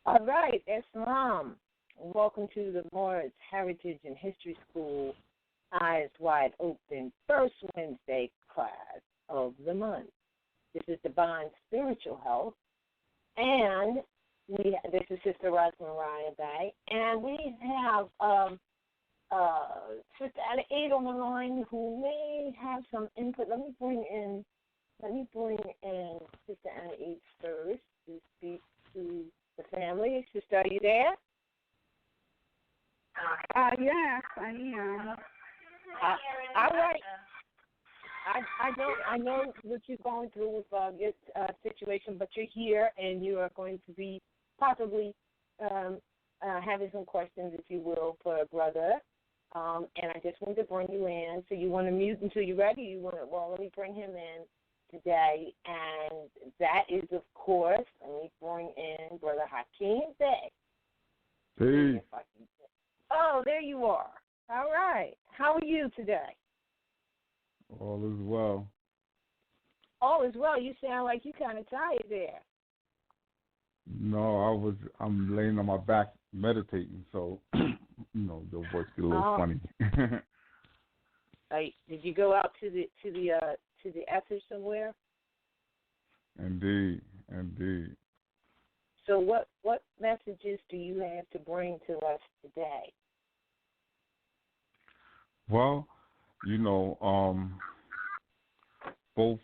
All right, Islam. Welcome to the Moorish Heritage and History School Eyes Wide Open first Wednesday class of the month. This is Divine Spiritual Health, and this is Sister RVBey, and we have Sister Anna Aid on the line who may have some input. Let me bring in Sister Anna Aid first to speak to the family. Sister, are you there? Yes, I am. All right. I know what you're going through with your situation, but you're here and you are going to be possibly having some questions, if you will, for a brother. And I just wanted to bring you in. So you want to mute until you're ready? Let me bring him in today. And that is, of course, let me bring in Brother Hakeem Bey. Hey. Oh, there you are. All right. How are you today? All is well. All is well. You sound like you kind of tired there. No, I'm laying on my back meditating, so your voice get a little funny. Did you go out to the ether somewhere? Indeed. So what messages do you have to bring to us today? Well, both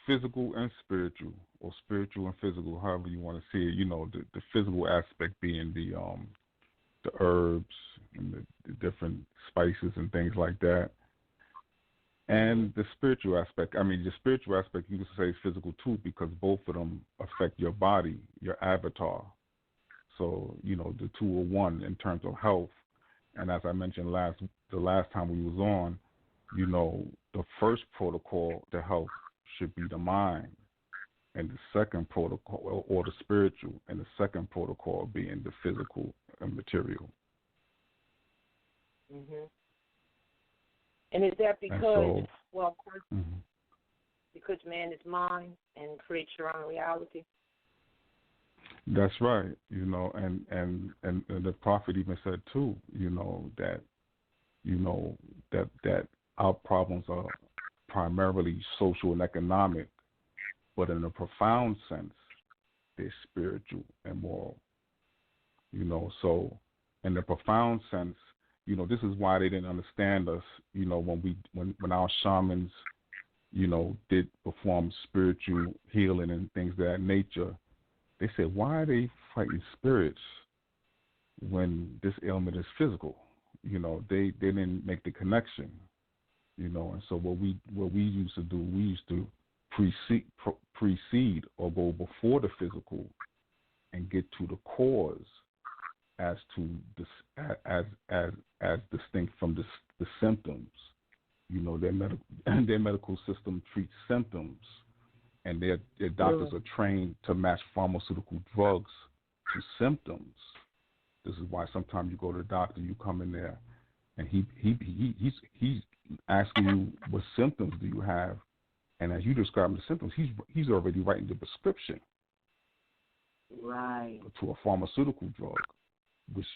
physical and spiritual, or spiritual and physical, however you want to see it. The physical aspect being the herbs and the different spices and things like that. And the spiritual aspect, the spiritual aspect you could say is physical too, because both of them affect your body, your avatar. So, the two are one in terms of health. And as I mentioned the last time we was on, the first protocol to health should be the mind, and the second protocol, or the spiritual, and the second protocol being the physical and material. Mm-hmm. And is that because, of course, because man is mind and creates your own reality? That's right, and the prophet even said too, that our problems are primarily social and economic, but in a profound sense, they're spiritual and moral. So in the profound sense, this is why they didn't understand us, when our shamans, did perform spiritual healing and things of that nature. They said, why are they fighting spirits when this ailment is physical? They didn't make the connection. And so what we used to do, we used to precede or go before the physical and get to the cause as to this, as distinct from the symptoms. Their medical system treats symptoms, and their doctors are trained to match pharmaceutical drugs to symptoms. This is why sometimes you go to the doctor, you come in there, and he's asking you what symptoms do you have, and as you describe the symptoms, he's already writing the prescription, right, to a pharmaceutical drug, which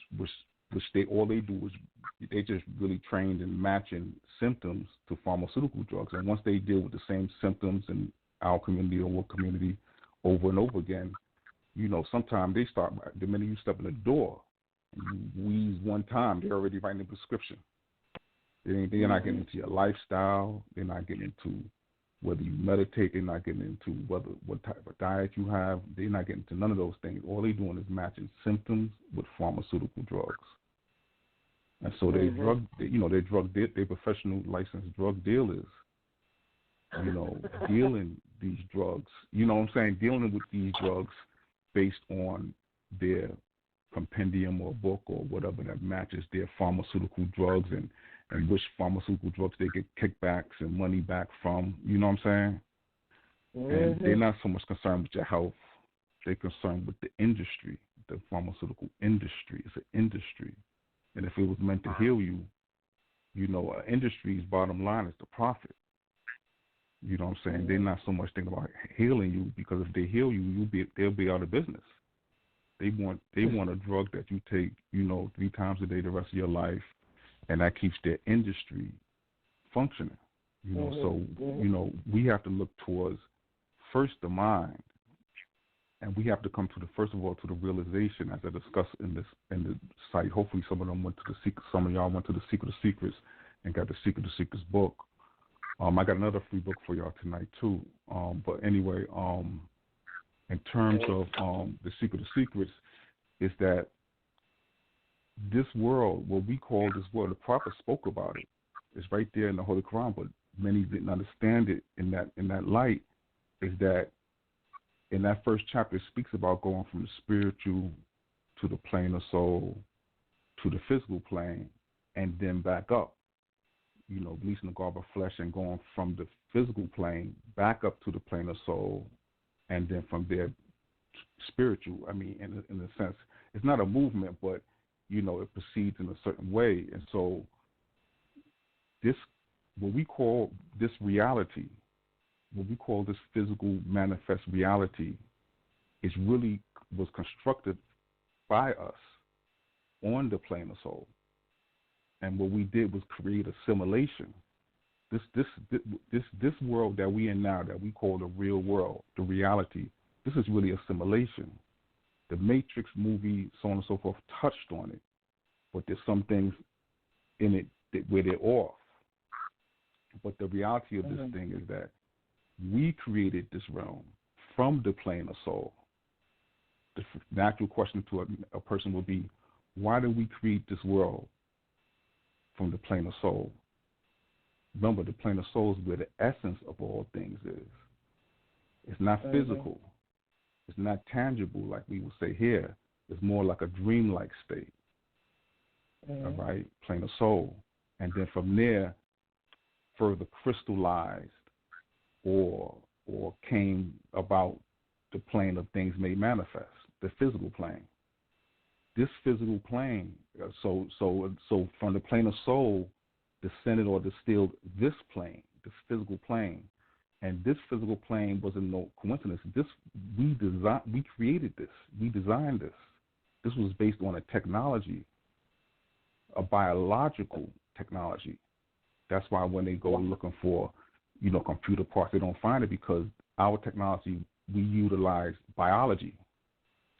all they do is they just really trained in matching symptoms to pharmaceutical drugs, and once they deal with the same symptoms in our community or what community over and over again, sometimes they start the minute you step in the door and you wheeze one time, they're already writing a prescription. They're not getting into your lifestyle. They're not getting into whether you meditate. They're not getting into what type of diet you have. They're not getting into none of those things. All they're doing is matching symptoms with pharmaceutical drugs. And so they're professional licensed drug dealers, dealing these drugs, dealing with these drugs based on their compendium or book or whatever that matches their pharmaceutical drugs and which pharmaceutical drugs they get kickbacks and money back from, And they're not so much concerned with your health. They're concerned with the industry, the pharmaceutical industry. It's an industry. And if it was meant to heal you, an industry's bottom line is the profit. They're not so much thinking about healing you, because if they heal you, they'll be out of business. They want a drug that you take, 3 times a day the rest of your life, and that keeps their industry functioning. So we have to look towards first the mind, and we have to come to first of all to the realization, as I discussed in the site. Hopefully, some of y'all went to the Secret of Secrets and got the Secret of Secrets book. I got another free book for y'all tonight too. But anyway, in terms of the Secret of Secrets, is that this world, what we call this world, the prophet spoke about it. It's right there in the Holy Quran, but many didn't understand it in that light. Is that in that first chapter, it speaks about going from the spiritual to the plane of soul to the physical plane, and then back up. Releasing the garb of flesh and going from the physical plane back up to the plane of soul, and then from there, spiritual. I mean, in a sense, it's not a movement, but it proceeds in a certain way. And so, what we call this reality, what we call this physical manifest reality, was constructed by us on the plane of soul. And what we did was create a simulation. This world that we in now, that we call the real world, the reality, this is really a simulation. The Matrix movie, so on and so forth, touched on it, but there's some things in it where they're off. But the reality of this thing is that we created this realm from the plane of soul. The natural question to a person would be, why did we create this world from the plane of soul? Remember, the plane of soul is where the essence of all things is. It's not physical. It's not tangible like we would say here. It's more like a dreamlike state. All right, plane of soul. And then from there, further crystallized or came about the plane of things made manifest, the physical plane. This physical plane, so from the plane of soul, descended or distilled this plane, this physical plane. And this physical plane wasn't no coincidence. We created this. We designed this. This was based on a technology, a biological technology. That's why when they go looking for, computer parts, they don't find it, because our technology, we utilize biology.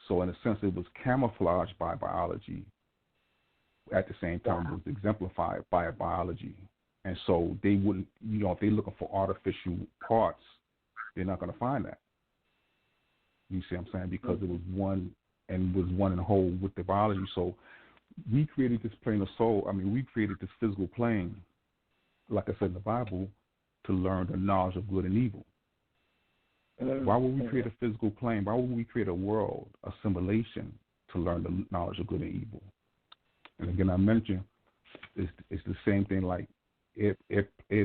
So in a sense, it was camouflaged by biology. At the same time, it was exemplified by biology. And so they wouldn't, if they're looking for artificial parts, they're not going to find that. You see what I'm saying? Because it was one in whole with the biology. So we created this plane of soul. We created this physical plane, like I said in the Bible, to learn the knowledge of good and evil. Why would we create a physical plane? Why would we create a world, a simulation, to learn the knowledge of good and evil? And again, I mentioned it's the same thing like air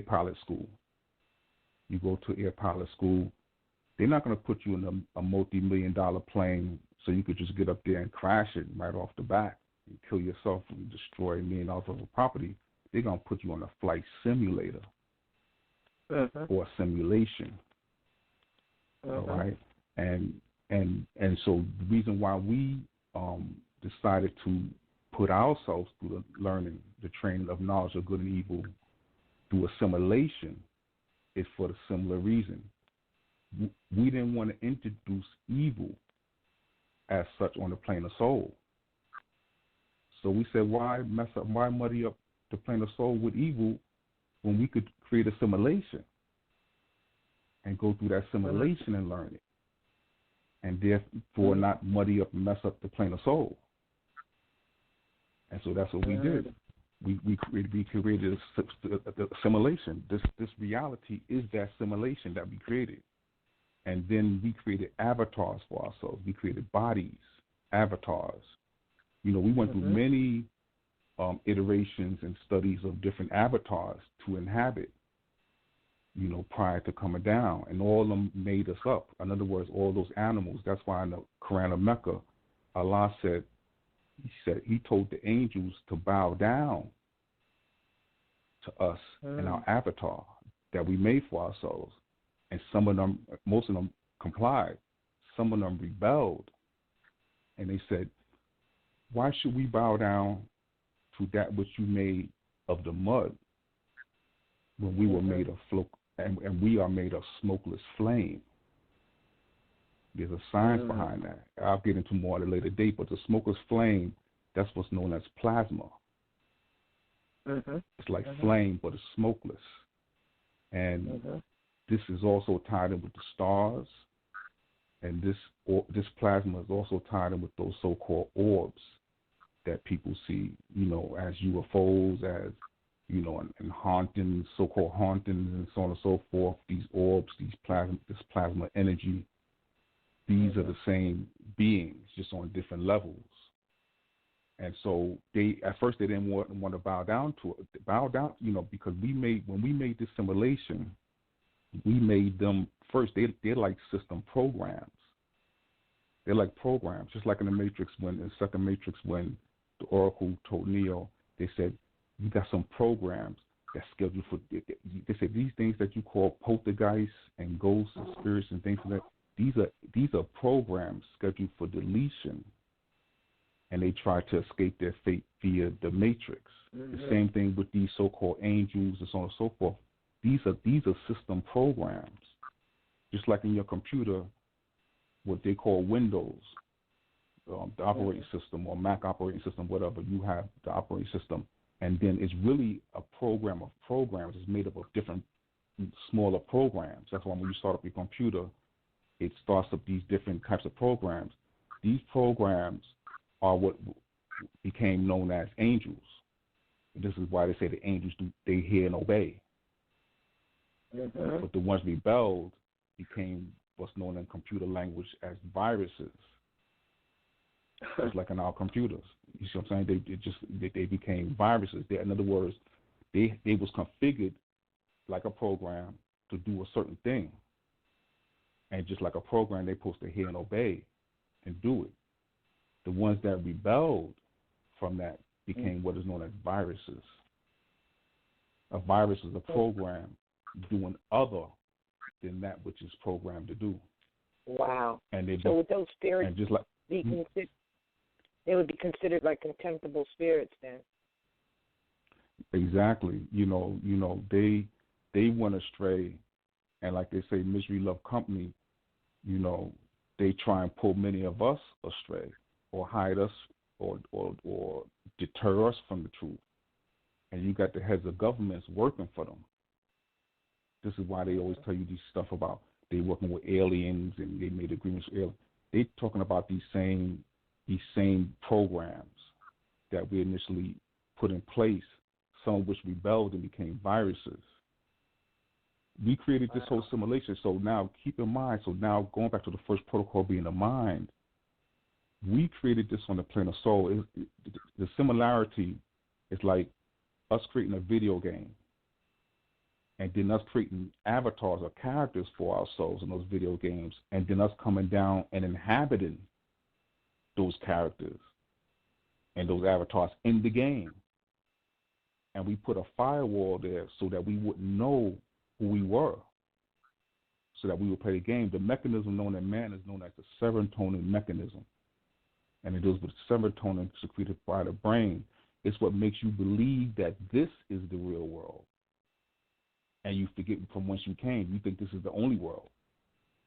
pilot school. You go to air pilot school, they're not going to put you in a multi-million-dollar plane so you could just get up there and crash it right off the bat and kill yourself and destroy $1 million of property. They're going to put you on a flight simulator or a simulation. All right, and so the reason why we decided to put ourselves through the learning, the training of knowledge of good and evil through assimilation is for the similar reason. We didn't want to introduce evil as such on the plane of soul. So we said, why muddy up the plane of soul with evil when we could create a simulation and go through that simulation and learn it, and therefore not muddy up and mess up the plane of soul. And so that's what we did. We created a simulation. This reality is that simulation that we created. And then we created avatars for ourselves. We created bodies, avatars. We went through many iterations and studies of different avatars to inhabit, prior to coming down. And all of them made us up. In other words, all those animals. That's why in the Quran of Mecca, Allah said, he told the angels to bow down to us and our avatar that we made for ourselves. And most of them complied. Some of them rebelled. And they said, why should we bow down to that which you made of the mud when we were made of and we are made of smokeless flame? There's a science behind that. I'll get into more at a later date, but the smokeless flame, that's what's known as plasma. It's like flame, but it's smokeless. And this is also tied in with the stars, and this plasma is also tied in with those so-called orbs that people see, as UFOs, as and hauntings, so-called hauntings, and so on and so forth. These orbs, this plasma energy, these are the same beings, just on different levels. And so at first they didn't want to bow down to it, because when we made this simulation, we made them first. They're like system programs. They're like programs, just like in the Matrix, in the second Matrix, when the Oracle told Neo, they said, you got some programs that's scheduled for, they said these things that you call poltergeists and ghosts and spirits and things like that, these are programs scheduled for deletion, and they try to escape their fate via the Matrix. The same thing with these so-called angels and so on and so forth. These are system programs, just like in your computer, what they call Windows, the operating system, or Mac operating system, whatever. You have the operating system, and then it's really a program of programs. It's made up of different smaller programs. That's why when you start up your computer, it starts up these different types of programs. These programs are what became known as angels. And this is why they say the angels they hear and obey. But the ones rebelled became what's known in computer language as viruses. Just like in our computers. You see what I'm saying? They became viruses. In other words, they was configured like a program to do a certain thing. And just like a program, they're supposed to hear and obey and do it. The ones that rebelled from that became what is known as viruses. A virus is a program doing other than that which is programmed to do. Wow. And so with those spirits, and just like, they would be considered like contemptible spirits then. Exactly. They went astray, and like they say, misery love company. They try and pull many of us astray, or hide us, or deter us from the truth. And you got the heads of governments working for them. This is why they always tell you these stuff about they working with aliens and they made agreements with aliens. They talking about these same programs that we initially put in place, some of which rebelled and became viruses. We created this whole simulation. So now keep in mind, now going back to the first protocol being the mind, we created this on the plane of soul. The similarity is like us creating a video game and then us creating avatars or characters for ourselves in those video games, and then us coming down and inhabiting those characters and those avatars in the game. And we put a firewall there so that we wouldn't know who we were, so that we would play the game. The mechanism known in man is known as the serotonin mechanism. And it deals with serotonin secreted by the brain. It's what makes you believe that this is the real world. And you forget from whence you came. You think this is the only world.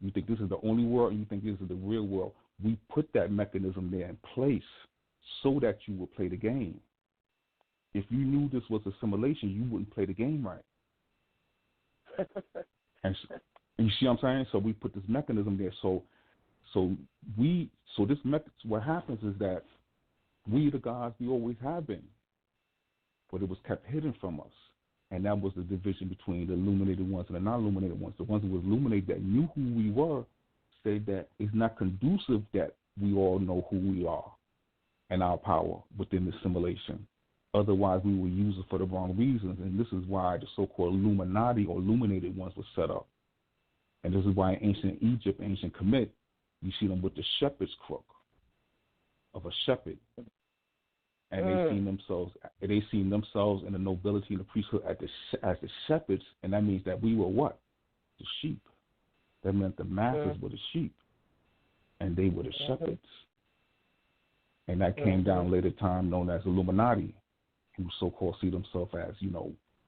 You think this is the only world, and you think this is the real world. We put that mechanism there in place so that you would play the game. If you knew this was a simulation, you wouldn't play the game right. And you see what I'm saying? So we put this mechanism there. What happens is that we, the gods, we always have been, but it was kept hidden from us. And that was the division between the illuminated ones and the non-illuminated ones. The ones who were illuminated that knew who we were said that it's not conducive that we all know who we are and our power within the simulation. Otherwise, we will use it for the wrong reasons. And this is why the so-called Illuminati or illuminated ones were set up. And this is why in ancient Egypt, ancient Kemet, you see them with the shepherd's crook of a shepherd. And they seen themselves in the nobility and the priesthood as the shepherds, and that means that we were what? The sheep. That meant the masses were the sheep, and they were the shepherds. And that came down later time known as Illuminati, who so-called see themselves as,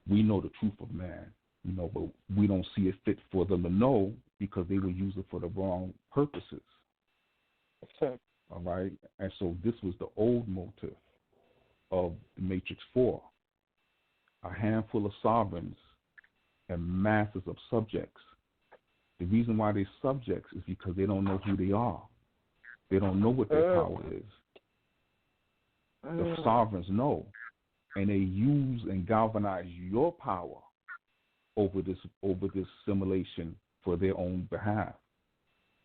we know the truth of man, but we don't see it fit for them to know because they will use it for the wrong purposes. Sure. All right? And so this was the old motive of the Matrix 4. A handful of sovereigns and masses of subjects. The reason why they're subjects is because they don't know who they are. They don't know what their power is. The sovereigns know, and they use and galvanize your power over this simulation for their own behalf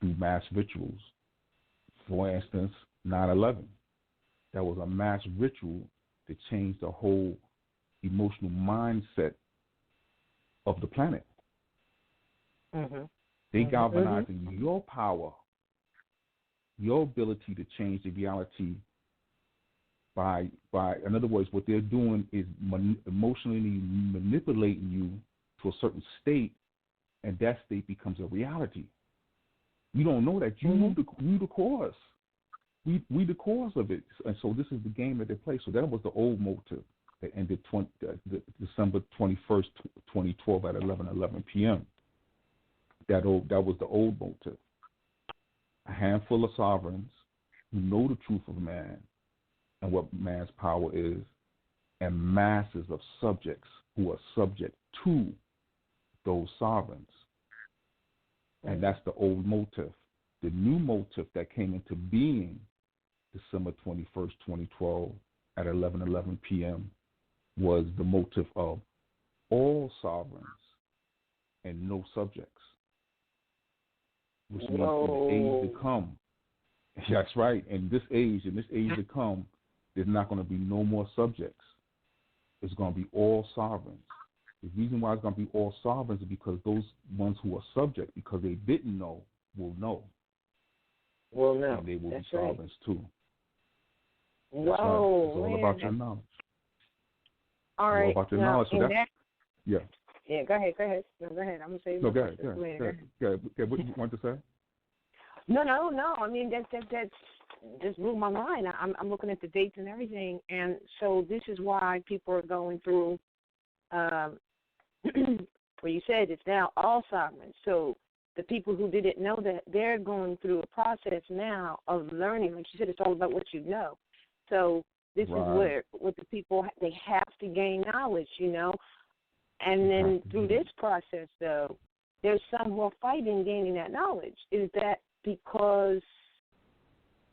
through mass rituals. For instance, 9/11. That was a mass ritual that changed the whole emotional mindset of the planet. They galvanizing your power, your ability to change the reality by in other words, what they're doing is emotionally manipulating you to a certain state, and that state becomes a reality. You don't know that. You the cause. We the cause of it. And so this is the game that they play. So that was the old motive that ended December 21st, 2012 at 11:11 p.m. That was the old motive. A handful of sovereigns who know the truth of man and what man's power is, and masses of subjects who are subject to those sovereigns. And that's the old motive. The new motive that came into being December 21st, 2012 at 11:11 p.m. was the motive of all sovereigns and no subjects. Which means in the age to come, that's right, in this age to come, there's not going to be no more subjects. It's going to be all sovereigns. The reason why it's going to be all sovereigns is because those ones who are subject, because they didn't know, will know. Will know. And they will That's be sovereigns too. Whoa, That's right. It's all about your knowledge. All right. It's all about your knowledge. So yeah. Yeah, go ahead. No, go ahead. I'm going to say no, go ahead. What you want to say? No. I mean, that just blew my mind. I'm looking at the dates and everything, and so this is why people are going through, where you said it's now all sovereign. So the people who didn't know that, they're going through a process now of learning. Like you said, it's all about what you know. So this is where what the people, they have to gain knowledge, And then through this process, though, there's some who are fighting gaining that knowledge. Is that because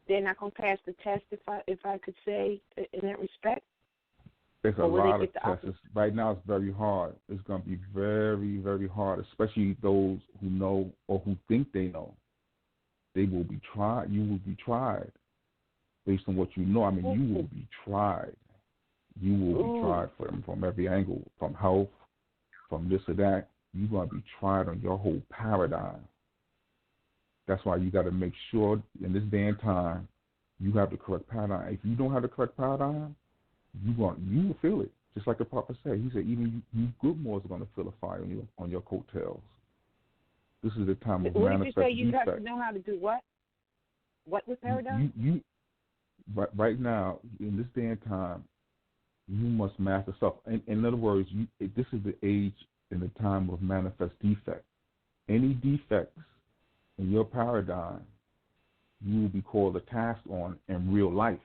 they're not going to pass the test, if I could say, in that respect? There's a lot of tests. Right now it's very hard. It's going to be very, very hard, especially those who know or who think they know. They will be tried. You will be tried based on what you know. I mean, you will be tried. You will be tried from every angle, from health, from this or that. You're going to be tried on your whole paradigm. That's why you got to make sure in this day and time you have the correct paradigm. If you don't have the correct paradigm, you will feel it. Just like the Prophet said. He said even you good Moors are going to feel a fire on your coattails. This is the time of manifest defect. What did you say? You have to know how to do what? What with paradigm? You right now, in this day and time, you must master stuff. In other words, this is the age and the time of manifest defect. Any defects in your paradigm, you will be called a task on in real life.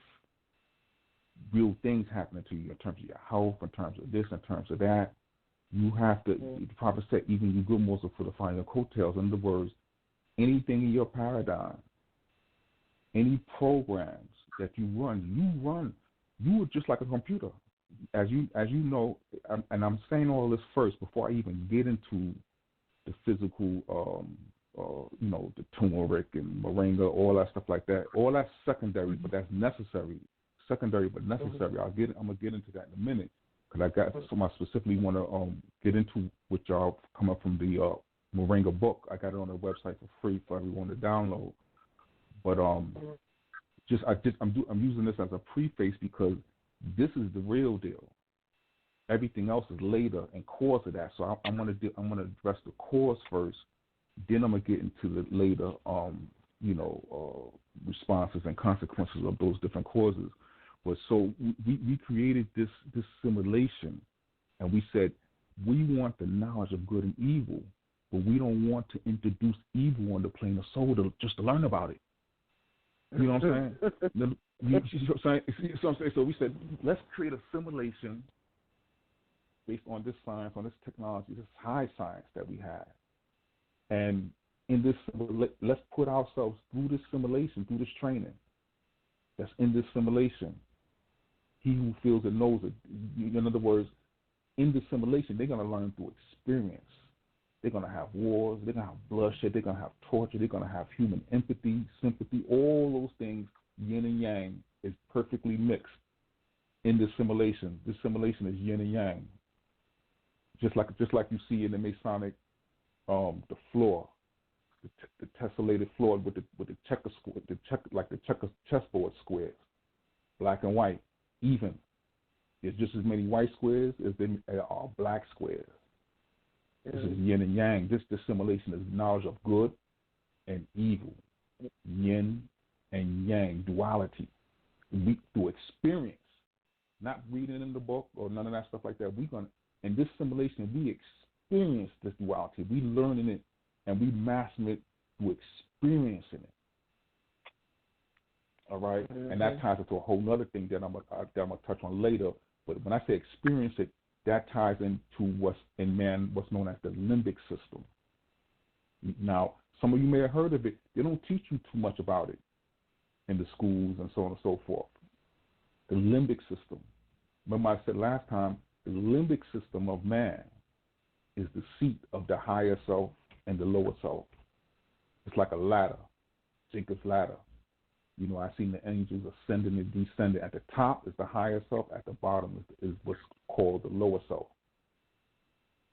Real things happening to you in terms of your health, in terms of this, in terms of that. You have to, the Prophet said, even you good Muslims for the fire your coattails. In other words, anything in your paradigm, any programs that you run, you are just like a computer. As you know, and I'm saying all this first before I even get into the physical, the turmeric and moringa, all that stuff like that. All that's secondary, but that's necessary. Secondary, but necessary. I'm gonna get into that in a minute because I got something I specifically want to get into with y'all coming from the moringa book. I got it on the website for free for everyone to download. But I'm using this as a preface because this is the real deal. Everything else is later and cause of that. So I'm gonna address the cause first. Then I'm gonna get into the later, responses and consequences of those different causes. But so we created this simulation, and we said we want the knowledge of good and evil, but we don't want to introduce evil on the plane of soul just to learn about it. You know what I'm saying? You see what I'm saying? So we said, let's create a simulation based on this science, on this technology, this high science that we have. And in this, let's put ourselves through this simulation, through this training that's in this simulation. He who feels it knows it. In other words, in this simulation, they're going to learn through experience. They're going to have wars. They're going to have bloodshed. They're going to have torture. They're going to have human empathy, sympathy, all those things, yin and yang, is perfectly mixed in this simulation. This simulation is yin and yang, just like you see in the Masonic, the floor, the tessellated floor with the checker square, like the chessboard squares, black and white, even. There's just as many white squares as there are black squares. This is yin and yang. This simulation is knowledge of good and evil, yin and yang, duality. Through experience, not reading in the book or none of that stuff like that. In this simulation, we experience this duality. We learning it and we mastering it through experiencing it. All right? And that ties into a whole other thing that I'm gonna touch on later. But when I say experience it, that ties into what's known as the limbic system. Now, some of you may have heard of it. They don't teach you too much about it in the schools and so on and so forth. The limbic system. Remember I said last time, the limbic system of man is the seat of the higher self and the lower self. It's like a ladder, Jacob's ladder. I've seen the angels ascending and descending. At the top is the higher self. At the bottom is what's called the lower self.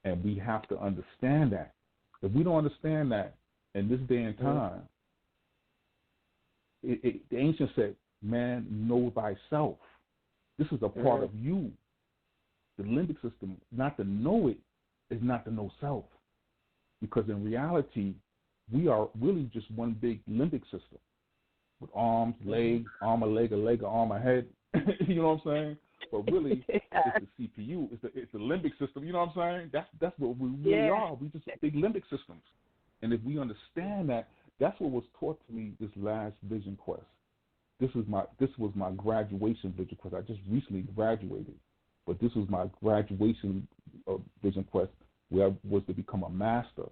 And we have to understand that. If we don't understand that in this day and time, the ancients said, man, know thyself. This is a part of you. The limbic system, not to know it, is not to know self. Because in reality, we are really just one big limbic system with arms, legs, arm, a leg, arm, a head. You know what I'm saying? But really, it's the CPU. It's the limbic system. You know what I'm saying? That's what we really are. We just big limbic systems. And if we understand that, that's what was taught to me this last vision quest. This was my graduation vision quest. I just recently graduated, but this was my graduation vision quest, where I was to become a master.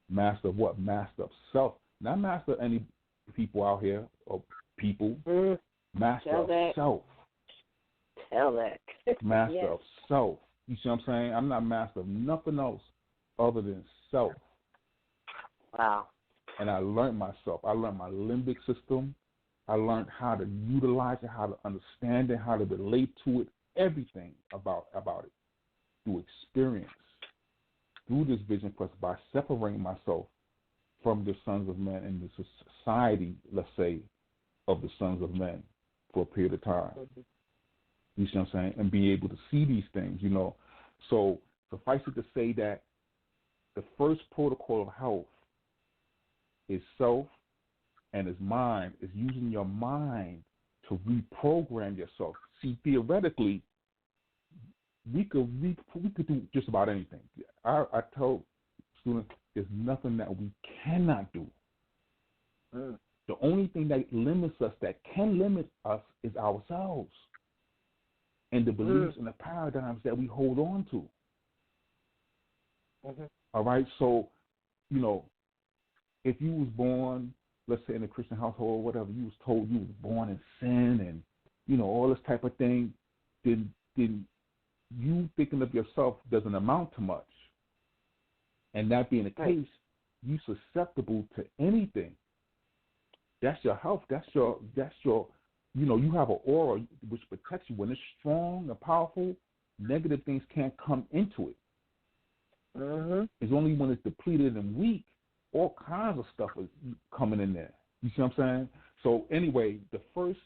Master of what? Master of self. Not master of any people out here or people. Master of self. Tell that. Master of self. You see what I'm saying? I'm not master of nothing else other than self. Wow. And I learned myself. I learned my limbic system. I learned how to utilize it, how to understand it, how to relate to it, everything about it through experience, through this vision quest, by separating myself from the sons of men and the society, let's say, of the sons of men for a period of time. You see what I'm saying? And be able to see these things, So suffice it to say that the first protocol of health is self and is mind, is using your mind to reprogram yourself. See, theoretically, we could do just about anything. I tell students, there's nothing that we cannot do. The only thing that limits us, that can limit us, is ourselves and the beliefs and the paradigms that we hold on to. All right? So, if you was born, let's say in a Christian household or whatever, you was told you was born in sin and, all this type of thing, then you thinking of yourself doesn't amount to much. And that being the case, you susceptible to anything. That's your health. That's your you have an aura which protects you. When it's strong and powerful, negative things can't come into it. It's only when it's depleted and weak, all kinds of stuff is coming in there. You see what I'm saying? So anyway, the first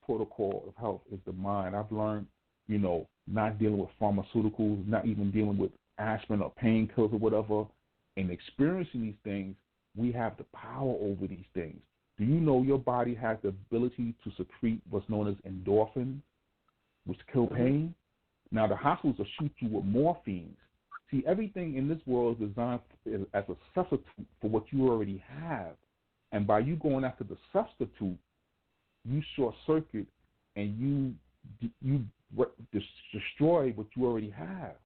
protocol of health is the mind. I've learned, not dealing with pharmaceuticals, not even dealing with aspirin or painkillers or whatever, and experiencing these things, we have the power over these things. Do you know your body has the ability to secrete what's known as endorphins, which kill pain? Now, the hospitals will shoot you with morphines. See, everything in this world is designed as a substitute for what you already have. And by you going after the substitute, you short circuit and you destroy what you already have.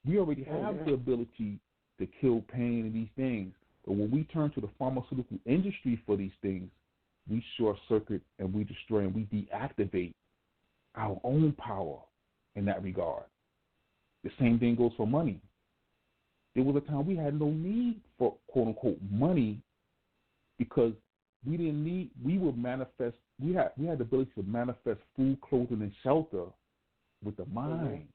We already have the ability to kill pain and these things. But when we turn to the pharmaceutical industry for these things, we short circuit and we destroy and we deactivate our own power in that regard. The same thing goes for money. There was a time we had no need for quote unquote money because we would manifest. We had the ability to manifest food, clothing, and shelter with the mind.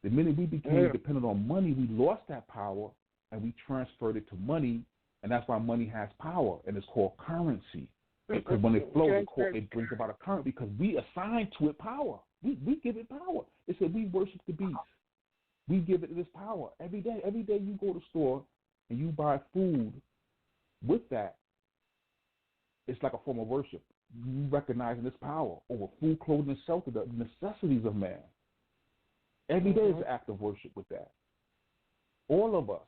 The minute we became dependent on money, we lost that power and we transferred it to money, and that's why money has power, and it's called currency. Because when it flows, it brings about a current because we assign to it power. We give it power. It said we worship the beast. We give it this power every day. Every day you go to the store and you buy food with that, it's like a form of worship. You recognizing this power over food, clothing, and shelter, the necessities of man. Every day is an act of worship with that. All of us.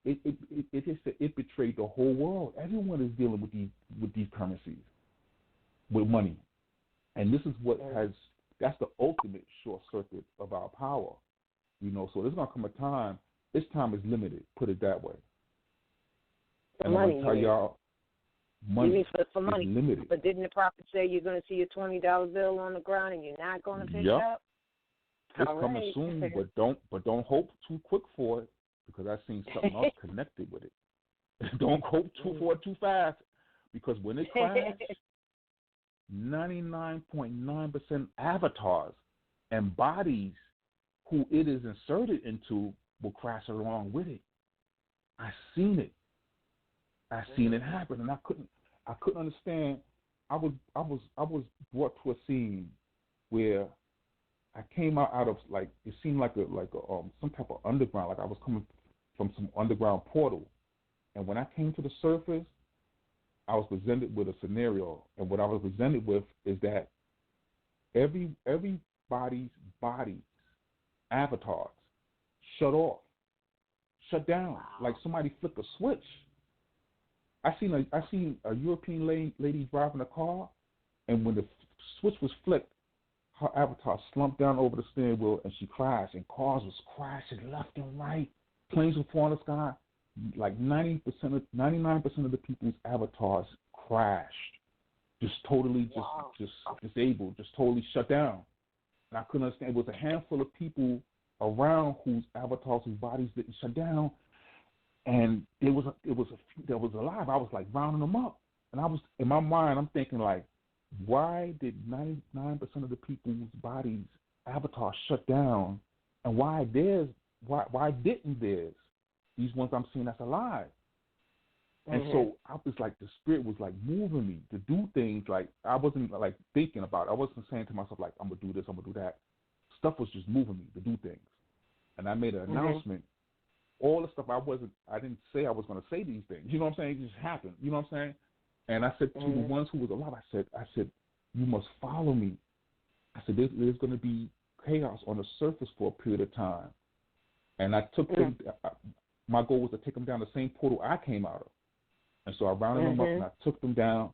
It betrayed the whole world. Everyone is dealing with these currencies, with money. And this is that's the ultimate short circuit of our power. So there's going to come a time, this time is limited, put it that way. And money, I'm going to tell y'all, money for money. is limited. But didn't the prophet say you're going to see a $20 bill on the ground and you're not going to pick it up? It's coming soon, but don't hope too quick for it because I've seen something else connected with it. Don't hope for it too fast because when it crashes, 99.9% avatars and bodies who it is inserted into will crash along with it. I've seen it. I've seen it happen, and I couldn't understand. I was brought to a scene where I came out of like it seemed like some type of underground, like I was coming from some underground portal, and when I came to the surface, I was presented with a scenario, and what I was presented with is that everybody's body avatars shut down, like somebody flipped a switch. I seen a European lady driving a car, and when the switch was flipped, her avatar slumped down over the steering wheel and she crashed, and cars was crashing left and right. Planes were falling in the sky. Like 99% of the people's avatars crashed, just totally just disabled, just totally shut down. And I couldn't understand. It was a handful of people around whose avatars, whose bodies didn't shut down, and it was a few that was alive. I was like rounding them up, and I was in my mind, I'm thinking like, why did 99% of the people's bodies avatars shut down, and why didn't theirs? These ones I'm seeing that's alive. And so I was like, the spirit was like moving me to do things like I wasn't like thinking about it. I wasn't saying to myself like, I'm gonna do this, I'm gonna do that. Stuff was just moving me to do things. And I made an announcement. All the stuff I didn't say I was gonna say these things. You know what I'm saying? It just happened. You know what I'm saying? And I said to the ones who was alive, I said, you must follow me. I said, there's gonna be chaos on the surface for a period of time. And I took them. My goal was to take them down the same portal I came out of. And so I rounded them up and I took them down.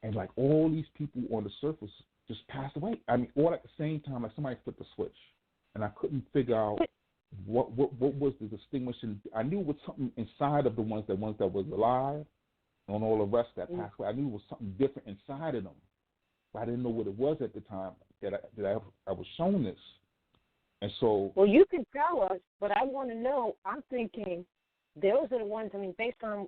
And like all these people on the surface just passed away. I mean, all at the same time, like somebody flipped a switch. And I couldn't figure out what was the distinguishing. I knew it was something inside of the ones that was alive and all the rest that passed away. I knew it was something different inside of them. But I didn't know what it was at the time that I was shown this. And so, well, you can tell us, but I want to know. I'm thinking those are the ones. I mean, based on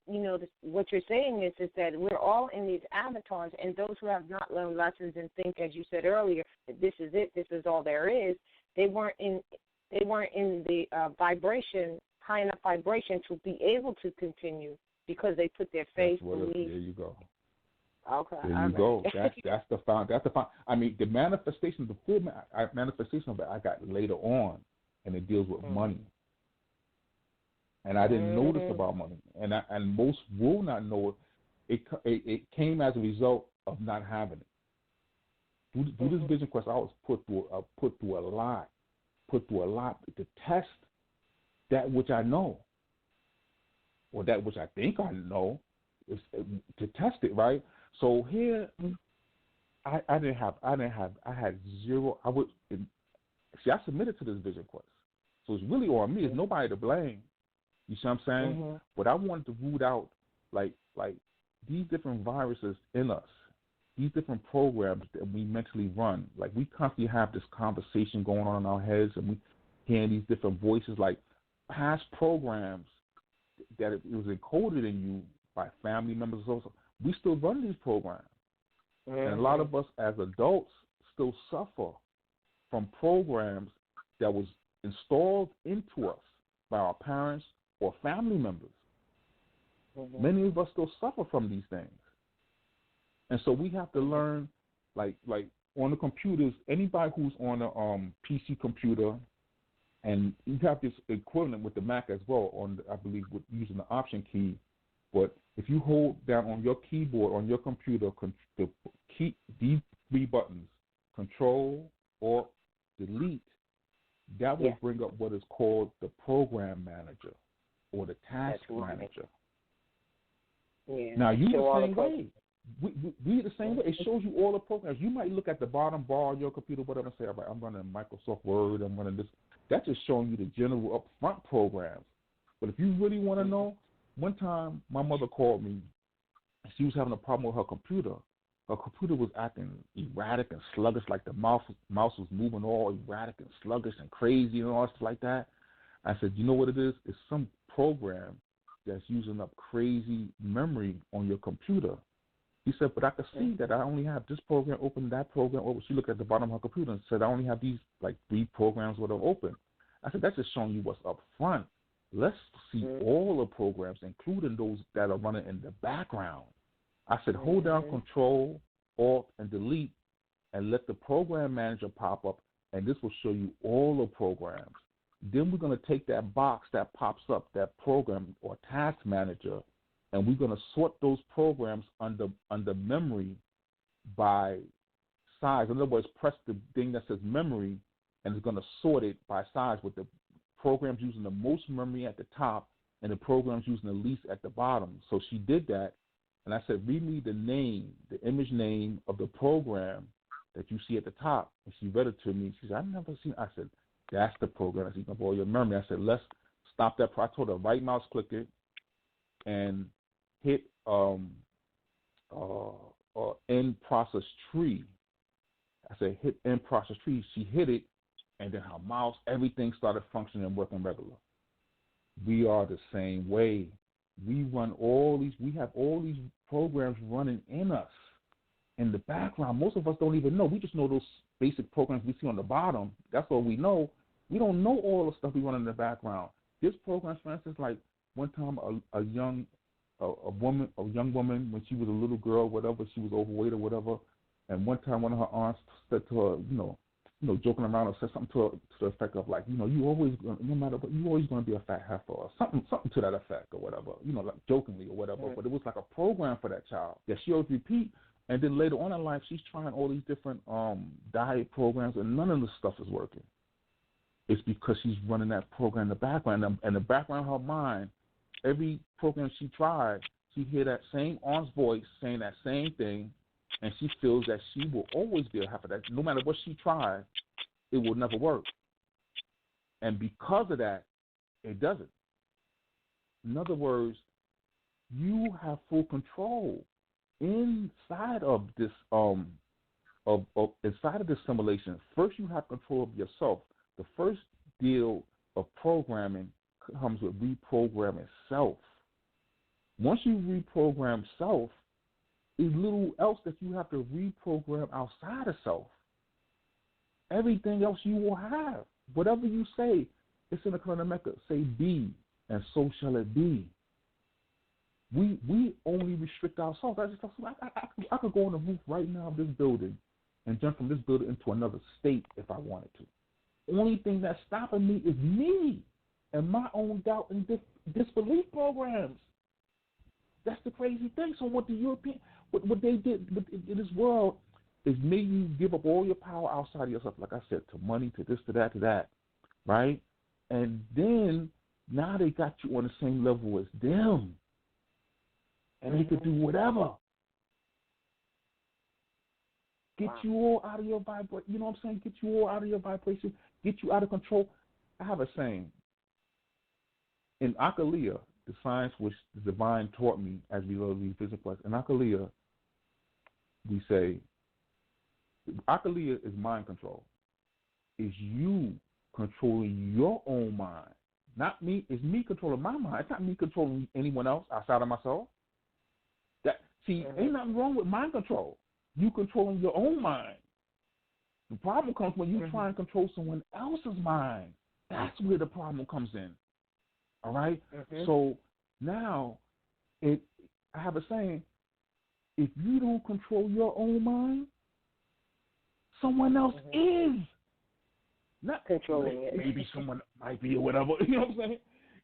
what you're saying is that we're all in these avatars, and those who have not learned lessons and think, as you said earlier, that this is it, this is all there is. They weren't in the high enough vibration to be able to continue because they put their faith. Belief. There you go. Okay. There you go. That's the found. I mean, the manifestation, the full manifestation of it, I got later on, and it deals with money. and I didn't know this about money, and most will not know it. It came as a result of not having it. Through this vision quest, I was put through a lot to test that which I know, or that which I think I know, is to test it, right? So here, I had zero. I submitted to this vision quest, so it's really on me. It's nobody to blame. You see what I'm saying? But I wanted to root out like these different viruses in us, these different programs that we mentally run. Like, we constantly have this conversation going on in our heads, and we hearing these different voices, like past programs that it was encoded in you by family members. Also, we still run these programs, and a lot of us as adults still suffer from programs that was installed into us by our parents or family members. Many of us still suffer from these things. And so we have to learn, like on the computers, anybody who's on a PC computer, and you have this equivalent with the Mac as well, I believe, with using the Option key. But if you hold down on your keyboard on your computer, these three buttons, Control, Alt, Delete, that will bring up what is called the Program Manager or the Task Manager. Yeah. Now, you the same way. We the same way. It shows you all the programs. You might look at the bottom bar on your computer, whatever, and say, all right, I'm running Microsoft Word, I'm running this. That's just showing you the general upfront programs. But if you really want to know, one time my mother called me. She was having a problem with her computer. Her computer was acting erratic and sluggish, like the mouse was moving all erratic and sluggish and crazy and all stuff like that. I said, you know what it is? It's some program that's using up crazy memory on your computer. He said, but I could see that I only have this program open, that program open. She looked at the bottom of her computer and said, I only have these, like, 3 programs that are open. I said, that's just showing you what's up front. Let's see all the programs, including those that are running in the background. I said, hold down Control, Alt, and Delete, and let the Program Manager pop up, and this will show you all the programs. Then we're going to take that box that pops up, that program or Task Manager, and we're going to sort those programs under memory by size. In other words, press the thing that says memory, and it's going to sort it by size with the programs using the most memory at the top and the programs using the least at the bottom. So she did that, and I said, read me the name, the image name of the program that you see at the top. And she read it to me. She said, I've never seen it. I said, that's the program that's eating up all your memory. I said, let's stop that. I told her, right mouse click it and hit end process tree. I said, hit end process tree. She hit it, and then her mouse, everything started functioning and working regular. We are the same way. We have all these programs running in us in the background. Most of us don't even know. We just know those basic programs we see on the bottom. That's all we know. We don't know all the stuff we run in the background. This program, for instance, like one time a young woman, when she was a little girl, whatever, she was overweight or whatever, and one time one of her aunts said to her, joking around, or said something to the effect of, like, you always, no matter what, you always going to be a fat heifer, or something to that effect, or whatever, like jokingly or whatever. But it was like a program for that child that she always repeat. And then later on in life, she's trying all these different diet programs, and none of the stuff is working. It's because she's running that program in the background. And the background of her mind, every program she tried, she hear that same aunt's voice saying that same thing, and she feels that she will always be a heifer. That no matter what she tries, it will never work. And because of that, it doesn't. In other words, you have full control inside of this inside of this simulation. First, you have control of yourself. The first deal of programming comes with reprogramming self. Once you reprogram self, there's little else that you have to reprogram outside of self. Everything else you will have. Whatever you say, it's in the Quran Mecca. Say be, and so shall it be. We only restrict ourselves. I could go on the roof right now of this building and jump from this building into another state if I wanted to. The only thing that's stopping me is me. and my own doubt and disbelief programs. That's the crazy thing. So what what they did in this world is made you give up all your power outside of yourself, like I said, to money, to this, to that, right? And then now they got you on the same level as them, and they could do whatever. Get you all out of your vibration. You know what I'm saying? Get you all out of your vibration. Get you out of control. I have a saying. In Akalia, the science which the divine taught me as we learn these physical class, in Akalia, we say, Akalia is mind control. Is you controlling your own mind. Not me. It's me controlling my mind. It's not me controlling anyone else outside of myself. Ain't nothing wrong with mind control. You controlling your own mind. The problem comes when you try and control someone else's mind. That's where the problem comes in. All right? So now, I have a saying, if you don't control your own mind, someone else is. Not controlling it. Maybe someone might be or whatever. You know what I'm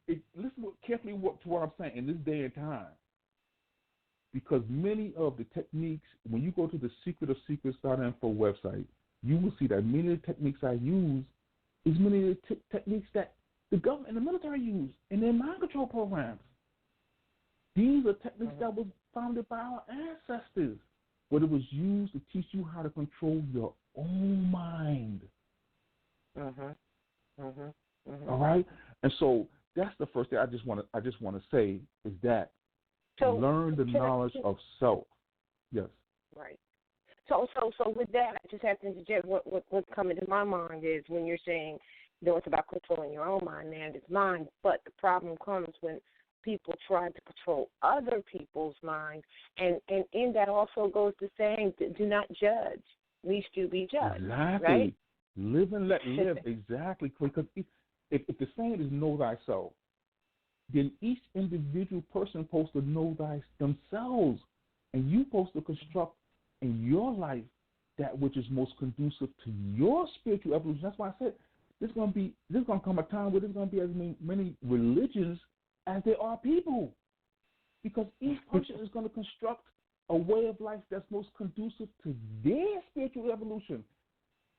saying? Listen carefully to what I'm saying in this day and time. Because many of the techniques, when you go to the Secret of Secrets.info website, you will see that many of the techniques I use is many of the techniques that the government and the military use in their mind control programs. These are techniques that were founded by our ancestors, but it was used to teach you how to control your own mind. All right? And so that's the first thing I just want to say is that learn the knowledge of self. Yes. Right. So with that, I just have to interject. What's coming to my mind is when you're saying, it's about controlling your own mind, and it's mine. But the problem comes when people try to control other people's minds, and in that also goes the saying, do not judge, lest you be judged. Exactly. Right? Live and let live. Exactly. Because if the saying is know thyself, then each individual person is supposed to know themselves, and you're supposed to construct in your life that which is most conducive to your spiritual evolution. That's why I said there's going to come a time where there's going to be as many religions as there are people, because each person is going to construct a way of life that's most conducive to their spiritual evolution.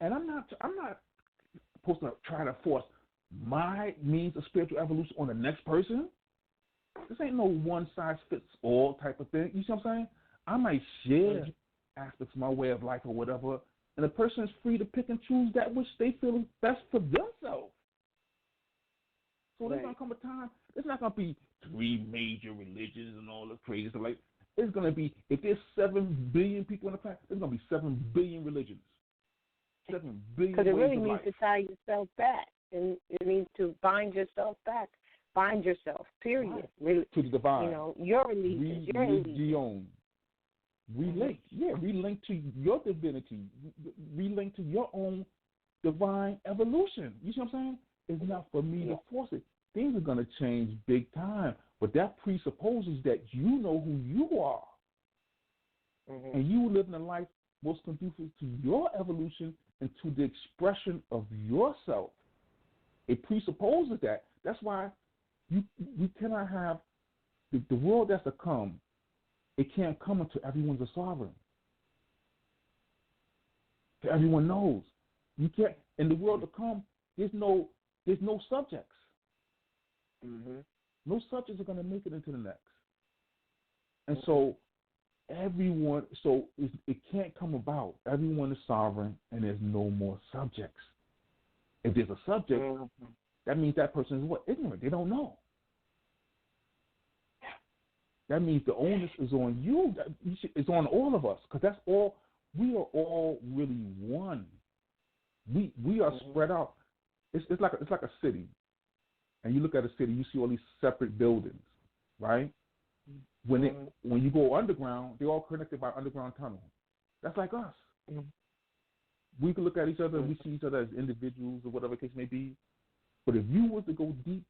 And I'm not supposed to try to force my means of spiritual evolution on the next person. This ain't no one-size-fits-all type of thing. You see what I'm saying? I might share aspects of my way of life or whatever, and the person is free to pick and choose that which they feel is best for themselves. So there's going to come a time, there's not going to be 3 major religions and all the crazy stuff. Like, it's going to be, if there's 7 billion people on the planet, there's going to be 7 billion religions. 7 billion ways of life. Because it really means to tie yourself back. And it means to bind yourself back. Bind yourself, period. Right. To the divine. Your allegiance. Your allegiance. Relink to your divinity. Relink to your own divine evolution. You see what I'm saying? It's not for me to force it. Things are going to change big time, but that presupposes that you know who you are. And you live in a life most conducive to your evolution and to the expression of yourself. It presupposes that. That's why we cannot have the world that's to come. It can't come until everyone's a sovereign. So everyone knows. You can't. In the world to come, there's no subjects. No subjects are going to make it into the next. And so it can't come about. Everyone is sovereign, and there's no more subjects. If there's a subject, that means that person is ignorant. They don't know. That means the onus is on you. It's on all of us, because that's all. We are all really one. We are spread out. It's like a city, and you look at a city, you see all these separate buildings, right? When you go underground, they're all connected by underground tunnel. That's like us. We can look at each other and we see each other as individuals or whatever the case may be. But if you was to go deep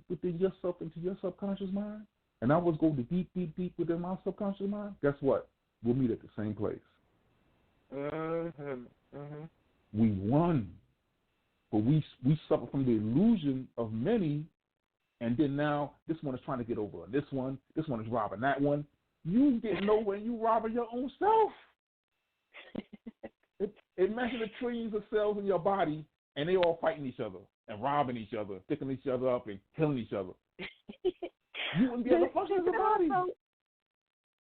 within yourself, into your subconscious mind, and I was going to deep within my subconscious mind, guess what? We'll meet at the same place. We won. But we suffer from the illusion of many, and then now this one is trying to get over on this one is robbing that one. You get nowhere, you robbing your own self. Imagine the trillions of cells in your body, and they all fighting each other and robbing each other, picking each other up and killing each other. You wouldn't be able to function as a body.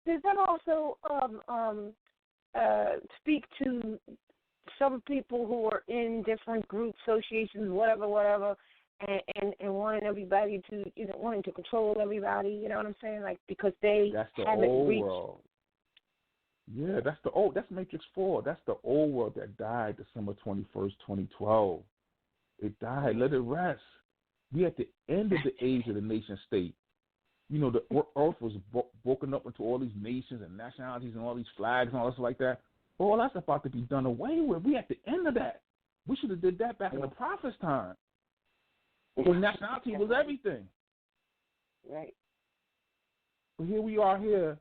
Does that also speak to some people who are in different groups, associations, whatever, and wanting everybody to, wanting to control everybody, you know what I'm saying? Like, because that's the haven't old reached. world. Yeah, that's Matrix 4. That's the old world that died December 21st, 2012. It died. Let it rest. We at the end of the age of the nation state. The earth was broken up into all these nations and nationalities and all these flags and all this like that. All that's about to be done away with. We at the end of that. We should have did that back in the Prophet's time. When nationality was everything. Right. But here we are here,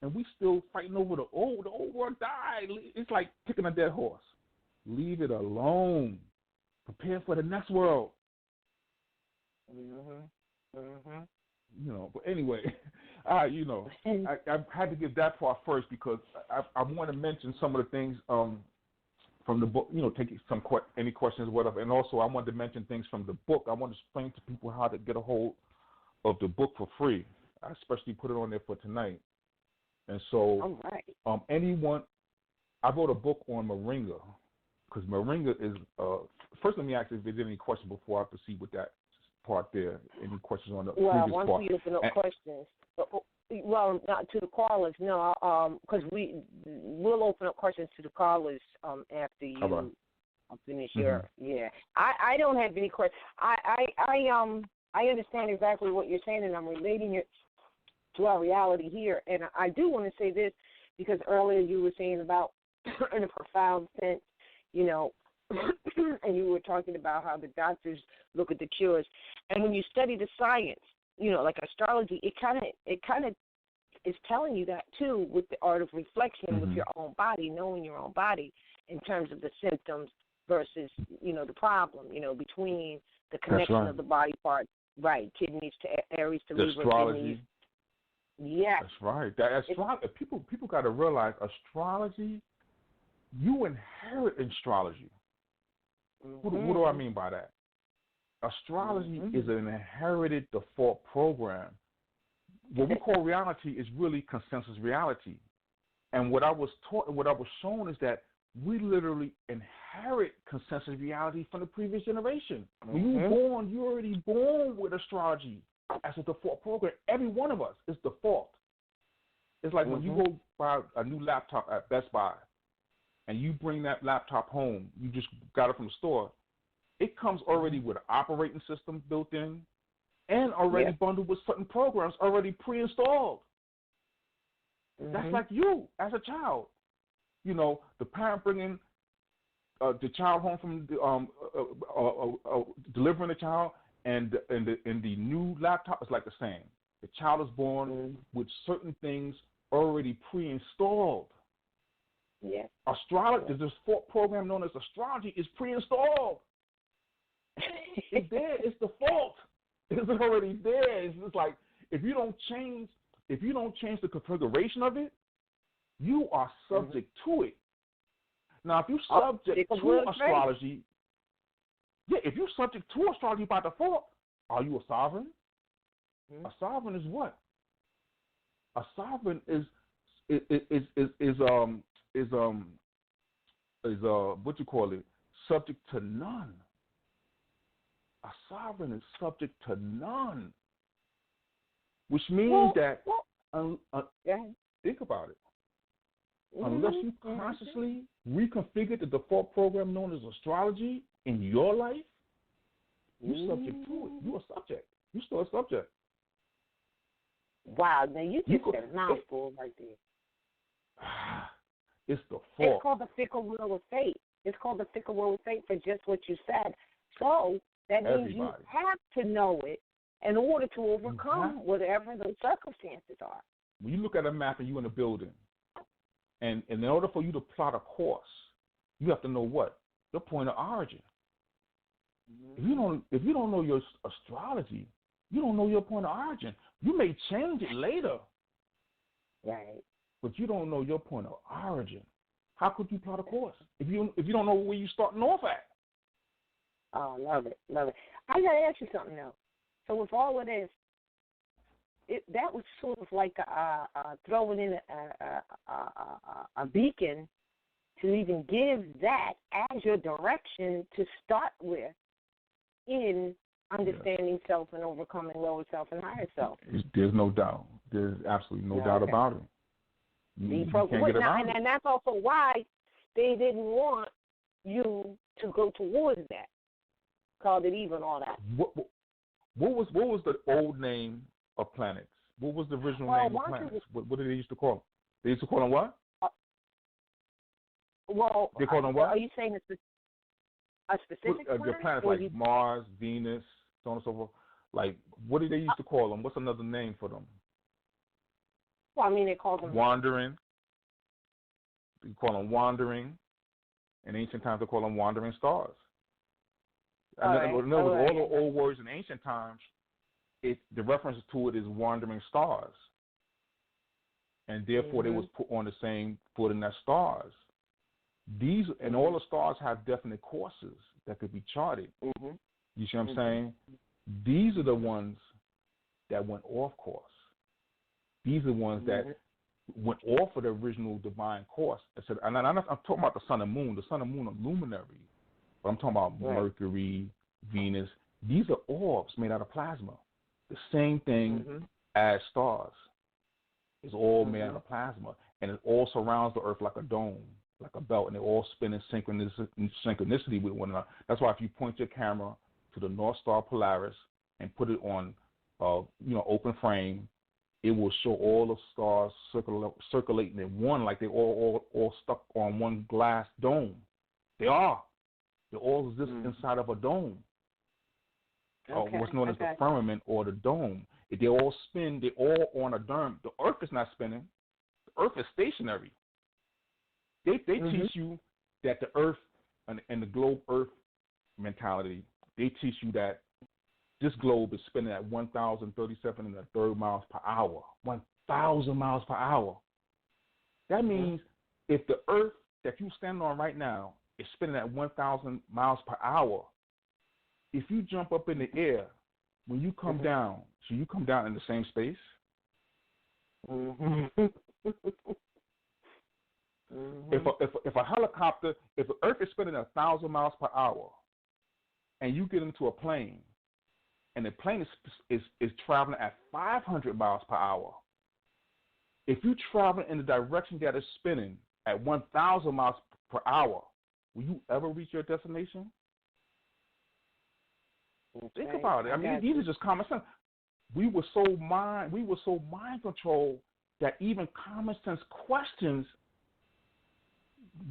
and we still fighting over the old world died. It's like kicking a dead horse. Leave it alone. Prepare for the next world. But anyway, I had to give that part first because I want to mention some of the things from the book, taking any questions, whatever. And also I wanted to mention things from the book. I want to explain to people how to get a hold of the book for free. I especially put it on there for tonight. And so anyone, I wrote a book on Moringa because Moringa is, first let me ask if there's any questions before I proceed with that part there. Any questions on the previous part? Well, once we open up questions, well, not to the callers, no, because we'll open up questions to the callers after you finish your, I don't have any questions. I understand exactly what you're saying, and I'm relating it to our reality here. And I do want to say this because earlier you were saying about, in a profound sense, and you were talking about how the doctors look at the cures. And when you study the science, like astrology, it kind of is telling you that too, with the art of reflection with your own body, knowing your own body in terms of the symptoms versus, the problem, between the connection of the body parts, right, kidneys to Aries to Libra, astrology. kidneys. Yes. That's right. People got to realize astrology, you inherit astrology. What do I mean by that? Astrology is an inherited default program. What we call reality is really consensus reality. And what I was taught and what I was shown is that we literally inherit consensus reality from the previous generation. When you're born, you're already born with astrology as a default program. Every one of us is default. It's like when you go buy a new laptop at Best Buy and you bring that laptop home, you just got it from the store, it comes already with an operating system built in and already bundled with certain programs already pre-installed. That's like you as a child. The parent bringing the child home from delivering the child, and the new laptop is like the same. The child is born with certain things already pre-installed. Yeah. Astrology, this program known as astrology, is pre-installed. It's there. It's default. It's already there. It's just like if you don't change the configuration of it, you are subject to it. Now, if you're subject to astrology, if you're subject to astrology by default, are you a sovereign? A sovereign is what? A sovereign is what you call it? Subject to none. A sovereign is subject to none, which means think about it. Unless you consciously reconfigure the default program known as astrology in your life, you're subject to it. You're a subject. You're still a subject. Wow, now you just said a mouthful right there. It's the fault. It's called the fickle will of fate. It's called the fickle will of fate for just what you said. So that means you have to know it in order to overcome whatever those circumstances are. When you look at a map and you're in a building, and in order for you to plot a course, you have to know what? Your point of origin. If you don't know your astrology, you don't know your point of origin. You may change it later, Right. but you don't know your point of origin. How could you plot a course if you don't know where you're starting off at? Oh, love it, love it. I gotta ask you something now. So with all of this, that was sort of like throwing in a beacon to even give that as your direction to start with in understanding self and overcoming lower self and higher self. There's no doubt. There's absolutely no doubt about it. You can't get around it. And that's also why they didn't want you to go towards that. Called it even all that. What was the old name of planets? What was the original name of planets? What did they used to call them? They used to call them what? They call them what? Are you saying a specific planet? The planets like Mars, Venus, so on and so forth. Like, what did they used to call them? What's another name for them? Well, I mean, they call them wandering. They call them wandering. In ancient times, they call them wandering stars. All the old words in ancient times, the reference to it is wandering stars, and therefore they was put on the same footing as stars. These and all the stars have definite courses that could be charted. You see what I'm saying? These are the ones that went off course. These are the ones that went off of the original divine course. And I'm talking about the sun and moon. The sun and moon are luminaries. But I'm talking about Mercury, Venus. These are orbs made out of plasma. The same thing as stars. It's all made out of plasma. And it all surrounds the earth like a dome, like a belt, and they all spin in synchronicity with one another. That's why if you point your camera to the North Star Polaris and put it on open frame, it will show all the stars circulating in one, like they all stuck on one glass dome. They are. They all exist inside of a dome, what's known as the firmament or the dome. They all spin. They all on a dome. The Earth is not spinning. The Earth is stationary. They teach you that the Earth and the globe Earth mentality. They teach you that this globe is spinning at 1,037 1/3 miles per hour. 1,000 miles per hour. That means if the Earth that you stand on right now is spinning at 1,000 miles per hour, if you jump up in the air, when you come down, so you come down in the same space? If a helicopter, if the Earth is spinning 1,000 miles per hour, and you get into a plane, and the plane is traveling at 500 miles per hour, if you travel in the direction that it's spinning at 1,000 miles per hour, will you ever reach your destination? Think about it. I mean, these are just common sense. We were so mind controlled that even common sense questions,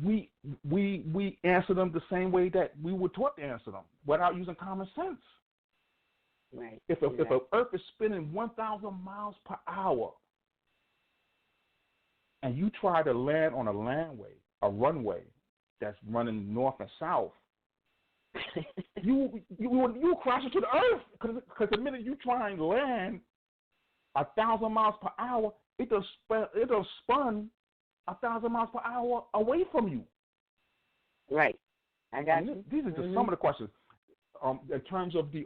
we answer them the same way that we were taught to answer them, without using common sense. Right. If the Earth is spinning 1,000 miles per hour, and you try to land on a runway that's running north and south, you crash into the Earth, because the minute you try and land 1,000 miles per hour, it does spun 1,000 miles per hour away from you. Right. I got you. These are just some of the questions. In terms of the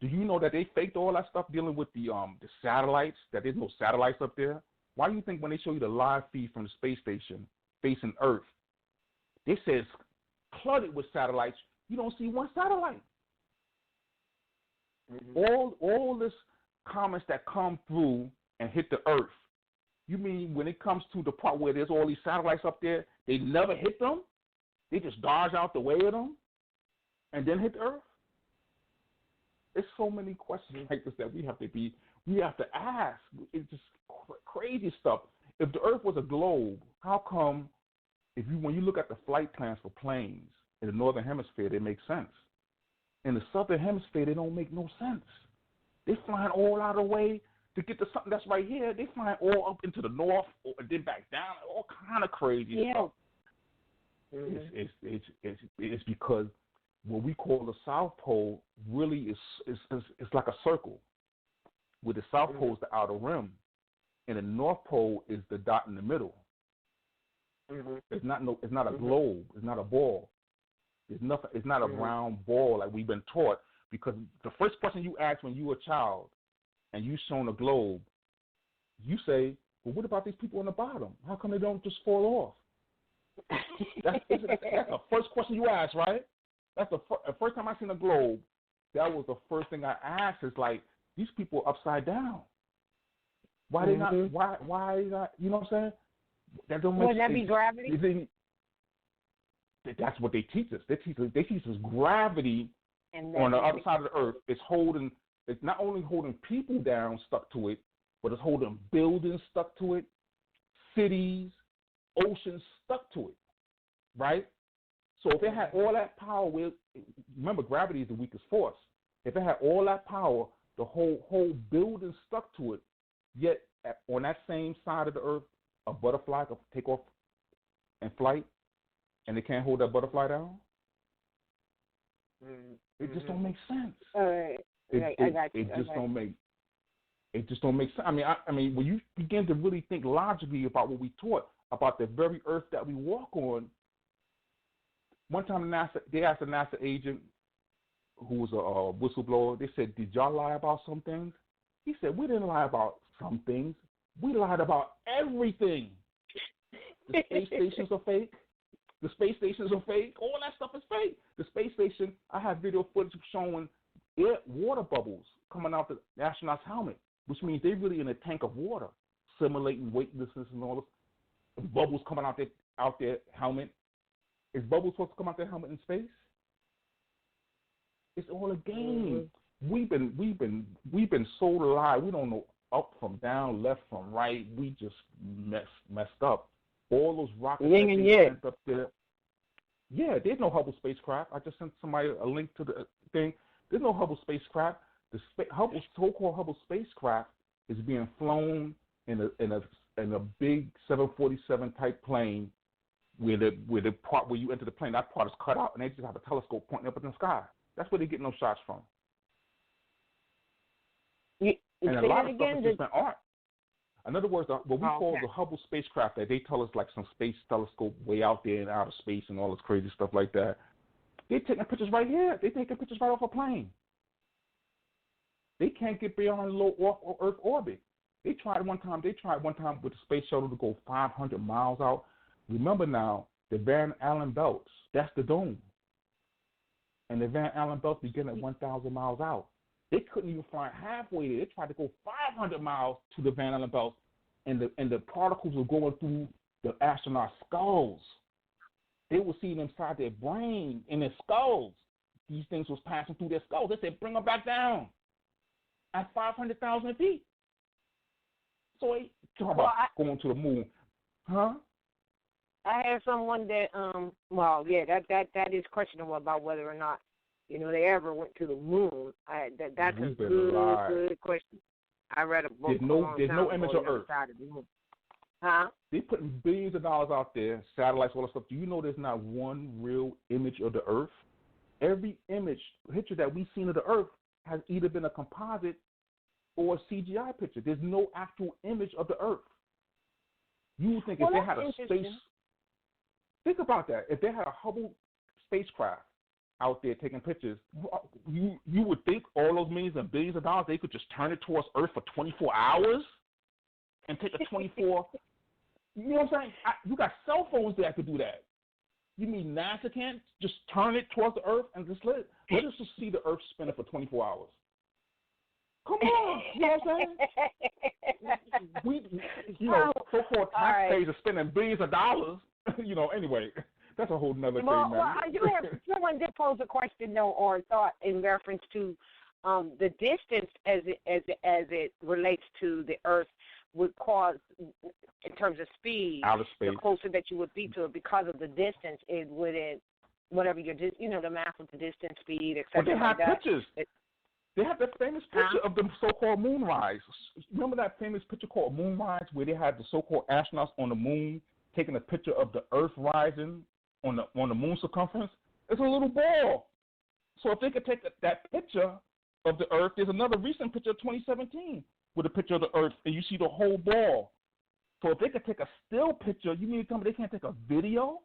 do you know that they faked all that stuff dealing with the satellites? That there's no satellites up there. Why do you think when they show you the live feed from the space station facing Earth, they say it's flooded with satellites? You don't see one satellite. All this comments that come through and hit the Earth. You mean when it comes to the part where there's all these satellites up there, they never hit them? They just dodge out the way of them and then hit the Earth? There's so many questions like this that we have to ask. It's just crazy stuff. If the Earth was a globe, how come when you look at the flight plans for planes in the northern hemisphere, they make sense. In the southern hemisphere, they don't make no sense. They're flying all out of the way to get to something that's right here. They flying all up into the north and then back down. All kind of crazy stuff. It's because what we call the South Pole really is like a circle, where the South Pole is the outer rim, and the North Pole is the dot in the middle. It's not a globe. It's not a ball. It's nothing. It's not a round ball like we've been taught. Because the first question you ask when you were a child, and you shown a globe, you say, "Well, what about these people on the bottom? How come they don't just fall off?" That's the first question you ask, right? That's the first time I seen a globe. That was the first thing I asked. Is like, these people are upside down. Why they not? Why not? You know what I'm saying? That don't make sense. Wouldn't that be gravity? That's what they teach us. They teach us gravity on the other side of the earth. It's not only holding people down, stuck to it, but it's holding buildings stuck to it, cities, oceans stuck to it, right? So if it had all that power, remember gravity is the weakest force. If it had all that power, the whole building stuck to it, yet on that same side of the earth, a butterfly could take off and flight, and they can't hold that butterfly down? It just don't make sense. All right. I got you. It just don't make sense. I mean, when you begin to really think logically about what we taught about the very earth that we walk on. One time, they asked a NASA agent who was a whistleblower. They said, "Did y'all lie about some things?" He said, "We didn't lie about some things. We lied about everything. The space stations are fake. The space stations are fake. All that stuff is fake. The space station, I have video footage showing water bubbles coming out the astronaut's helmet, which means they're really in a tank of water, simulating weightlessness and all this. Bubbles coming out their helmet. Is bubbles supposed to come out their helmet in space? It's all a game. We've been sold a lie. We don't know up from down, left from right. We just messed up. All those rockets that they sent up there. Yeah, there's no Hubble spacecraft. I just sent somebody a link to the thing. There's no Hubble spacecraft. The so-called Hubble spacecraft is being flown in a big 747 type plane, where the part where you enter the plane, that part is cut out, and they just have a telescope pointing up in the sky. That's where they get no shots from. And a lot of stuff has just been art. In other words, what we call the Hubble spacecraft, that they tell us like some space telescope way out there in outer space and all this crazy stuff like that. They're taking pictures right here. They're taking pictures right off a plane. They can't get beyond low Earth orbit. They tried one time with the space shuttle to go 500 miles out. Remember now, the Van Allen belts, that's the dome. And the Van Allen belts begin at 1,000 miles out. They couldn't even fly halfway there. They tried to go 500 miles to the Van Allen belts, and the particles were going through the astronauts' skulls. They were seeing inside their brain, in their skulls. These things was passing through their skulls. They said, bring them back down at 500,000 feet. So they talk about going to the moon. Huh? I had someone that, that is questionable about whether or not, they ever went to the moon. That's a good question. I read a book. There's no image of Earth. The moon. Huh? They're putting billions of dollars out there, satellites, all that stuff. Do you know there's not one real image of the Earth? Every picture that we've seen of the Earth has either been a composite or a CGI picture. There's no actual image of the Earth. You would think if they had a space... Think about that. If they had a Hubble spacecraft out there taking pictures, you would think all those millions and billions of dollars, they could just turn it towards Earth for 24 hours and take a 24... You know what I'm saying? You got cell phones that could do that. You mean NASA can't just turn it towards the Earth and just let us just see the Earth spinning for 24 hours? Come on, you know what I'm saying? So-called taxpayers are spending billions of dollars. Anyway, that's a whole nother thing, man. Well, I do have someone did pose a question though, or thought in reference to the distance as it relates to the Earth would cause, in terms of speed, outer space, the closer that you would be to it because of the distance, it wouldn't, whatever your, the math of the distance, speed, etc. But they have pictures. They have that famous picture of the so-called moonrise. Remember that famous picture called Moonrise, where they had the so-called astronauts on the moon taking a picture of the Earth rising on the moon circumference? It's a little ball. So if they could take that picture of the Earth, there's another recent picture of 2017 with a picture of the Earth, and you see the whole ball. So if they could take a still picture, you mean to tell me they can't take a video?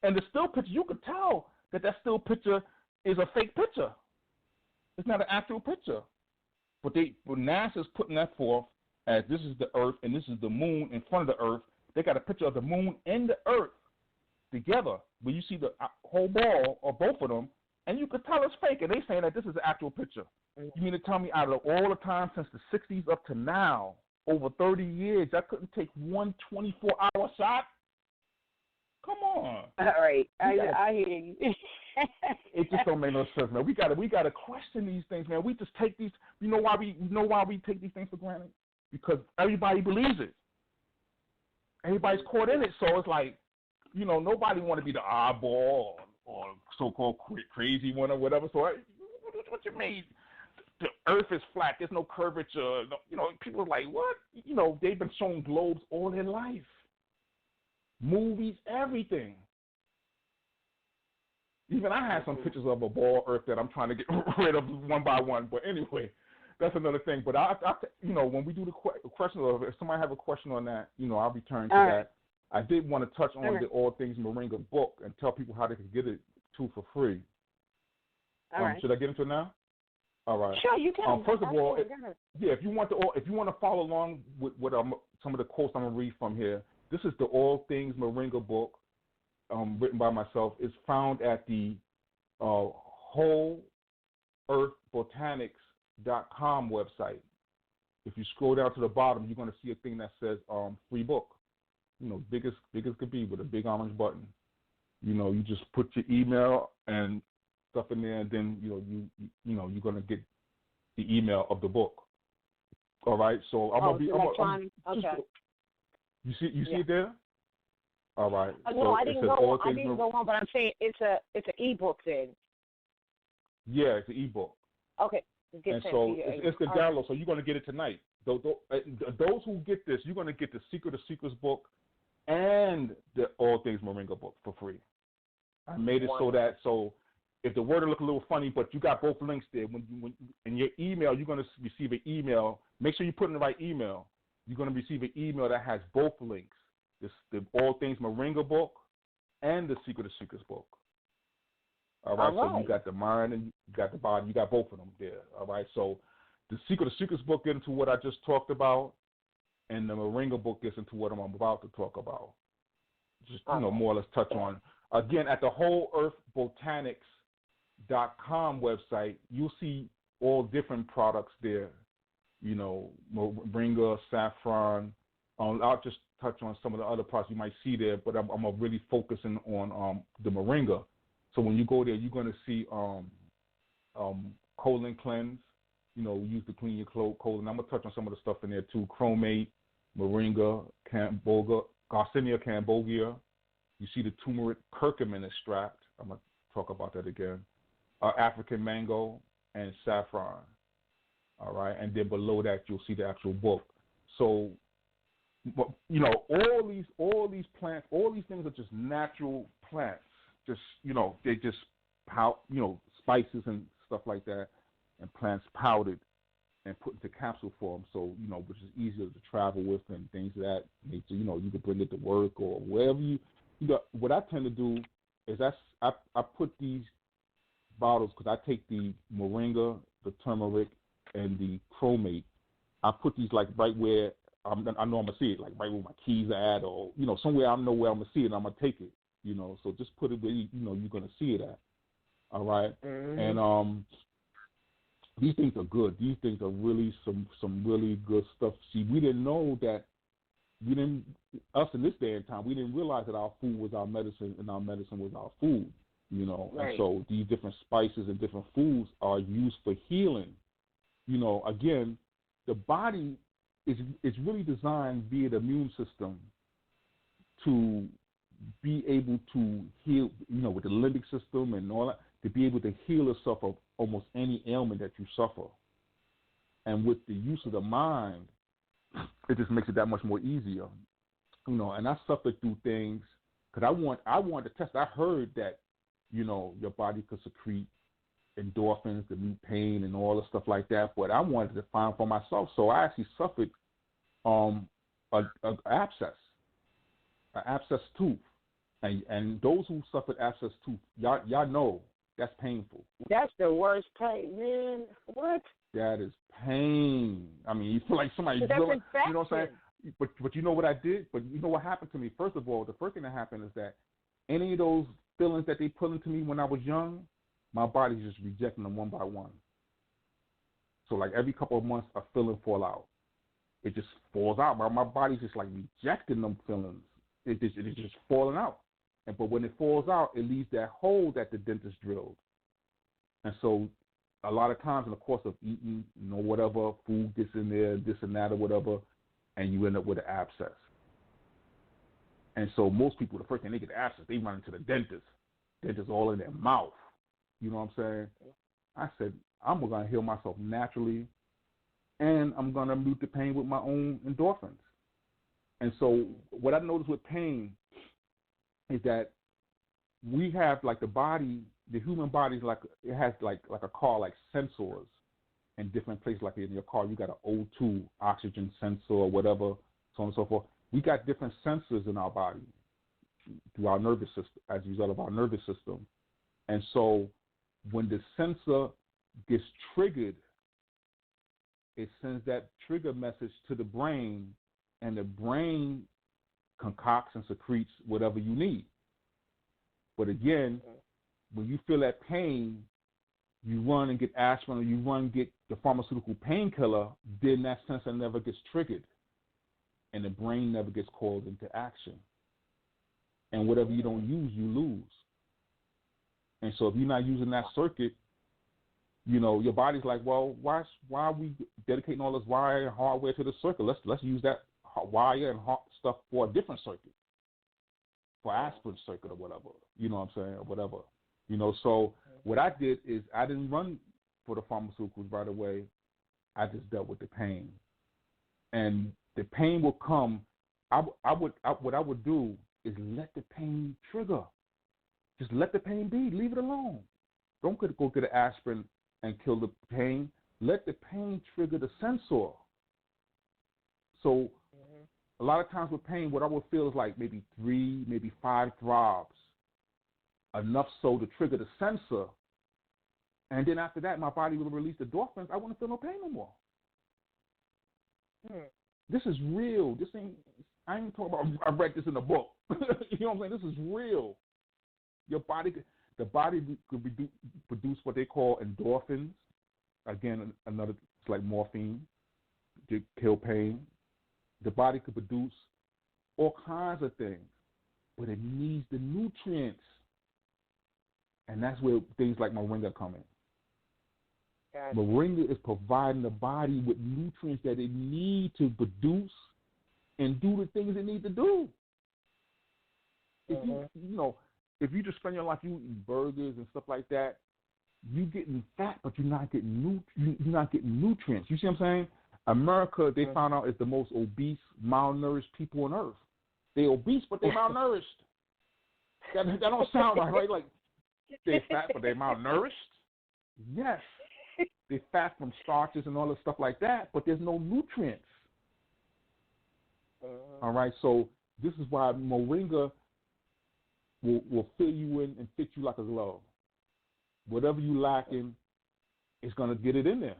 And the still picture, you could tell that still picture is a fake picture. It's not an actual picture. But NASA's putting that forth as this is the Earth and this is the moon in front of the Earth. They got a picture of the moon and the Earth together, where you see the whole ball or both of them, and you could tell it's fake. And they saying that this is an actual picture. You mean to tell me out of all the time since the 60s up to now, over 30 years, I couldn't take one 24-hour shot? Come on. All right. I hear you. It just don't make no sense, man. We gotta question these things, man. We just take these. You know why we take these things for granted? Because everybody believes it. Everybody's caught in it, so it's like, nobody want to be the oddball or so-called crazy one or whatever. So what you mean? The Earth is flat. There's no curvature. People are like, what? They've been shown globes all their life. Movies, everything. Even I have some pictures of a ball Earth that I'm trying to get rid of one by one. But anyway, that's another thing. But when we do the question of if somebody have a question on that, I'll return to that. I did want to touch on the All Things Moringa book and tell people how they can get it too for free. All right. Should I get into it now? All right. Sure, you can. First of all, if you want to follow along with some of the quotes I'm gonna read from here, this is the All Things Moringa book, written by myself. It's found at the wholeearthbotanics.com website. If you scroll down to the bottom, you're gonna see a thing that says free book. Big as could be, with a big orange button. You just put your email and stuff in there, and then you're gonna get the email of the book. All right, so okay. You see it there? All right. No, I didn't go on, but I'm saying it's an ebook then. Yeah, it's an ebook. Okay. And so it's the download. So you're gonna get it tonight. Those who get this, you're gonna get the Secret of Secrets book and the All Things Moringa book for free. I made it so if the word will look a little funny, but you got both links there. When in your email, you're going to receive an email. Make sure you put in the right email. You're going to receive an email that has both links: the All Things Moringa book and the Secret of Secrets book. All right. So you got the mind and you got the body. You got both of them there. All right. So the Secret of Secrets book gets into what I just talked about, and the Moringa book gets into what I'm about to talk about. Just more or less touch on. Again, at the wholeearthbotanics.com website, you'll see all different products there. Moringa, saffron. I'll just touch on some of the other products you might see there, but I'm really focusing on the Moringa. So when you go there, you're going to see colon cleanse. Used to clean your colon. I'm going to touch on some of the stuff in there too. Chromate, Moringa, Garcinia cambogia. You see the turmeric curcumin extract. I'm going to talk about that again. African mango and saffron. All right, and then below that you'll see the actual book. So, all these plants, all these things are just natural plants. Just they just spices and stuff like that, and plants powdered and put into capsule form. So which is easier to travel with and things of that nature. You can bring it to work or wherever you. What I tend to do is I put these bottles, because I take the Moringa, the turmeric, and the chromate. I put these like right where I know I'm gonna see it, like right where my keys are at, or somewhere I know where I'm gonna see it, and I'm gonna take it. So just put it where you're gonna see it at. All right, and these things are good. These things are really some really good stuff. See, we didn't know that. Us in this day and time, we didn't realize that our food was our medicine and our medicine was our food, Right. And so these different spices and different foods are used for healing. Again, the body is really designed via the immune system to be able to heal, with the limbic system and all that, to be able to heal itself of almost any ailment that you suffer. And with the use of the mind, it just makes it that much more easier, And I suffered through things because I wanted to test. I heard that your body could secrete endorphins, the new pain, and all the stuff like that. But I wanted to find for myself, so I actually suffered an abscess tooth, and those who suffered abscess tooth, y'all know that's painful. That's the worst pain, man. What? That is pain. I mean, you feel like somebody But that's drilling. infection. You know what I'm saying? But you know what I did? But you know what happened to me? First of all, the first thing that happened is that any of those feelings that they put into me when I was young, my body's just rejecting them one by one. So like every couple of months, a feeling fall out. It just falls out. My body's just like rejecting them feelings. It is just falling out. But when it falls out, it leaves that hole that the dentist drilled. And so a lot of times in the course of eating, whatever, food gets in there, this and that or whatever, and you end up with an abscess. And so most people, the first thing they get the abscess, they run into the dentist. Dentist all in their mouth. You know what I'm saying? I said, I'm going to heal myself naturally, and I'm going to mute the pain with my own endorphins. And so what I noticed with pain is that we have like the body, the human body is like, it has like a car, like sensors in different places. Like in your car, you got an O2 oxygen sensor or whatever, so on and so forth. We got different sensors in our body through our nervous system, as a result of our nervous system. And so when the sensor gets triggered, it sends that trigger message to the brain, and the brain concocts and secretes whatever you need. But again, when you feel that pain, you run and get aspirin, or you run and get the pharmaceutical painkiller, then that sensor never gets triggered, and the brain never gets called into action. And whatever you don't use, you lose. And so if you're not using that circuit, your body's like, well, why are we dedicating all this wire and hardware to the circuit? Let's use that wire and stuff for a different circuit, for aspirin circuit or whatever. You know what I'm saying, or whatever. So what I did is I didn't run for the pharmaceuticals right away. I just dealt with the pain, and the pain will come. What I would do is let the pain trigger. Just let the pain be. Leave it alone. Don't go get an aspirin and kill the pain. Let the pain trigger the sensor. So a lot of times with pain, what I would feel is like maybe 3, maybe 5 throbs, enough so to trigger the sensor. And then after that, my body will release the endorphins. I wouldn't feel no pain no more. This is real. This ain't. I ain't talking about. I read this in a book. You know what I'm saying? This is real. The body could produce what they call endorphins. Again, another, it's like morphine to kill pain. The body could produce all kinds of things, but it needs the nutrients, and that's where things like moringa come in. Gotcha. Moringa is providing the body with nutrients that it needs to produce and do the things it needs to do. If you just spend your life eating burgers and stuff like that, you getting fat, but you're not getting nutrients. You see what I'm saying? America, they found out, is the most obese, malnourished people on earth. They're obese, but they're malnourished. That don't sound right? Like they're fat, but they're malnourished. Yes, they're fat from starches and all this stuff like that, but there's no nutrients. All right, so this is why moringa will fill you in and fit you like a glove. Whatever you lacking, it's going to get it in there.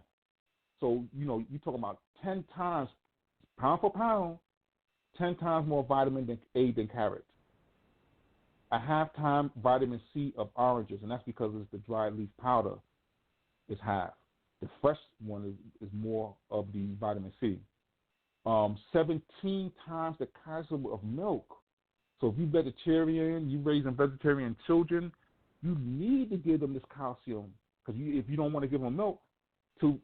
So, you're talking about 10 times, pound for pound, 10 times more vitamin A than carrots. A half-time vitamin C of oranges, and that's because it's the dried leaf powder, is half. The fresh one is more of the vitamin C. 17 times the calcium of milk. So if you're vegetarian, you're raising vegetarian children, you need to give them this calcium, because if you don't want to give them milk, to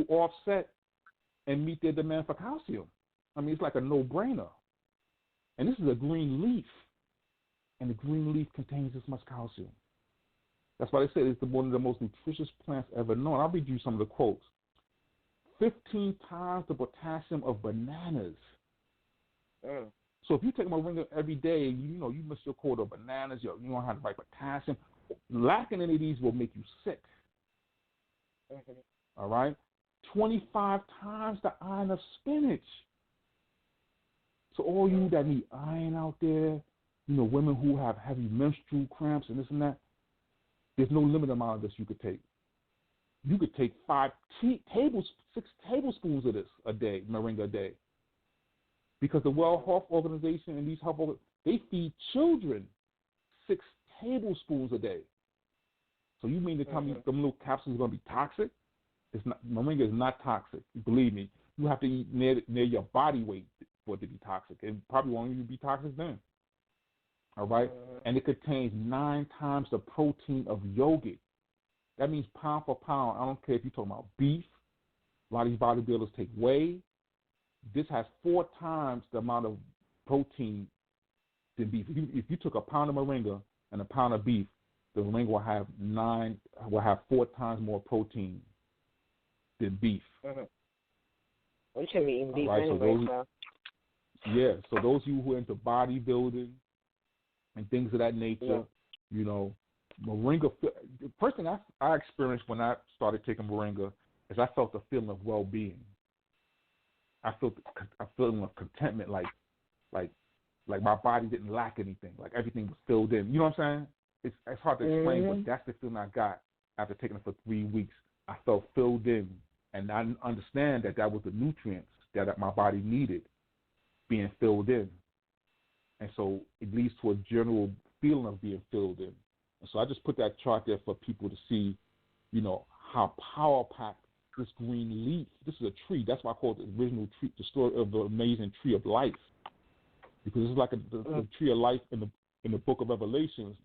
offset and meet their demand for calcium. I mean, it's like a no-brainer. And this is a green leaf, and the green leaf contains this much calcium. That's why they say it's one of the most nutritious plants ever known. I'll read you some of the quotes. 15 times the potassium of bananas. So if you take moringa every day, you miss your quota of bananas, you don't have the right potassium, Lacking any of these will make you sick. All right? 25 times the iron of spinach. So all you that need iron out there, women who have heavy menstrual cramps and this and that, there's no limit amount of this you could take. You could take 6 tablespoons of this a day, moringa a day. Because the World Health Organization and these health organizations, they feed children 6 tablespoons a day. So you mean to tell me them little capsules are going to be toxic? It's not. Moringa is not toxic. Believe me. You have to eat near your body weight for it to be toxic. It probably won't even be toxic then. All right? And it contains 9 times the protein of yogurt. That means pound for pound. I don't care if you're talking about beef. A lot of these bodybuilders take whey. This has 4 times the amount of protein than beef. If you took a pound of moringa and a pound of beef, the moringa will have 4 times more protein than beef. We shouldn't be eating beef anyway. So those of you who are into bodybuilding and things of that nature, moringa. The first thing I experienced when I started taking moringa is I felt a feeling of well-being. I felt a feeling of contentment, like my body didn't lack anything, like everything was filled in. You know what I'm saying? It's hard to explain, but that's the feeling I got after taking it for 3 weeks. I felt filled in, and I understand that was the nutrients that my body needed being filled in. And so it leads to a general feeling of being filled in. And so I just put that chart there for people to see, how power-packed this green leaf. This is a tree. That's why I call it the original tree, the story of the amazing tree of life. Because it's like the tree of life in the book of Revelations.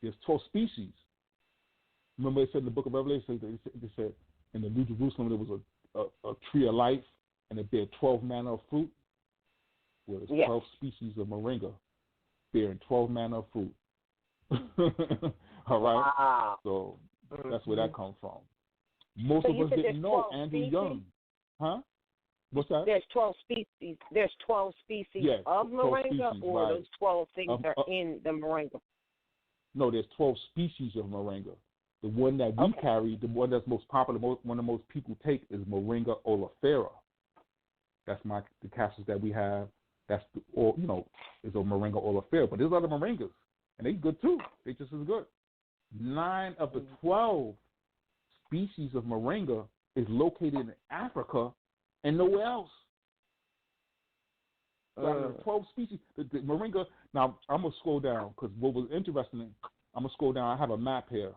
There's 12 species. Remember it said in the book of Revelation, they said in the New Jerusalem there was a tree of life, and it bear 12 manner of fruit. Well, there's 12 species of moringa bearing 12 manner of fruit. All right? Wow. So that's where that comes from. Most of us didn't know Andrew Young. Huh? What's that? There's 12 species. There's 12 species of moringa, or those 12 things are in the moringa? No, there's 12 species of moringa. The one that we carry, the one that's most popular, one of most people take is Moringa oleifera. That's the capsules that we have. That's is a Moringa oleifera. But there's other moringas, and they good too. They just as good. 9 of the 12 species of moringa is located in Africa and nowhere else. So 12 species. The moringa. Now I'm gonna scroll down because what was interesting. I'm gonna scroll down. I have a map here.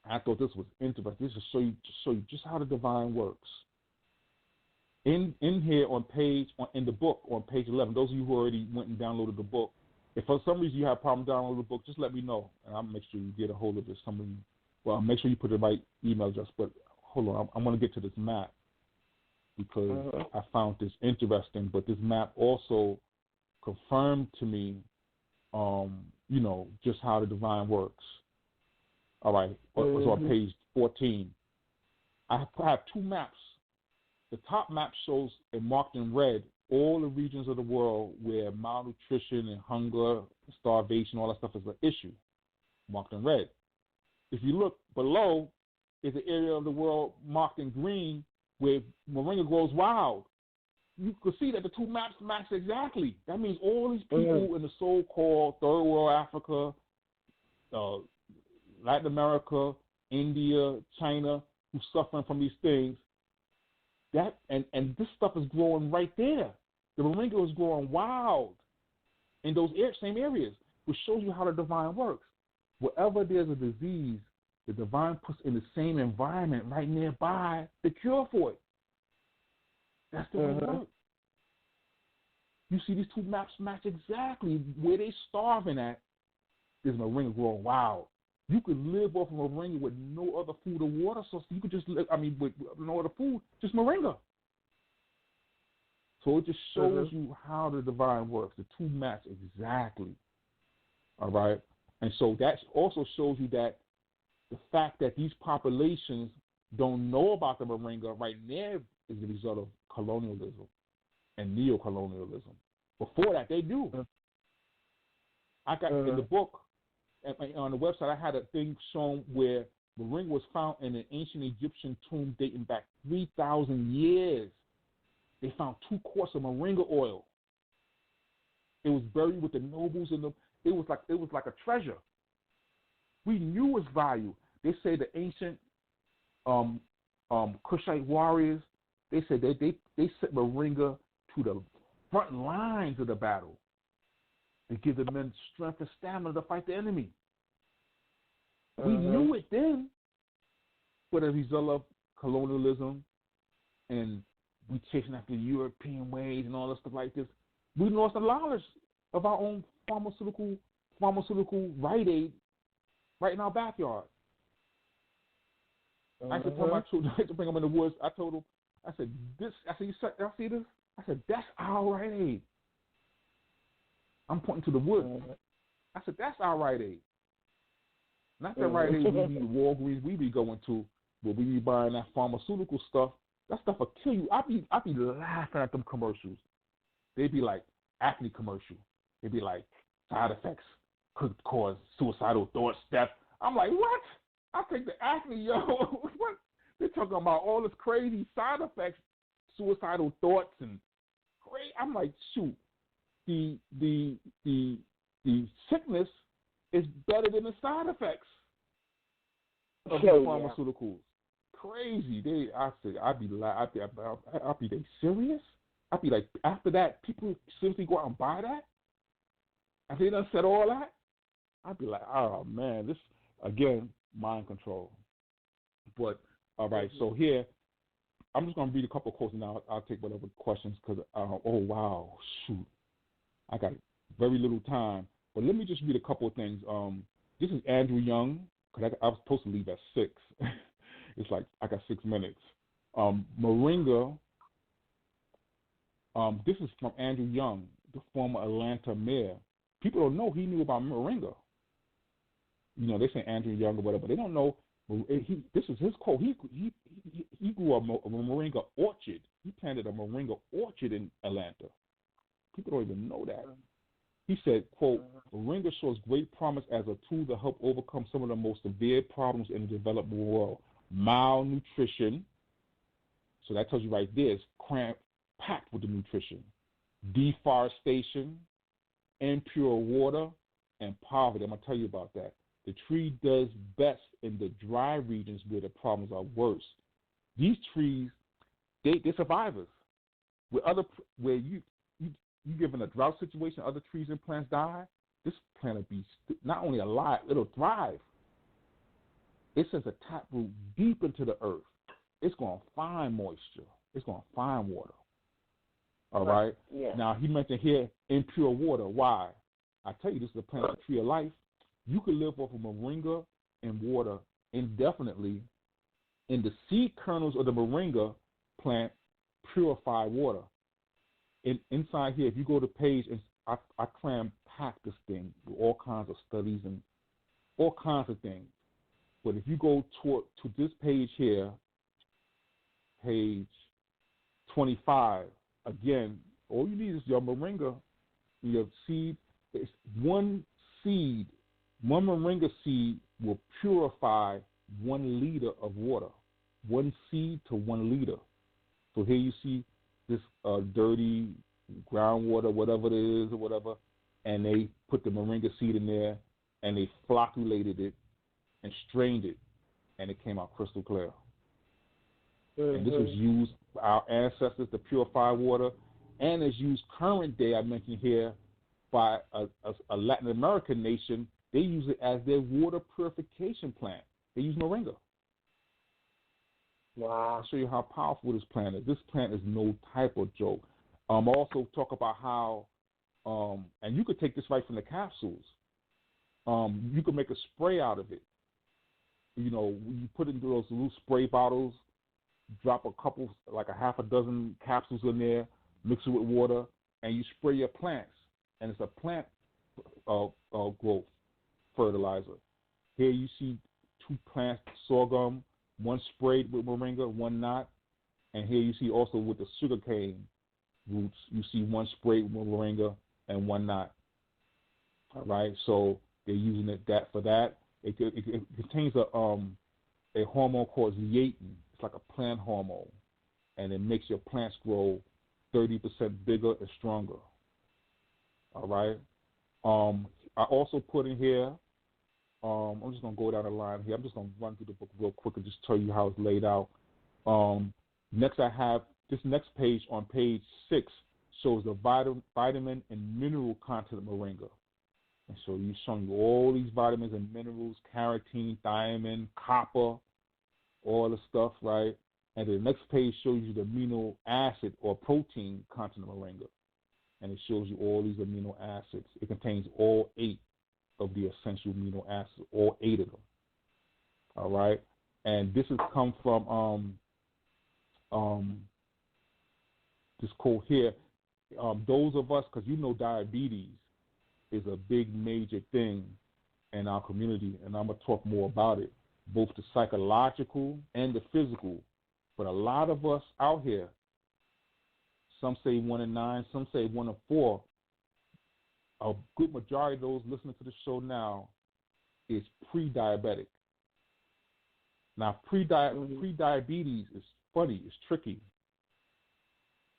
I thought this was interesting. This is to show you just how the divine works. In here in the book on page 11. Those of you who already went and downloaded the book, if for some reason you have a problem downloading the book, just let me know, and I'll make sure you get a hold of this. I'll make sure you put the right email address. But hold on, I'm going to get to this map because I found this interesting. But this map also confirmed to me, just how the divine works. All right, it's on page 14. I have 2 maps. The top map shows, and marked in red, all the regions of the world where malnutrition and hunger, starvation, all that stuff is an issue, marked in red. If you look below, is an area of the world marked in green where moringa grows wild. You can see that the 2 maps match exactly. That means all these people in the so-called third world Africa, Latin America, India, China, who's suffering from these things, and this stuff is growing right there. The moringa is growing wild in those same areas, which shows you how the divine works. Wherever there's a disease, the divine puts in the same environment right nearby the cure for it. That's the way it works. You see these 2 maps match exactly where they starving at. There's moringa growing wild. You could live off of moringa with no other food or water source. You could just live, with no other food, just moringa. So it just shows you how the divine works. The 2 match exactly. All right? And so that also shows you that the fact that these populations don't know about the moringa right now is the result of colonialism and neocolonialism. Before that, they do. I got in the book, on the website, I had a thing shown where moringa was found in an ancient Egyptian tomb dating back 3,000 years. They found 2 quarts of moringa oil. It was buried with the nobles and it was like a treasure. We knew its value. They say the ancient Kushite warriors, they said they sent moringa to the front lines of the battle to give the men strength and stamina to fight the enemy. We knew it then, but as a result of colonialism and we chasing after European ways and all this stuff like this, we lost the knowledge of our own pharmaceutical Rite Aid right in our backyard. I used to tell my children, I used to bring them in the woods. I told them, I said, you see this? I said, that's our Rite Aid. I'm pointing to the woods. I said, that's our Rite Aid. Not that Rite Aid we be Walgreens we be going to, where we be buying that pharmaceutical stuff. That stuff will kill you. I be laughing at them commercials. They be like acne commercial. They be like side effects could cause suicidal thoughts, death. I'm like, what? I take the acne, yo. What? They're talking about all this crazy side effects, suicidal thoughts and crazy. I'm like, shoot, the sickness is better than the side effects of the pharmaceuticals. Crazy. I'd be they serious? I'd be like, after that, people seriously go out and buy that? After they done said all that? I'd be like, oh man, this again, mind control. But all right, so here I'm just gonna read a couple of quotes and I'll take whatever questions because oh wow, shoot, I got very little time. But let me just read a couple of things. This is Andrew Young because I was supposed to leave at 6. It's like I got 6 minutes. Moringa. This is from Andrew Young, the former Atlanta mayor. People don't know he knew about moringa. You know, they say Andrew Young or whatever. They don't know. This is his quote. He grew a moringa orchard. He planted a moringa orchard in Atlanta. People don't even know that. He said, quote, moringa shows great promise as a tool to help overcome some of the most severe problems in the developed world. Malnutrition. So that tells you right there, it's packed with the nutrition. Deforestation, impure water, and poverty. I'm going to tell you about that. The tree does best in the dry regions where the problems are worse. These trees, they're survivors. Where you given a drought situation, other trees and plants die, this plant will be not only alive, it'll thrive. It sends a taproot deep into the earth. It's going to find moisture. It's going to find water. All right? Yeah. Now, he mentioned here impure water. Why? I tell you, this is a plant, a tree of life. You can live off of moringa and water indefinitely. And the seed kernels of the moringa plant purify water. Inside here, if you go to the page, I cram-pack this thing with all kinds of studies and all kinds of things. But if you go to this page here, page 25, again, all you need is your moringa, your seed. It's one moringa seed will purify 1 liter of water. 1 seed to 1 liter. So here you see this dirty groundwater, whatever it is or whatever, and they put the moringa seed in there and they flocculated it and strained it, and it came out crystal clear. And this was used by our ancestors to purify water, and is used current day, I mentioned here, by a Latin American nation. They use it as their water purification plant. They use moringa. Wow. I'll show you how powerful this plant is. This plant is no type of joke. Also talk about how, and you could take this right from the capsules. You could make a spray out of it. You know, you put it into those little spray bottles, drop a couple, like a half a dozen capsules in there, mix it with water, and you spray your plants. And it's a plant growth fertilizer. Here you see 2 plants, sorghum, 1 sprayed with moringa, 1 not. And here you see also with the sugarcane roots, you see 1 sprayed with moringa and 1 not. All right, so They're using that for that. It contains a hormone called zeatin. It's like a plant hormone, and it makes your plants grow 30% bigger and stronger. All right. I also put in here. I'm just gonna go down the line here. I'm just gonna run through the book real quick and just tell you how it's laid out. Next, I have this next page on page 6 shows the vitamin and mineral content of moringa. And so you're showing you all these vitamins and minerals, carotene, thiamine, copper, all the stuff, right? And the next page shows you the amino acid or protein content of moringa. And it shows you all these amino acids. It contains all 8 of the essential amino acids, all 8 of them. All right? And this has come from this quote here. Those of us, because you know diabetes is a big major thing in our community, and I'm going to talk more about it, both the psychological and the physical. But a lot of us out here, some say 1 in 9, some say 1 in 4. A good majority of those listening to the show now is pre-diabetic. Now, pre-diabetes is funny, it's tricky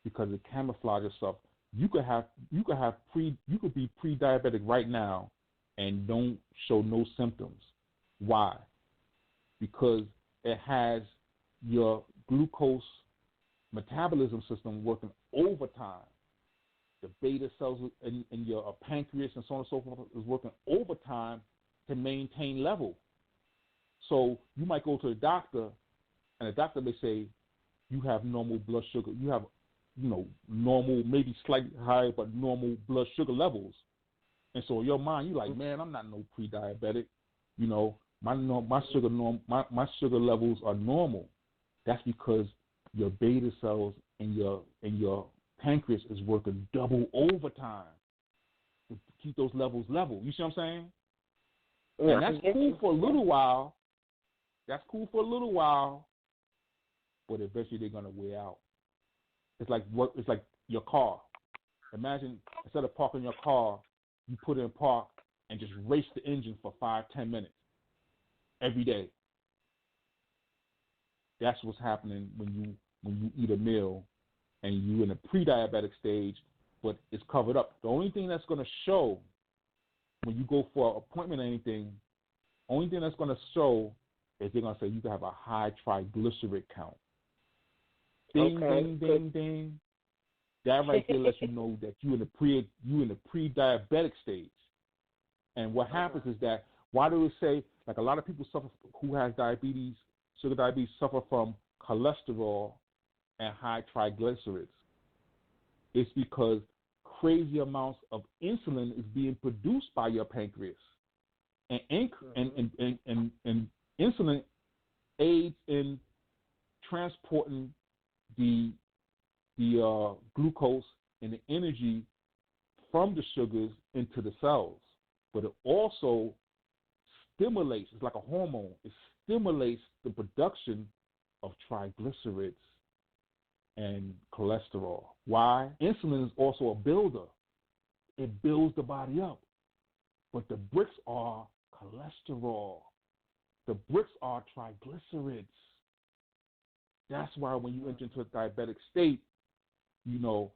because it camouflages stuff. You could be pre-diabetic right now and don't show no symptoms. Why? Because it has your glucose metabolism system working overtime. The beta cells in your pancreas and so on and so forth is working overtime to maintain level. So you might go to the doctor, and the doctor may say you have normal blood sugar. You have, normal, maybe slightly higher, but normal blood sugar levels. And so in your mind, you're like, man, I'm not no pre-diabetic. My sugar levels are normal. That's because your beta cells in your pancreas is working double overtime to keep those levels level. You see what I'm saying? Yeah, and that's cool for a little while. But eventually they're gonna wear out. It's like your car. Imagine instead of parking your car, you put it in park and just race the engine for 5-10 minutes every day. That's what's happening when you eat a meal and you're in a pre-diabetic stage, but it's covered up. The only thing that's going to show when you go for an appointment or anything, only thing that's going to show is they're going to say you have a high triglyceride count. Ding, ding, ding, ding. That right there lets you know that you're in the pre-diabetic stage. And what happens is that, why do we say, like a lot of people who has diabetes, sugar diabetes, suffer from cholesterol and high triglycerides? It's because crazy amounts of insulin is being produced by your pancreas. And insulin aids in transporting the glucose and the energy from the sugars into the cells. But it also stimulates, it's like a hormone, it stimulates the production of triglycerides and cholesterol. Why? Insulin is also a builder. It builds the body up. But the bricks are cholesterol. The bricks are triglycerides. That's why when you enter into a diabetic state, you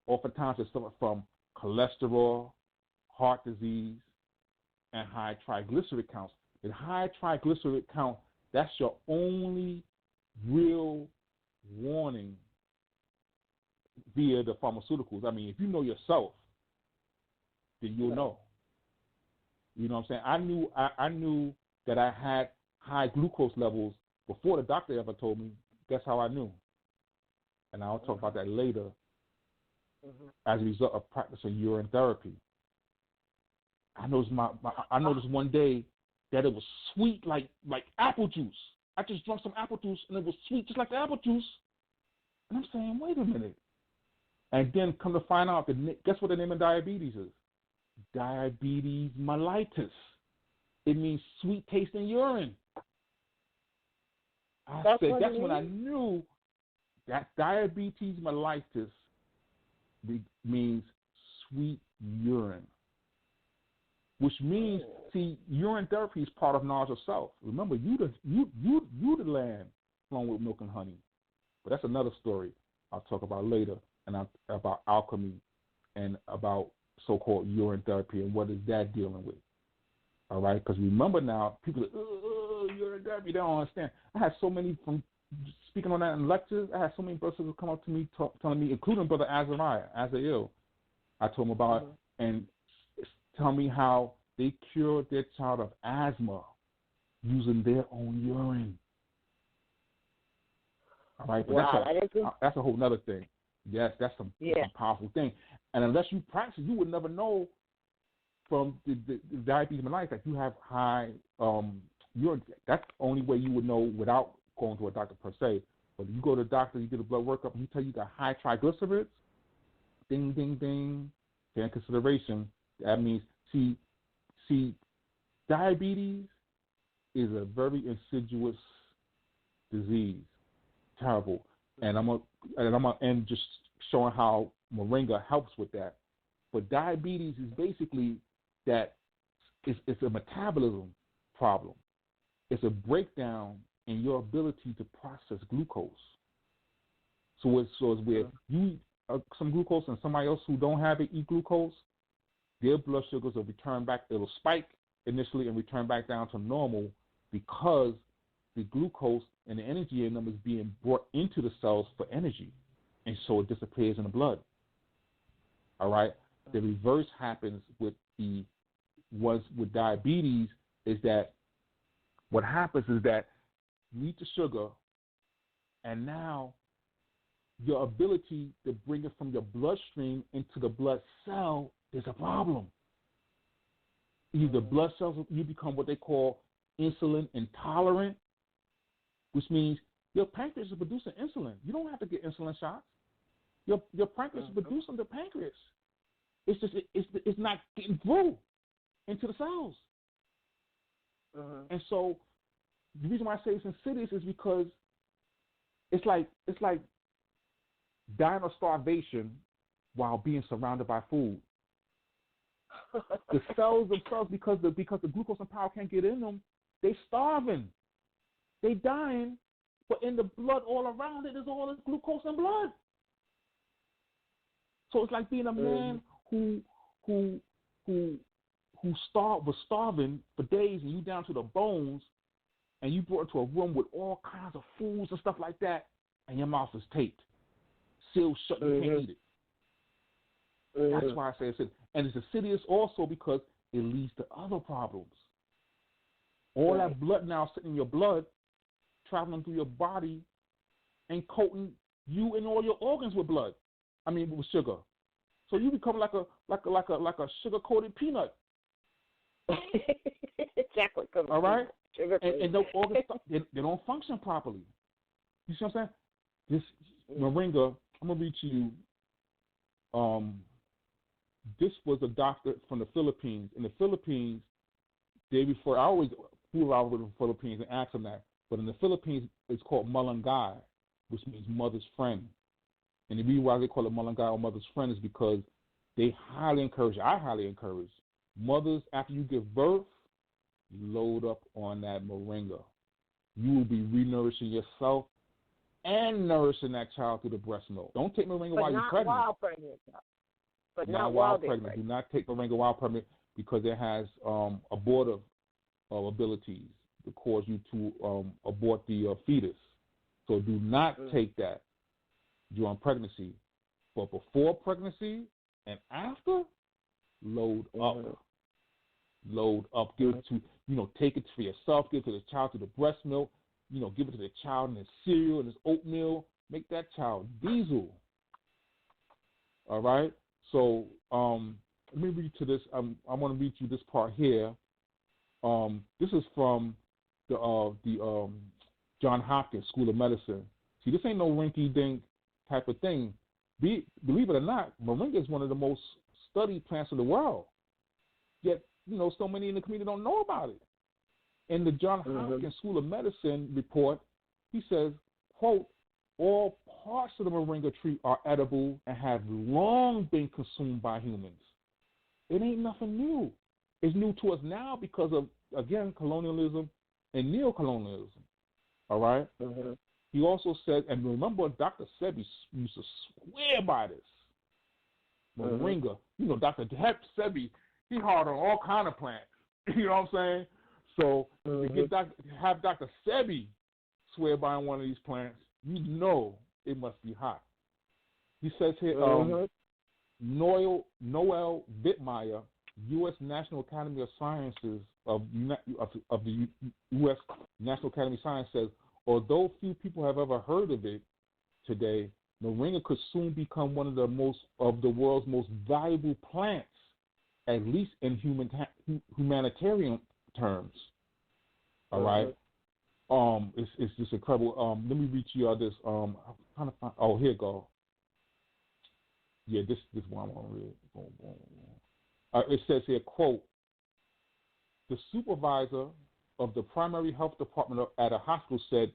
oftentimes suffer from cholesterol, heart disease, and high triglyceride counts. And high triglyceride count, that's your only real warning via the pharmaceuticals. I mean, if you know yourself, then you'll know. You know what I'm saying? I knew that I had high glucose levels before the doctor ever told me. Guess how I knew? And I'll talk about that later. As a result of practicing urine therapy. I noticed one day that it was sweet like apple juice. I just drank some apple juice and it was sweet just like the apple juice. And I'm saying, wait a minute. And then come to find out, guess what the name of diabetes is? Diabetes mellitus. It means sweet tasting urine. That's when I knew that diabetes mellitus means sweet urine. which means, see, urine therapy is part of knowledge of self. Remember, you the land flowing with milk and honey. But that's another story I'll talk about later, and about alchemy and about so-called urine therapy and what is that dealing with. All right? Because remember now, people are, urine therapy, they don't understand. I had so many, from speaking on that in lectures, I had so many brothers who come up to me telling me, including Brother Azariah, I told him about and tell me how they cured their child of asthma using their own urine. All right, but that's a whole other thing. Yes, that's some powerful thing. And unless you practice, you would never know from the diabetes in life that you have high urine. That's the only way you would know without going to a doctor per se. But if you go to the doctor, you get a blood workup, and he tell you got high triglycerides, ding, ding, ding, take into consideration. That means, see, diabetes is a very insidious disease, terrible. And I'm gonna end just showing how moringa helps with that. But diabetes is basically that it's a metabolism problem. It's a breakdown in your ability to process glucose. So it's where you some glucose and somebody else who don't have it eat glucose, their blood sugars will return back. It'll spike initially and return back down to normal because the glucose and the energy in them is being brought into the cells for energy, and so it disappears in the blood. All right? The reverse happens with the ones with diabetes is that what happens is that you eat the sugar, and now your ability to bring it from your bloodstream into the blood cell is a problem. Either blood cells, you become what they call insulin intolerant, which means your pancreas is producing insulin. You don't have to get insulin shots. Your pancreas is producing the pancreas. It's just it's not getting through into the cells. And so the reason why I say it's insidious is because it's like dying of starvation while being surrounded by food. The cells themselves, because the glucose and power can't get in them, they starving. They dying, but in the blood all around it is all this glucose and blood. So it's like being a man who was starving for days, and you down to the bones, and you brought into a room with all kinds of foods and stuff like that, and your mouth is taped, sealed shut. You can't eat it. That's why I say it's insidious. And it's insidious also because it leads to other problems. All that blood now sitting in your blood, traveling through your body, and coating you and all your organs with blood. I mean, with sugar. So you become like a sugar-coated peanut. Exactly. All right? And those organs, they don't function properly. You see what I'm saying? This moringa, I'm going to read to you. This was a doctor from the Philippines. In the Philippines, I always flew out with the Philippines and asked them that. But in the Philippines, it's called malunggay, which means mother's friend. And the reason why they call it malunggay or mother's friend is because I highly encourage, mothers, after you give birth, load up on that moringa. You will be renourishing yourself and nourishing that child through the breast milk. Don't take moringa while you're pregnant. While pregnant. But not while pregnant. Do not take moringa while pregnant because it has abortive abilities to cause you to abort the fetus. So do not take that during pregnancy. But before pregnancy and after, load up. Load up. Give it to, take it for yourself. Give it to the child through the breast milk. Give it to the child in his cereal and his oatmeal. Make that child diesel. All right? So let me read to this. I want to read you this part here. This is from the John Hopkins School of Medicine. See, this ain't no rinky-dink type of thing. Believe it or not, moringa is one of the most studied plants in the world. Yet, so many in the community don't know about it. In the John Hopkins School of Medicine report, he says, quote, all parts of the moringa tree are edible and have long been consumed by humans. It ain't nothing new. It's new to us now because of, again, colonialism and neocolonialism. All right? Mm-hmm. He also said, and remember, Dr. Sebi used to swear by this. Moringa. You know, Dr. Sebi, he hard on all kind of plants. You know what I'm saying? So to have Dr. Sebi swear by one of these plants, you know it must be hot. He says here, Noel Wittmeyer, U.S. National Academy of Sciences of the U.S. National Academy of Science says, although few people have ever heard of it today, moringa could soon become one of the world's most valuable plants, at least in humanitarian terms. All right. It's just incredible. Let me read you all this. I'm trying to find. Oh, here you go. Yeah, this one I want to read. It says here, quote, the supervisor of the primary health department at a hospital said,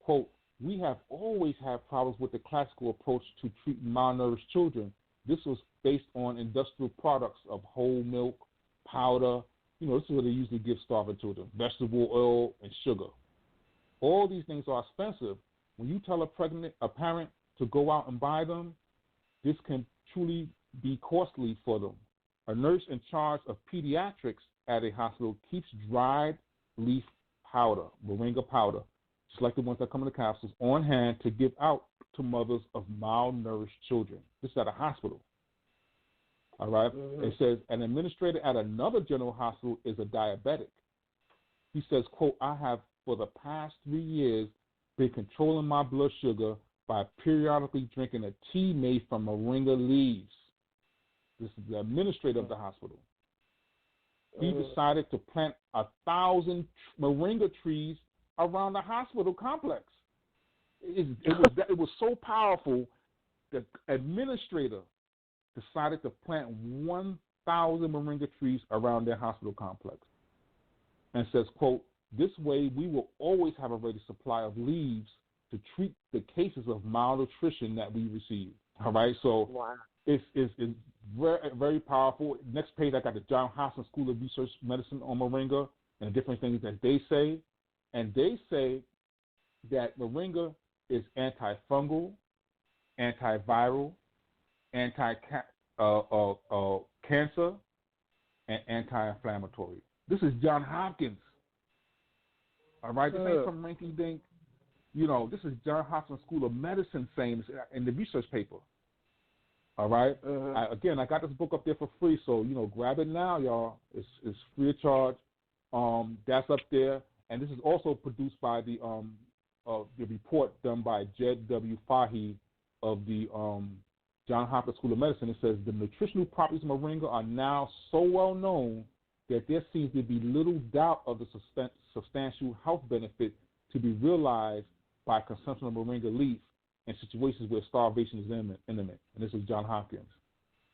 quote, we have always had problems with the classical approach to treating malnourished children. This was based on industrial products of whole milk, powder. You know, this is what they usually give starving children, vegetable oil and sugar. All these things are expensive. When you tell a parent to go out and buy them, this can truly be costly for them. A nurse in charge of pediatrics at a hospital keeps dried leaf powder, moringa powder, just like the ones that come in the capsules, on hand to give out to mothers of malnourished children. This is at a hospital. All right? It says an administrator at another general hospital is a diabetic. He says, quote, I have for the past 3 years been controlling my blood sugar by periodically drinking a tea made from moringa leaves. This is the administrator of the hospital. He decided to plant 1,000 moringa trees around the hospital complex. It was so powerful that the administrator decided to plant 1,000 moringa trees around their hospital complex. And says, quote, this way we will always have a ready supply of leaves to treat the cases of malnutrition that we receive. All right, so it's very, very powerful. Next page, I got the Johns Hopkins School of Research Medicine on moringa and the different things that they say. And they say that moringa is antifungal, antiviral, anti-cancer, and anti-inflammatory. This is Johns Hopkins. All right, this ain't some ranky dink. You know, this is Johns Hopkins School of Medicine saying this in the research paper. All right. I got this book up there for free, so you know, grab it now, y'all. It's free of charge. That's up there, and this is also produced by the report done by Jed W. Fahy of the Johns Hopkins School of Medicine. It says the nutritional properties of moringa are now so well known that there seems to be little doubt of the substantial health benefit to be realized by consumption of moringa leaf in situations where starvation is imminent. And this is Johns Hopkins.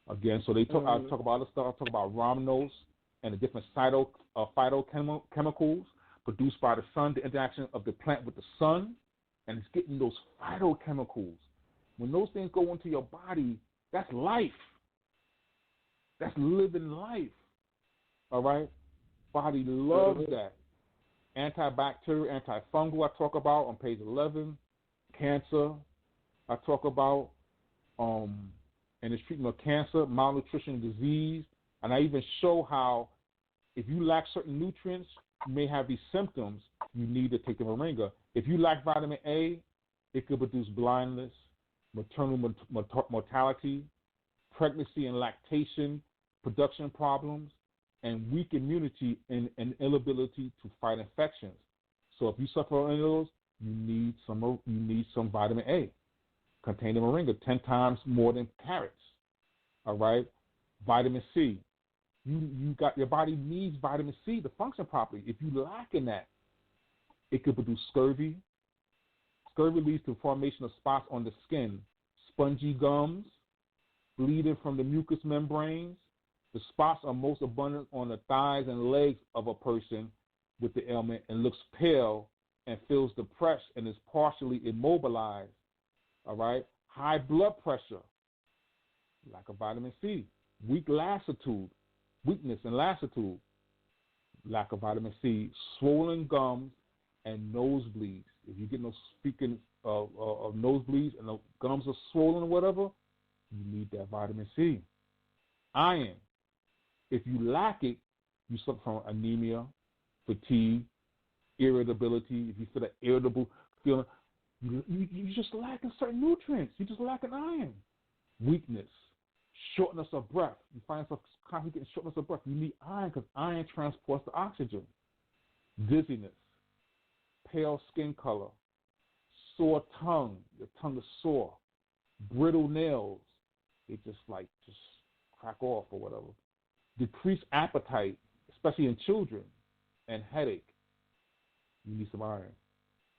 Again, so they talk. I talk about other stuff. I talk about rhamnose and the different phytochemicals produced by the sun, the interaction of the plant with the sun, and it's getting those phytochemicals. When those things go into your body, that's life. That's living life. All right? Body loves that. Antibacterial, antifungal I talk about on page 11. Cancer I talk about in the treatment of cancer, malnutrition, disease. And I even show how if you lack certain nutrients, you may have these symptoms, you need to take the moringa. If you lack vitamin A, it could produce blindness, maternal mortality, pregnancy and lactation, production problems, and weak immunity and inability to fight infections. So if you suffer from any of those, you need some vitamin A containing moringa 10 times more than carrots. All right, vitamin C. Your body needs vitamin C to function properly. If you lack in that, it could produce scurvy. Scurvy leads to formation of spots on the skin, spongy gums, bleeding from the mucous membranes. The spots are most abundant on the thighs and legs of a person with the ailment and looks pale and feels depressed and is partially immobilized. All right? High blood pressure, lack of vitamin C, weakness and lassitude, lack of vitamin C, swollen gums, and nosebleeds. If you get speaking of nosebleeds and the gums are swollen or whatever, you need that vitamin C. Iron. If you lack it, you suffer from anemia, fatigue, irritability. If you feel that irritable feeling, you just lacking certain nutrients. You just lacking iron. Weakness, shortness of breath. You find yourself constantly getting shortness of breath. You need iron because iron transports the oxygen. Dizziness, pale skin color, sore tongue. Your tongue is sore. Brittle nails. They just crack off or whatever. Decreased appetite, especially in children, and headache. You need some iron.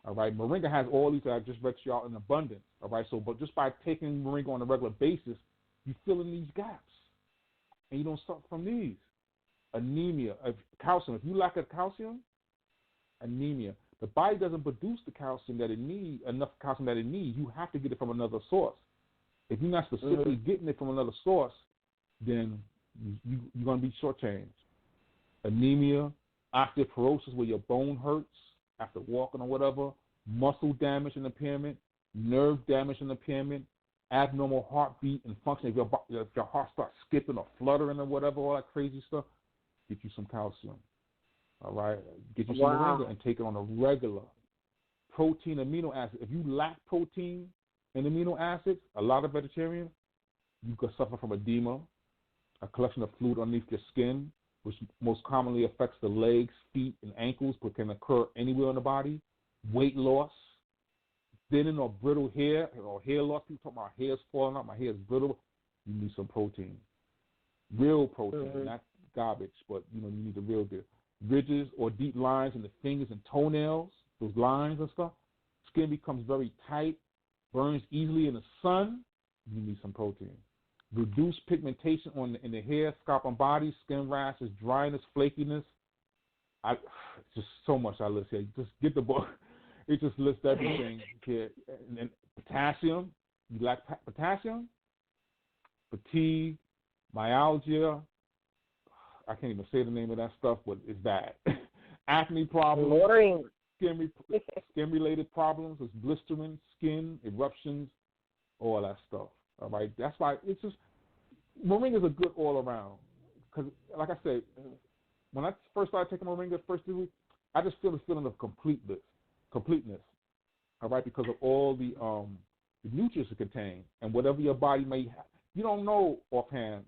All right, moringa has all these that I just read you out in abundance. All right, so but just by taking moringa on a regular basis, you fill in these gaps, and you don't suffer from these. Anemia, calcium. If you lack of calcium, anemia. The body doesn't produce the calcium that it needs, enough calcium that it needs. You have to get it from another source. If you're not specifically getting it from another source, then you're going to be shortchanged. Anemia, osteoporosis, where your bone hurts after walking or whatever, muscle damage and impairment, nerve damage and impairment, abnormal heartbeat and function. If your heart starts skipping or fluttering or whatever, all that crazy stuff, get you some calcium. All right? Get you some moringa and take it on a regular. Protein, amino acids. If you lack protein and amino acids, a lot of vegetarians, you could suffer from edema, a collection of fluid underneath your skin, which most commonly affects the legs, feet, and ankles, but can occur anywhere in the body. Weight loss, thinning or brittle hair, or hair loss. People talk about hair's falling out, my hair is brittle. You need some protein. Real protein, not garbage, but you need the real deal. Ridges or deep lines in the fingers and toenails, those lines and stuff. Skin becomes very tight, burns easily in the sun. You need some protein. Reduced pigmentation in the hair, scalp, and body, skin rashes, dryness, flakiness. Just so much I list here. Just get the book. It just lists everything here. And potassium. You lack potassium. Fatigue, myalgia. I can't even say the name of that stuff, but it's bad. Acne problems. Skin-related problems. It's blistering, skin, eruptions, all that stuff. All right, that's why it's just moringa is a good all around. Because, like I said, when I first started taking moringa first 2 weeks, I just feel the feeling of completeness. All right, because of all the nutrients it contains and whatever your body may have. You don't know offhand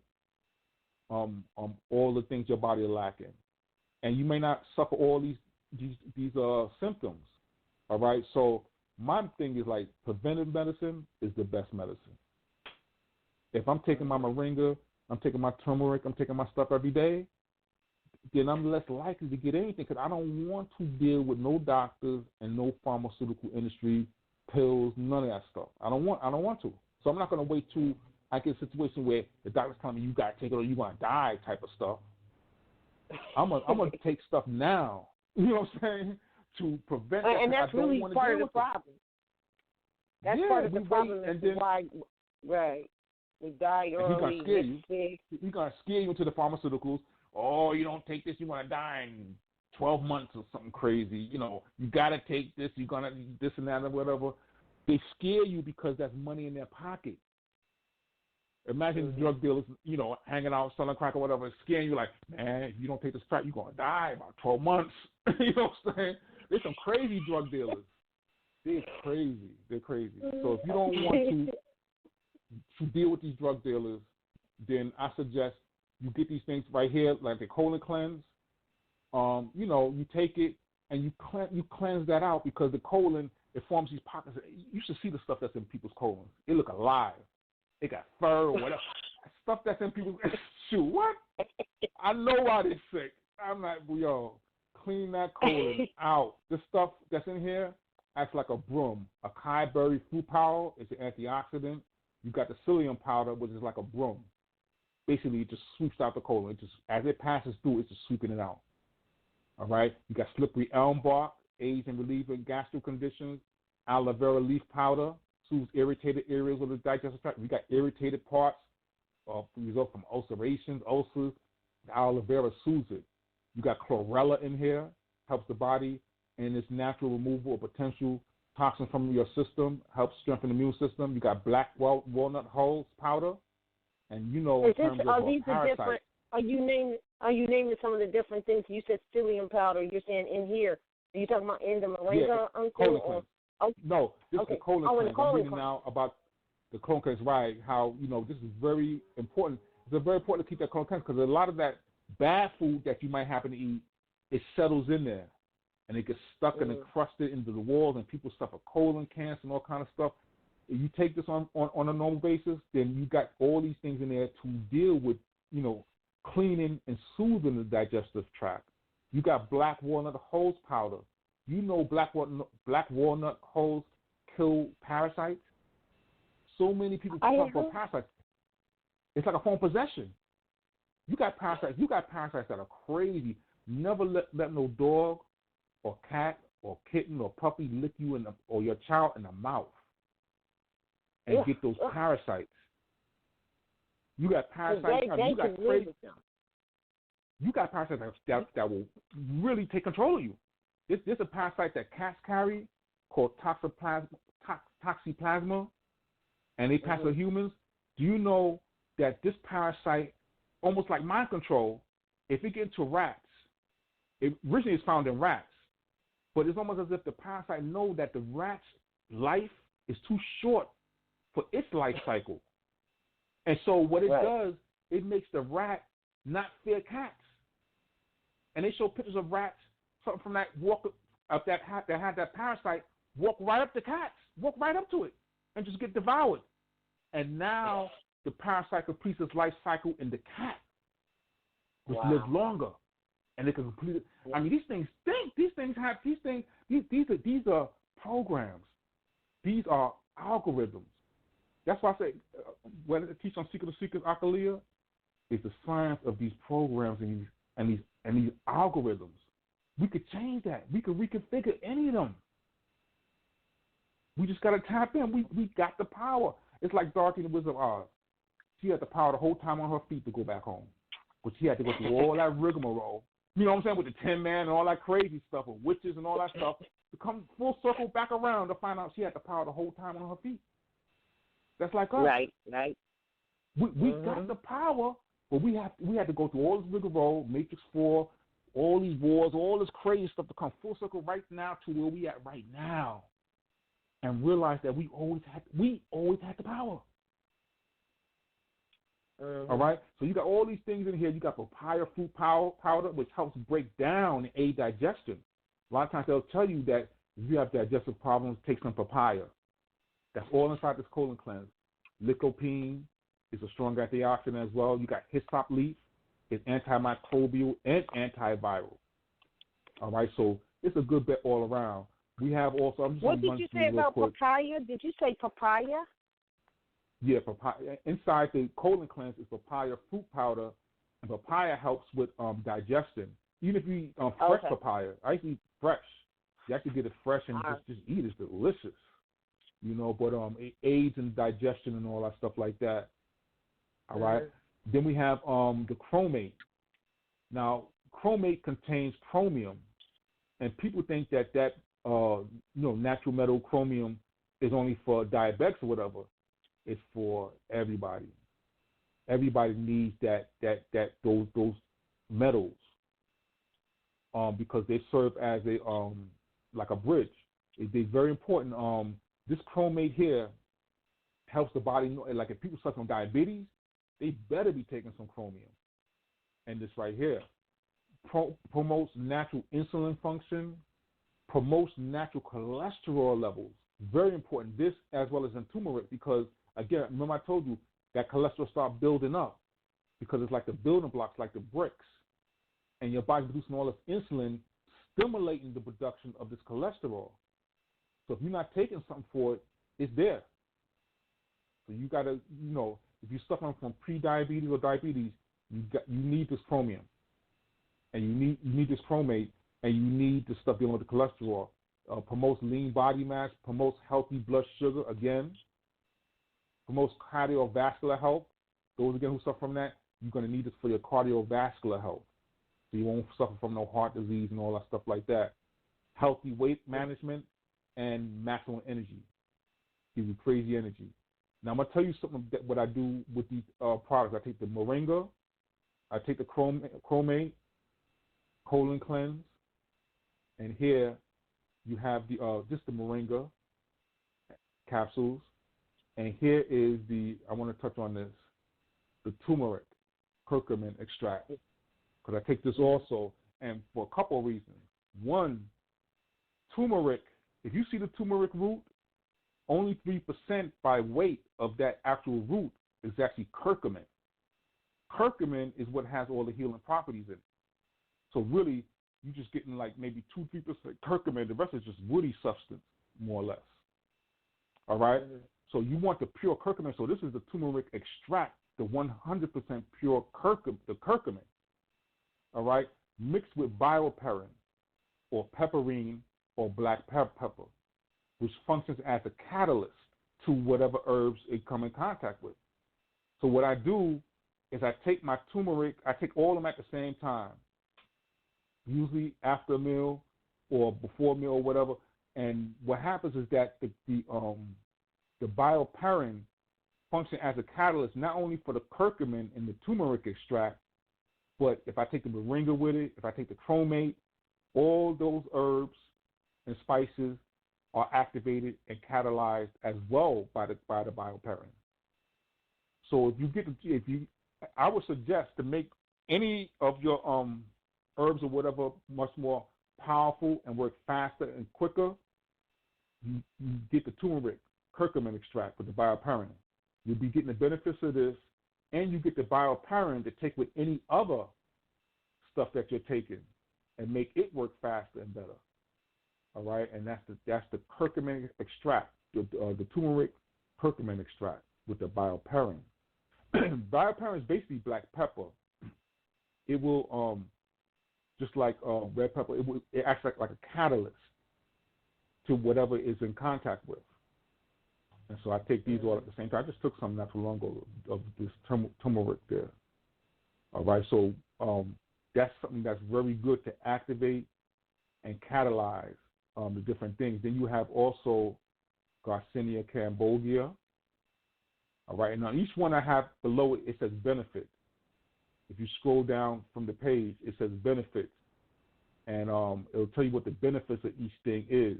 all the things your body is lacking, and you may not suffer all these symptoms. All right, so my thing is like preventive medicine is the best medicine. If I'm taking my moringa, I'm taking my turmeric, I'm taking my stuff every day, then I'm less likely to get anything because I don't want to deal with no doctors and no pharmaceutical industry, pills, none of that stuff. I don't want to. So I'm not going to wait till I get a situation where the doctor's telling me you got to take it or you're going to die type of stuff. I'm gonna take stuff now. You know what I'm saying? To prevent that. And that's really part of the problem. That's part of the problem. That's why, right. We die early. He's going to scare you into the pharmaceuticals. Oh, you don't take this, you're going to die in 12 months or something crazy. You got to take this, you're going to this and that or whatever. They scare you because that's money in their pocket. Imagine drug dealers, hanging out, selling crack or whatever, scaring you like, man, if you don't take this crack, you're going to die in about 12 months. You know what I'm saying? There's some crazy drug dealers. They're crazy. So if you don't want to deal with these drug dealers, then I suggest you get these things right here, like the colon cleanse. You take it and you cleanse that out because the colon, it forms these pockets. You should see the stuff that's in people's colons. It look alive. It got fur or whatever. Stuff that's in people's shoot. What? I know why they're sick. I'm like, clean that colon out. This stuff that's in here acts like a broom. Acai berry fruit powder is an antioxidant. You got the psyllium powder, which is like a broom. Basically, it just sweeps out the colon. It just, as it passes through, it's just sweeping it out. All right? You got slippery elm bark, aids in relieving gastric conditions. Aloe vera leaf powder soothes irritated areas of the digestive tract. We got irritated parts result from ulcerations, ulcers. The aloe vera soothes it. You got chlorella in here, helps the body in its natural removal of potential toxins from your system, helps strengthen the immune system. You got black walnut hulls powder, and in terms of parasites. Are you naming some of the different things? You said psyllium powder. You're saying in here. Are you talking about in the moringa? Colon cleanse. No, this is the colon cleanse. I'm reading now about the colon cleanse, right? How this is very important. It's very important to keep that colon cleanse because a lot of that bad food that you might happen to eat, it settles in there, and it gets stuck and encrusted into the walls, and people suffer colon cancer and all kind of stuff. If you take this on a normal basis, then you got all these things in there to deal with, cleaning and soothing the digestive tract. You got black walnut hulls powder. Black walnut hulls kill parasites. So many people talk about parasites. It's like a form of possession. You got parasites. You got parasites that are crazy. Never let no dog or cat or kitten or puppy lick you or your child in the mouth and get those parasites. You got parasites. You got parasites that will really take control of you. There's a parasite that cats carry called toxoplasma, and they pass to humans. Do you know that this parasite, almost like mind control, if it gets into rats, it originally is found in rats, but it's almost as if the parasite knows that the rat's life is too short for its life cycle. And so what it does, it makes the rat not fear cats. And they show pictures of rats, something from that that had that parasite, walk right up to cats, walk right up to it, and just get devoured. And now the parasite completes its life cycle in the cat, which lives longer, and they can complete it. I mean, these things think. These are programs. These are algorithms. That's why I say when I teach on Secret of Secrets, Akalia, is the science of these programs and these algorithms. We could change that. We could reconfigure any of them. We just got to tap in. We got the power. It's like Dorothy and the Wizard of Oz. She had the power the whole time on her feet to go back home. But she had to go through all that rigmarole, you know what I'm saying, with the Tin Man and all that crazy stuff, with witches and all that stuff, to come full circle back around to find out she had the power the whole time on her feet. That's like us. Right. We got the power, but we had to go through all this rigmarole, Matrix 4, all these wars, all this crazy stuff to come full circle right now to where we at right now, and realize that we always had the power. All right, so you got all these things in here. You got papaya fruit powder, which helps break down and aid digestion. A lot of times they'll tell you that if you have digestive problems, take some papaya. That's all inside this colon cleanse. Lycopene is a strong antioxidant as well. You got hyssop leaf. It's antimicrobial and antiviral. All right, so it's a good bet all around. We have also. What did you say about papaya? Did you say papaya? Yeah, papaya. Inside the colon cleanse is papaya fruit powder, and papaya helps with digestion. Even if you eat fresh papaya, I used to eat fresh. You actually get it fresh and just eat it. It's delicious, But it aids in digestion and all that stuff like that. All right. Then we have the chromate. Now, chromate contains chromium, and people think that natural metal chromium is only for diabetics or whatever. It's for everybody. Everybody needs those metals because they serve as a like a bridge. They're very important. This chromate here helps the body know. Like if people suffer from diabetes, they better be taking some chromium. And this right here promotes natural insulin function, promotes natural cholesterol levels. Very important. This as well as in turmeric because, again, remember I told you that cholesterol start building up because it's like the building blocks, like the bricks. And your body's producing all this insulin, stimulating the production of this cholesterol. So if you're not taking something for it, it's there. So you got to, if you're suffering from pre-diabetes or diabetes, you need this chromium. And you need this chromate, and you need the stuff dealing with the cholesterol. Promotes lean body mass, promotes healthy blood sugar, again. Promotes cardiovascular health. Those, again, who suffer from that, you're going to need this for your cardiovascular health. so you won't suffer from no heart disease and all that stuff like that. Healthy weight management and maximum energy. Gives you crazy energy. Now I'm gonna tell you something that what I do with these products. I take the moringa, I take the chromate, colon cleanse, and here you have the just the moringa capsules, and here is I want to touch on this, the turmeric curcumin extract, because I take this also, and for a couple of reasons. One, turmeric, if you see the turmeric root, only 3% by weight of that actual root is actually curcumin. Curcumin is what has all the healing properties in it. So really, you're just getting like maybe 2-3% curcumin. The rest is just woody substance, more or less. All right? So you want the pure curcumin. So this is the turmeric extract, the 100% pure curcumin. All right? Mixed with bioperine or pepperine or black pepper, which functions as a catalyst to whatever herbs it come in contact with. So what I do is I take my turmeric, I take all of them at the same time, usually after a meal or before a meal or whatever. And what happens is that the bioperine function as a catalyst not only for the curcumin in the turmeric extract, but if I take the moringa with it, if I take the chromate, all those herbs and spices are activated and catalyzed as well by the bioperine. So I would suggest to make any of your herbs or whatever much more powerful and work faster and quicker, you get the turmeric curcumin extract with the bioperine. You'll be getting the benefits of this, and you get the bioperine to take with any other stuff that you're taking and make it work faster and better. All right, and that's the curcumin extract, the turmeric curcumin extract with the bioperine. Bioperine is basically black pepper. It will just like red pepper. It acts like a catalyst to whatever it's in contact with. And so I take these all at the same time. I just took some not too long ago of this turmeric there. All right, so that's something that's very good to activate and catalyze the different things. Then you have also Garcinia cambogia. All right, and on each one I have below it, it says benefit. If you scroll down from the page, it says benefits, and it'll tell you what the benefits of each thing is.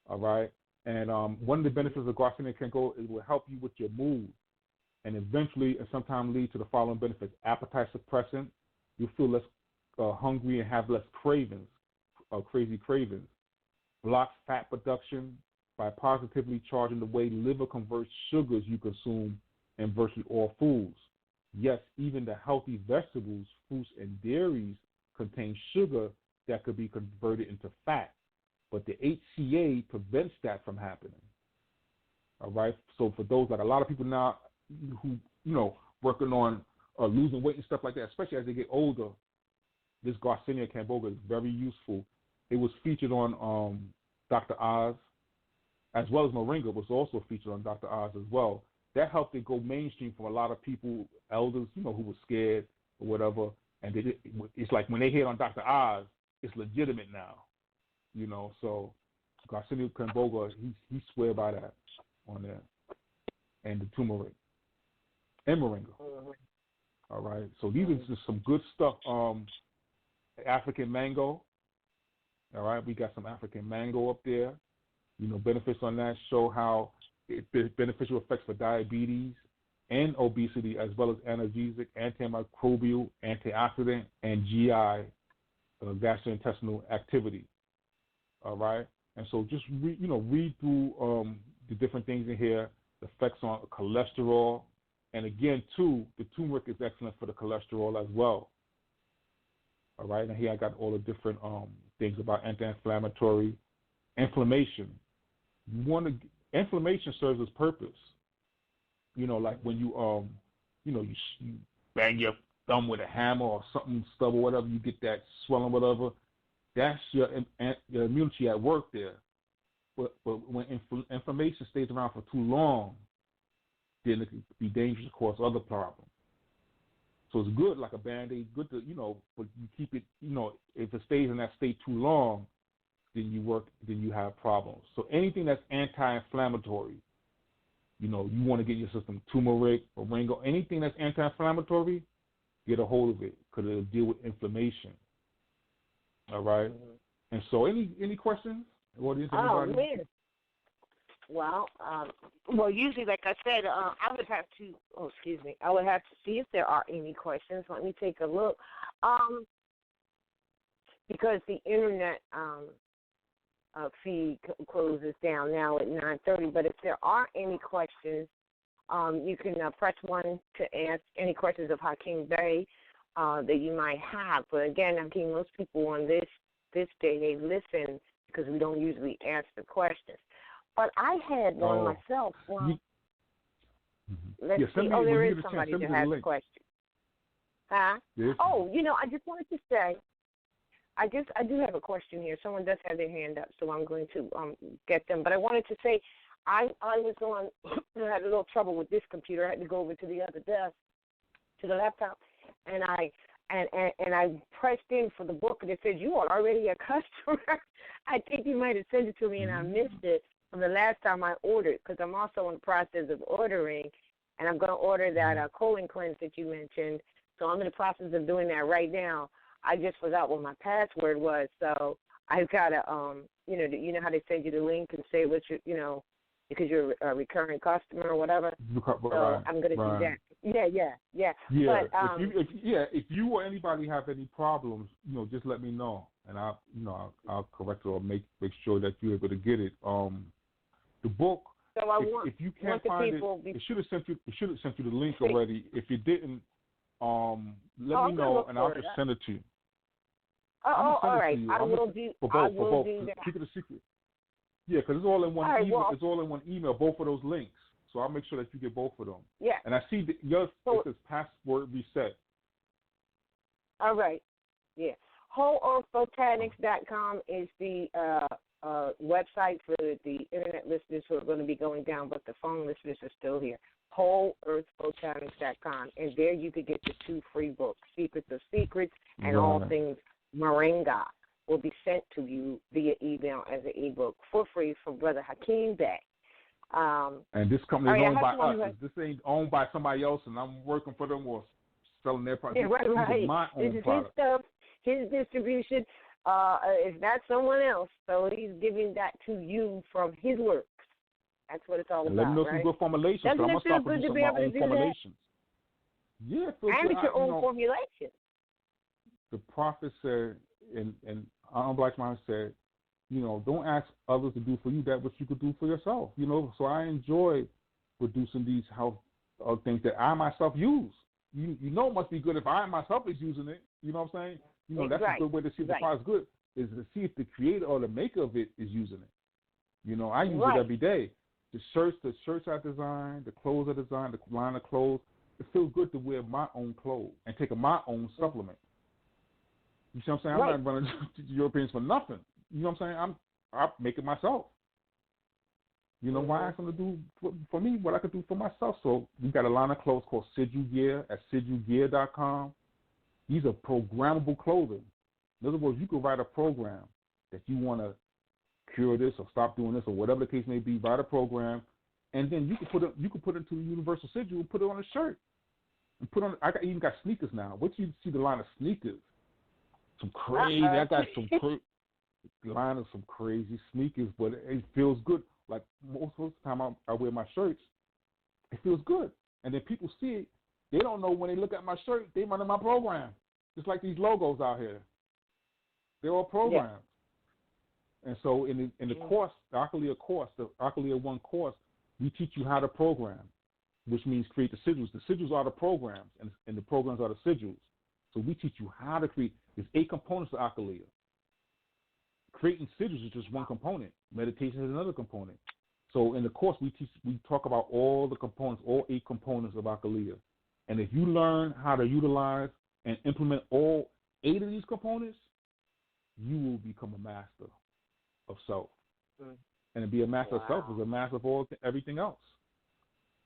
All right, and one of the benefits of Garcinia cambogia is it will help you with your mood, and eventually, and sometimes lead to the following benefits: appetite suppressant. You'll feel less hungry and have less cravings, crazy cravings. Blocks fat production by positively charging the way liver converts sugars you consume in virtually all foods. Yes, even the healthy vegetables, fruits, and dairies contain sugar that could be converted into fat, but the HCA prevents that from happening. All right, so for those, like a lot of people now who, working on losing weight and stuff like that, especially as they get older, this Garcinia cambogia is very useful. It was featured on Dr. Oz, as well as Moringa was also featured on Dr. Oz as well. That helped it go mainstream for a lot of people, elders, who were scared or whatever. And it's like when they hear it on Dr. Oz, it's legitimate now, So Garcinia cambogia, he swear by that on there, and the turmeric and Moringa. All right, so these are just some good stuff. African mango. All right, we got some African mango up there. Benefits on that show how beneficial effects for diabetes and obesity, as well as analgesic, antimicrobial, antioxidant, and GI, gastrointestinal activity. All right, and so just read through the different things in here, the effects on cholesterol, and again, too, the turmeric is excellent for the cholesterol as well. All right, and here I got all the different things about anti-inflammatory, inflammation. Inflammation serves its purpose. Like when you you bang your thumb with a hammer or something stub or whatever, you get that swelling, whatever. That's your immunity at work there. But when inflammation stays around for too long, then it can be dangerous to cause other problems. So it's good, like a Band-Aid, good to, but you keep it, if it stays in that state too long, then you have problems. So anything that's anti-inflammatory, you want to get your system turmeric, moringa, anything that's anti-inflammatory, get a hold of it because it'll deal with inflammation. All right? Mm-hmm. And so any questions? Audience, anybody? Man. Well, usually, like I said, I would have to see if there are any questions. Let me take a look. Because the internet feed closes down now at 9:30. But if there are any questions, you can press 1 to ask any questions of HARLEM that you might have. But again, most people on this day, they listen because we don't usually ask the questions. But I had one myself. Well, let's see. There is somebody that has a question. Huh? Yes. I just wanted to say, I do have a question here. Someone does have their hand up, so I'm going to get them. But I wanted to say, I was on. I had a little trouble with this computer. I had to go over to the other desk, to the laptop, and I pressed in for the book, and it said you are already a customer. I think you might have sent it to me, and I missed it from the last time I ordered, because I'm also in the process of ordering, and I'm going to order that colon cleanse that you mentioned. So I'm in the process of doing that right now. I just forgot what my password was, so I've got to, you know how they send you the link and say what you, because you're a recurring customer or whatever. So I'm going to do that. Yeah. Yeah. But, if you or anybody have any problems, just let me know, and I'll correct it or make sure that you're able to get it. The book. So if you can't find it, it should have sent you the link already. If you didn't, let me know and I'll just send it to you. All right. I will do that. Keep it a secret. Yeah, because it's all in one email. It's all in one email. Both of those links. So I'll make sure that you get both of them. Yeah. And I see yours. It says password reset. All right. Yeah. WholeEarthBotanics.com is the website for the internet listeners who are going to be going down, but the phone listeners are still here. WholeEarthBotanics.com, and there you could get the 2 free books, Secrets of Secrets and All Things Moringa, will be sent to you via email as an ebook for free from Brother HARLEM. And this company is owned by us. This ain't owned by somebody else, and I'm working for them or selling their product. Yeah, right. This is my own this is product. His stuff, his distribution. It's not someone else, so he's giving that to you from his works. That's what it's all about. Let me know some good formulations. Doesn't I'm it feel good to be able to do formulations. That? Yeah, it feels and good. it's your own formulation. The prophet said, and Black Man said, don't ask others to do for you that which you could do for yourself. So I enjoy producing these health things that I myself use. It must be good if I myself is using it. You know what I'm saying? That's a good way to see if the product is good, is to see if the creator or the maker of it is using it. I use it every day. The shirts I design, the clothes I design, the line of clothes, it feels good to wear my own clothes and take my own supplement. You see what I'm saying? I'm not running to Europeans for nothing. You know what I'm saying? I make it myself. Why ask them to do for me what I could do for myself? So we got a line of clothes called Sigil Gear at sigilgear.com. These are programmable clothing. In other words, you could write a program that you want to cure this or stop doing this or whatever the case may be. Write a program, and then you could put it into a universal sigil and put it on a shirt. And put on. Even got sneakers now. What you see the line of sneakers? Some crazy. I got some line of some crazy sneakers, but it feels good. Like most of the time I wear my shirts, it feels good. And then people see it. They don't know when they look at my shirt, they run in my program. Just like these logos out here. They're all programs. Yeah. And so in the course, the Akalia 1 course, we teach you how to program, which means create the sigils. The sigils are the programs, and the programs are the sigils. So we teach you how to create. There's 8 components of Akalia. Creating sigils is just one component. Meditation is another component. So in the course, we talk about all the components, all 8 components of Akalia. And if you learn how to utilize and implement all 8 of these components, you will become a master of self. And to be a master of self is a master of everything else.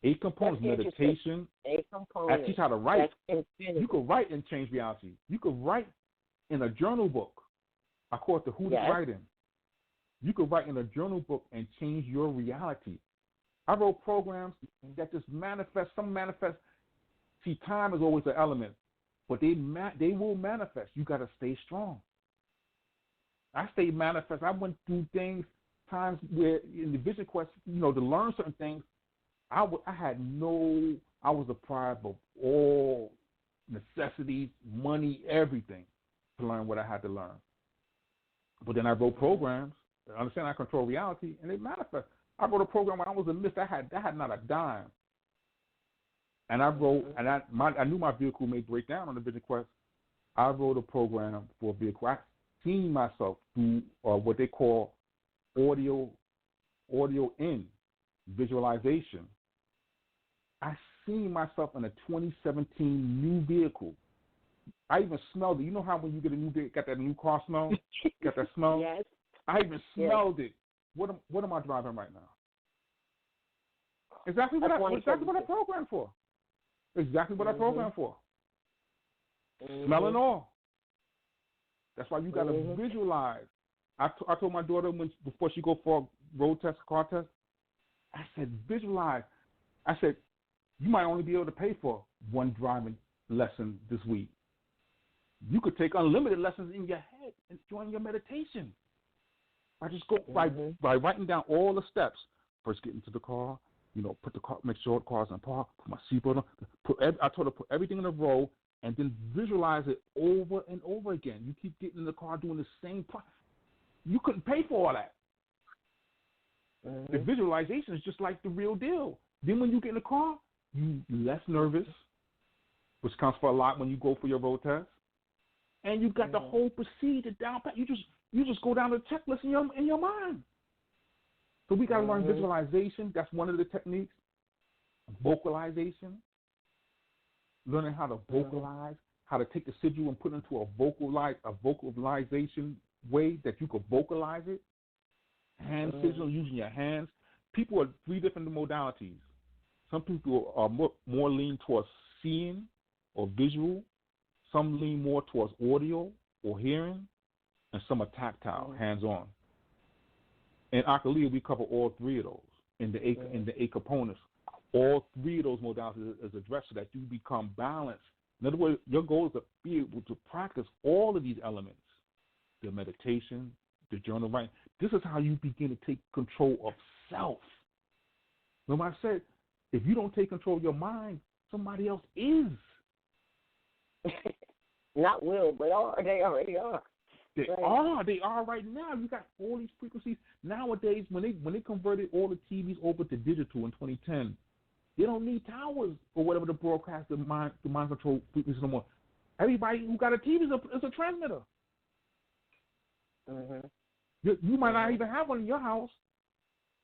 8 components. Meditation. 8 components. I teach how to write. That's you could write and change reality. You could write in a journal book. I call it the Who's Writing. You could write in a journal book and change your reality. I wrote programs that just manifest. Some manifest. See, time is always an element, but they will manifest. You got to stay strong. I stayed manifest. I went through times where in the Vision Quest, to learn certain things, I was deprived of all necessities, money, everything to learn what I had to learn. But then I wrote programs. I understand I control reality, and they manifest. I wrote a program when I was a mist. I had not a dime. And I wrote, and I knew my vehicle may break down on the Vision Quest. I wrote a program for a vehicle. I seen myself through what they call audio in visualization. I seen myself in a 2017 new vehicle. I even smelled it. You know how when you get a new vehicle, got that new car smell? Got that smell? Yes. I even smelled it. What am I driving right now? Exactly what I programmed for. Exactly what I programmed for. Smell and all. That's why you got to visualize. I told my daughter before she go for a road test, car test, I said, visualize. I said, you might only be able to pay for one driving lesson this week. You could take unlimited lessons in your head and join your meditation. I just go by writing down all the steps. First, get into the car. Put the car, make sure the car's in park. Put my seatbelt on. I told her put everything in a row, and then visualize it over and over again. You keep getting in the car doing the same part. You couldn't pay for all that. The visualization is just like the real deal. Then when you get in the car, you less nervous, which counts for a lot when you go for your road test, and you got the whole procedure down pat. You just go down the checklist in your mind. So we got to learn visualization. That's one of the techniques. Vocalization. Learning how to vocalize, how to take the sigil and put it into a vocalization way that you could vocalize it. Hand sigil, using your hands. People are 3 different modalities. Some people are more lean towards seeing or visual. Some lean more towards audio or hearing. And some are tactile, hands-on. In Akalia, we cover all 3 of those in the 8 components. All 3 of those modalities is addressed so that you become balanced. In other words, your goal is to be able to practice all of these elements, the meditation, the journal writing. This is how you begin to take control of self. Remember I said, if you don't take control of your mind, somebody else is. Not will, but are. They already are. They are right now. You got all these frequencies. Nowadays, when they converted all the TVs over to digital in 2010, they don't need towers or whatever to broadcast the mind control frequencies no more. Everybody who got a TV is a transmitter. You might not even have one in your house.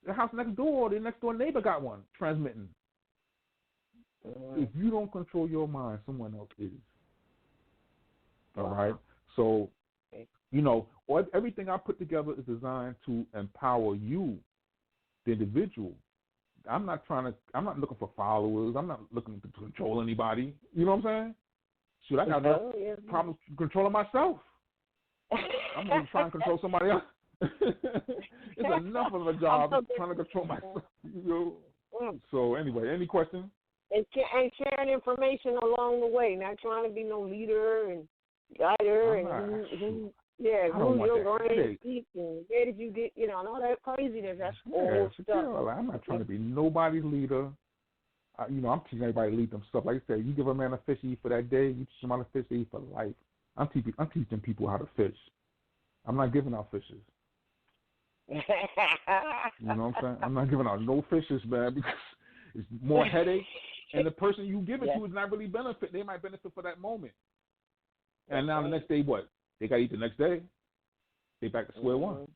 The house next door, the next door neighbor got one transmitting. If you don't control your mind, someone else is. All right? So, everything I put together is designed to empower you, the individual. I'm not looking for followers. I'm not looking to control anybody. You know what I'm saying? Shoot, I got enough problems controlling myself. I'm going to try and control somebody else. It's enough of a job trying to control myself. So anyway, any questions? And sharing information along the way, not trying to be no leader and guider who you're going to speak and where did you get, and all that craziness. That's old stuff. I'm not trying to be nobody's leader. I'm teaching everybody to lead themselves. Like I said, you give a man a fish to eat for that day, you teach him how to fish to eat for life. I'm teaching people how to fish. I'm not giving out fishes. You know what I'm saying? I'm not giving out no fishes, man, because it's more headache. And the person you give it to is not really benefit. They might benefit for that moment. And now the next day, what? They got to eat the next day. They back to square one.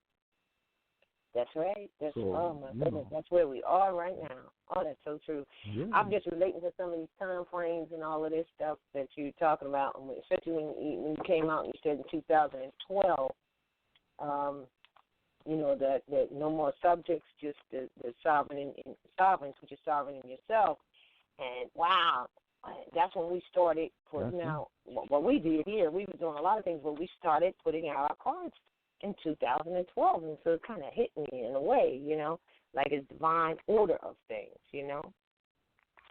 That's right. Oh, my goodness. That's where we are right now. Oh, that's so true. Yeah. I'm just relating to some of these time frames and all of this stuff that you're talking about, especially when you came out and you said in 2012. that no more subjects, just the sovereign, which is sovereign in yourself. And wow, that's when we started putting out what we did here. We were doing a lot of things, but we started putting out our cards in 2012, and so it kind of hit me in a way, like a divine order of things,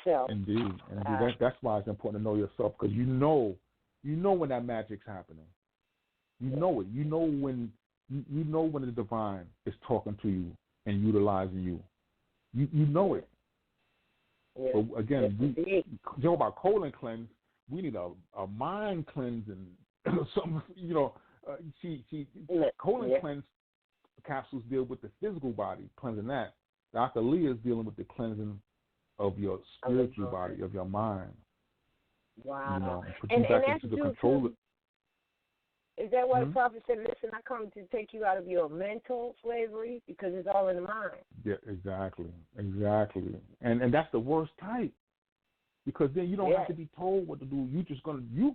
So indeed, that's why it's important to know yourself, because you know when that magic's happening. You know it. You know when the divine is talking to you and utilizing you. You know it. Yeah. But again, we talk about colon cleanse. We need a mind cleanse and some, colon cleanse capsules deal with the physical body, cleansing that. Dr. Lee is dealing with the cleansing of your spiritual body, of your mind. Wow. Put you back into the control. Is that why the prophet said, listen, I come to take you out of your mental slavery, because it's all in the mind? Yeah, exactly. And that's the worst type, because then you don't have to be told what to do. You're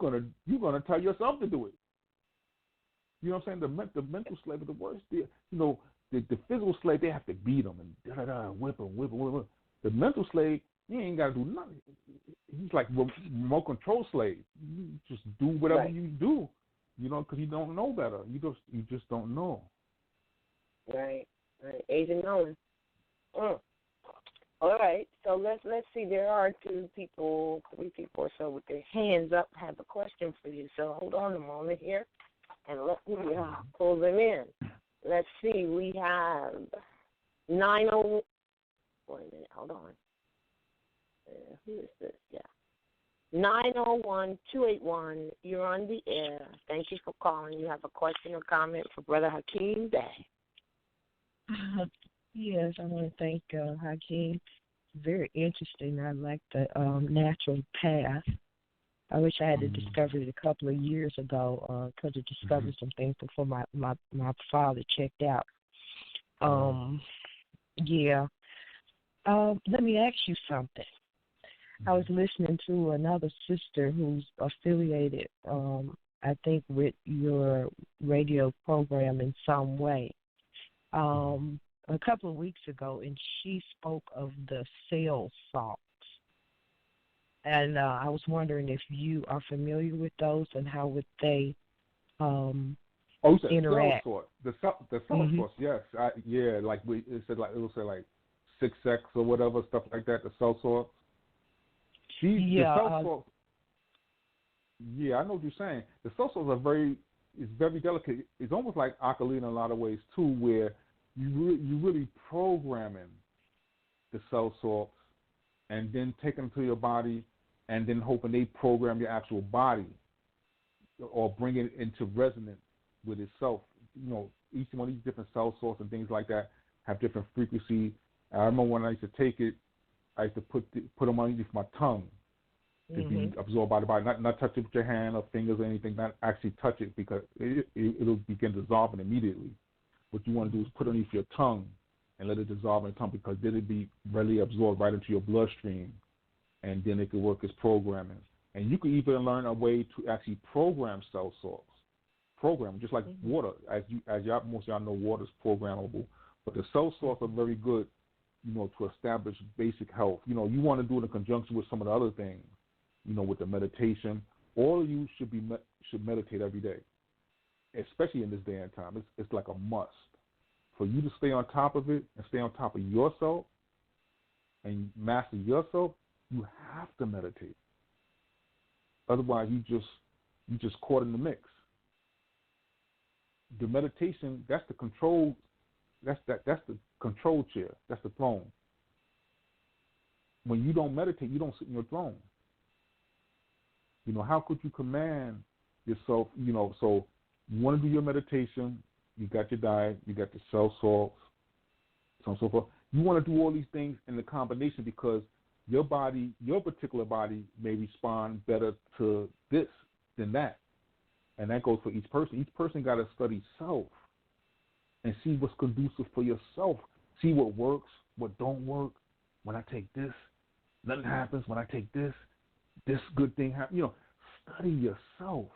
gonna tell yourself to do it. You know what I'm saying? The mental slave is the worst. The physical slave, they have to beat them and whip them. The mental slave, you ain't got to do nothing. He's like remote control slave. You just do whatever you do. Because you don't know better. You just don't know. Right. Age and knowing. All right. So let's see. There are 3 people or so with their hands up. Have a question for you. So hold on a moment here, and let me pull them in. Let's see. We have 90. Wait a minute. Hold on. Who is this? Yeah. 901-281. You're on the air. Thank you for calling. You have a question or comment for Brother Hakeem Bey. Yes, I want to thank Hakeem. Very interesting. I like the natural path. I wish I had discovered it a couple of years ago, because I discovered some things before my father checked out. Let me ask you something. I was listening to another sister who's affiliated, I think, with your radio program in some way, a couple of weeks ago, and she spoke of the cell salts. And I was wondering if you are familiar with those and how would they interact. The cell source, yes. It will say like 6X or whatever, stuff like that, the cell source. The cell source, I know what you're saying. The cell source is very delicate. It's almost like alkaline in a lot of ways too, where you really programming the cell source and then taking them to your body and then hoping they program your actual body or bring it into resonance with itself. Each one of these different cell sources and things like that have different frequencies. I remember when I used to take it, I used to put them underneath my tongue to be absorbed by the body. Not touch it with your hand or fingers or anything. Not actually touch it, because it'll begin dissolving immediately. What you want to do is put it underneath your tongue and let it dissolve in your tongue, because then it'll be readily absorbed right into your bloodstream, and then it can work as programming. And you can even learn a way to actually program cell source. Program, just like water. As most of y'all know, water is programmable. But the cell source are very good, to establish basic health. You want to do it in conjunction with some of the other things, with the meditation. All of you should meditate every day, especially in this day and time. It's like a must. For you to stay on top of it and stay on top of yourself and master yourself, you have to meditate. Otherwise, you just caught in the mix. The meditation, that's the control. That's the control chair. That's the throne. When you don't meditate, you don't sit in your throne. How could you command yourself? So you want to do your meditation. You got your diet. You got the cell salts, so on and so forth. You want to do all these things in the combination, because your body, your particular body, may respond better to this than that, and that goes for each person. Each person got to study self and see what's conducive for yourself. See what works, what don't work. When I take this, nothing happens. When I take this good thing happens. Study yourself.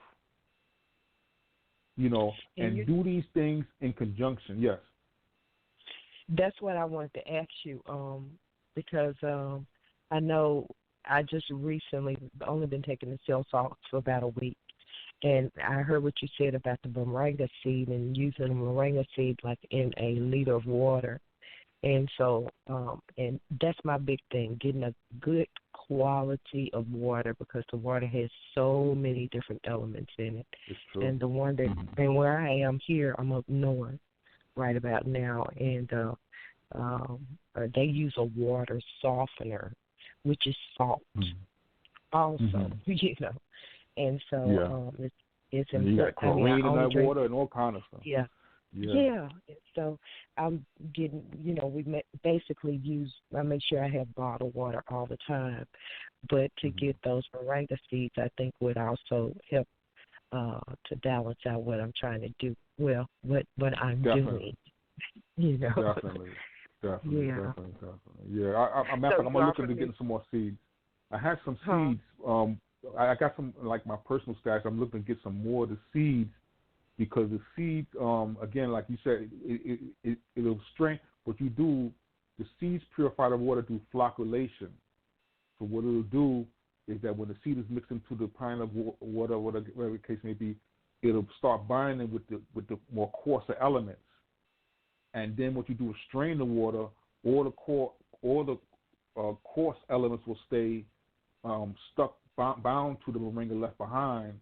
And do these things in conjunction. Yes. That's what I wanted to ask you, because I know I just recently only been taking the cell salts for about a week, and I heard what you said about the moringa seed and using the moringa seed like in a liter of water. And so, and that's my big thing, getting a good quality of water because the water has so many different elements in it. It's true. And the one that, and where I am here, I'm up north right about now, and they use a water softener, which is salt also, you know. And so it's and you got chlorine in that water and all kind of stuff. Yeah. So I'm getting, you know, basically I make sure I have bottled water all the time. But to get those moringa seeds, I think would also help to balance out what I'm trying to do. Well, what I'm doing, you know. Definitely. Yeah, I'm gonna look into getting some more seeds. I had some seeds. I got some like my personal stash. I'm looking to get some more of the seeds. Because the seeds, again, like you said, it'll strain. What you do, the seeds purify the water through flocculation. So what it'll do is that when the seed is mixed into the pint of water, whatever the case may be, it'll start binding with the more coarser elements. And then what you do is strain the water. All the coarse elements will stay stuck, bound to the moringa left behind.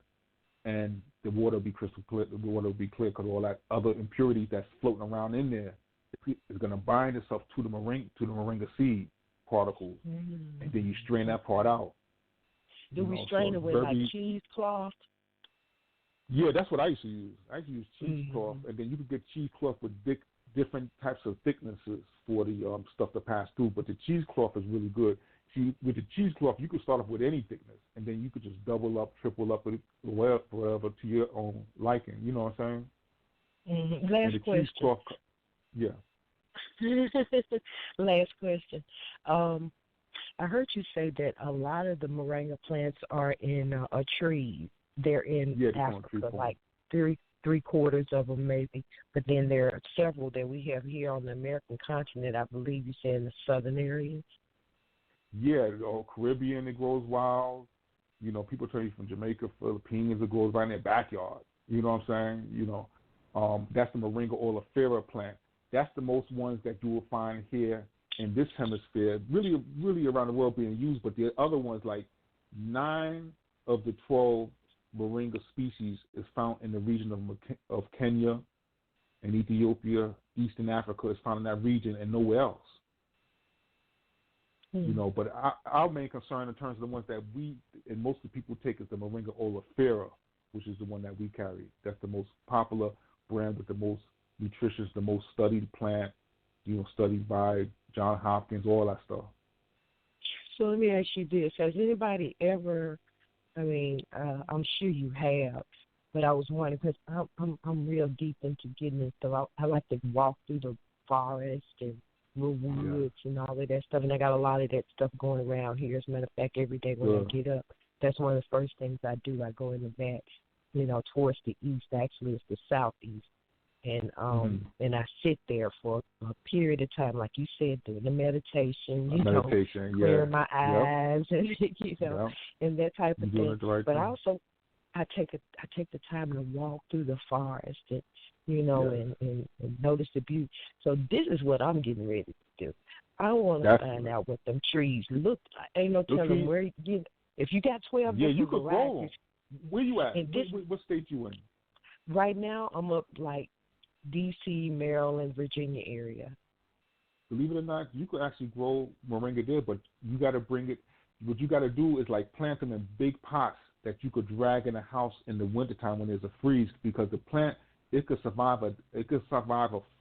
And the water will be crystal clear. The water will be clear because all that other impurity that's floating around in there is going to bind itself to the moringa seed particles, and then you strain that part out. Do we strain it with like cheesecloth? Yeah, that's what I used to use. I used to use cheesecloth, and then you could get cheesecloth with different types of thicknesses for the stuff to pass through. But the cheesecloth is really good. See, with the cheesecloth, you could start off with any thickness, and then you could just double up, triple up, whatever to your own liking. You know what I'm saying? Last question. Yeah. Last question. I heard you say that a lot of the moringa plants are in trees. They're in Africa, like three-quarters of them maybe. But then there are several that we have here on the American continent. I believe you said in the southern areas. Yeah, the Caribbean, it grows wild. You know, people tell you from Jamaica, Philippines, it grows right in their backyard. You know what I'm saying? You know, that's the Moringa oleifera plant. That's the most ones that you will find here in this hemisphere, really around the world being used. But the other ones, like 9 of the 12 Moringa species is found in the region of Kenya and Ethiopia. Eastern Africa is found in that region and nowhere else. You know, but our main concern in terms of the ones that we and most of the people take is the Moringa oleifera, which is the one that we carry. That's the most popular brand with the most nutritious, the most studied plant, you know, studied by Johns Hopkins, all that stuff. So let me ask you this. Has anybody ever, I mean, I'm sure you have, but I was wondering because I'm real deep into getting into, I like to walk through the forest and woods and all of that stuff, and I got a lot of that stuff going around here. As a matter of fact, every day when I get up, that's one of the first things I do. I go in the back, you know, towards the east. Actually, it's the southeast, and and I sit there for a period of time, like you said, doing the meditation, you know, clearing my eyes, and you know, and that type of thing. But also, I take the time to walk through the forest and, you know, and notice the beauty. So this is what I'm getting ready to do. I want to find out what them trees look like. Ain't no telling where you get. If you got 12 different you could grow them. Where you at? What state you in? Right now, I'm up like D.C., Maryland, Virginia area. Believe it or not, you could actually grow moringa there, but you got to bring it. What you got to do is like plant them in big pots that you could drag in the house in the wintertime when there's a freeze, because the plant, it could survive a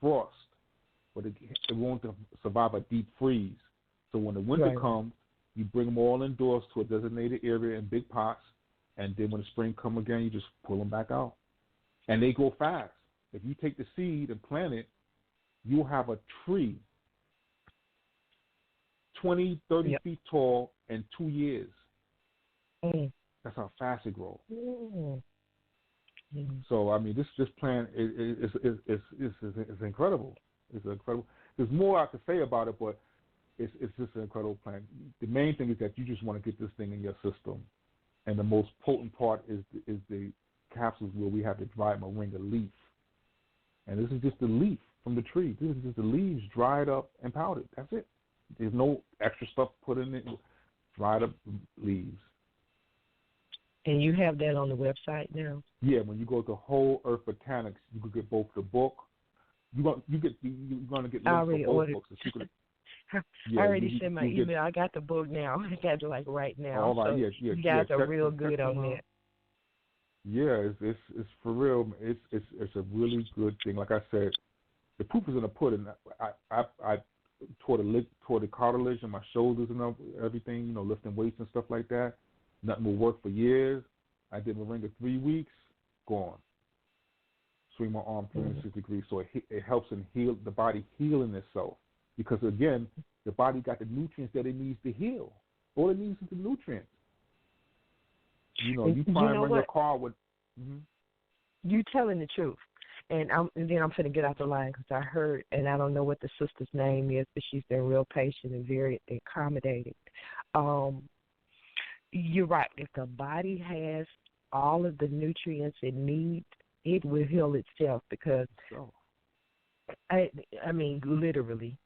frost, but it won't survive a deep freeze. So when the winter comes, you bring them all indoors to a designated area in big pots, and then when the spring comes again, you just pull them back out. And they grow fast. If you take the seed and plant it, you'll have a tree 20, 30 feet tall in 2 years. That's how fast it grows. So I mean, this plant is incredible. It's an incredible. There's more I could say about it, but it's just an incredible plant. The main thing is that you just want to get this thing in your system, and the most potent part is the capsules where we have the dried moringa leaf, and this is just the leaf from the tree. This is just the leaves dried up and powdered. That's it. There's no extra stuff put in it. Dried up leaves. And you have that on the website now? Yeah, when you go to Whole Earth Botanics, you can get both the book. You're going to get links for both books. I already sent my email. I got the book now. I got it like right now. All right, so you guys are real good on that. Yeah, it's for real. It's a really good thing. Like I said, the proof is in the pudding. I tore the cartilage in my shoulders and everything. Lifting weights and stuff like that. Nothing will work for years. I did moringa 3 weeks, gone. Swing my arm 360 degrees, so it helps in the body healing itself. Because again, the body got the nutrients that it needs to heal. All it needs is the nutrients. You try and run your car with. Mm-hmm. You telling the truth. And then I'm going to get out the line because I heard, and I don't know what the sister's name is, but she's been real patient and very accommodating. You're right. If the body has all of the nutrients it needs, it will heal itself because, I mean, literally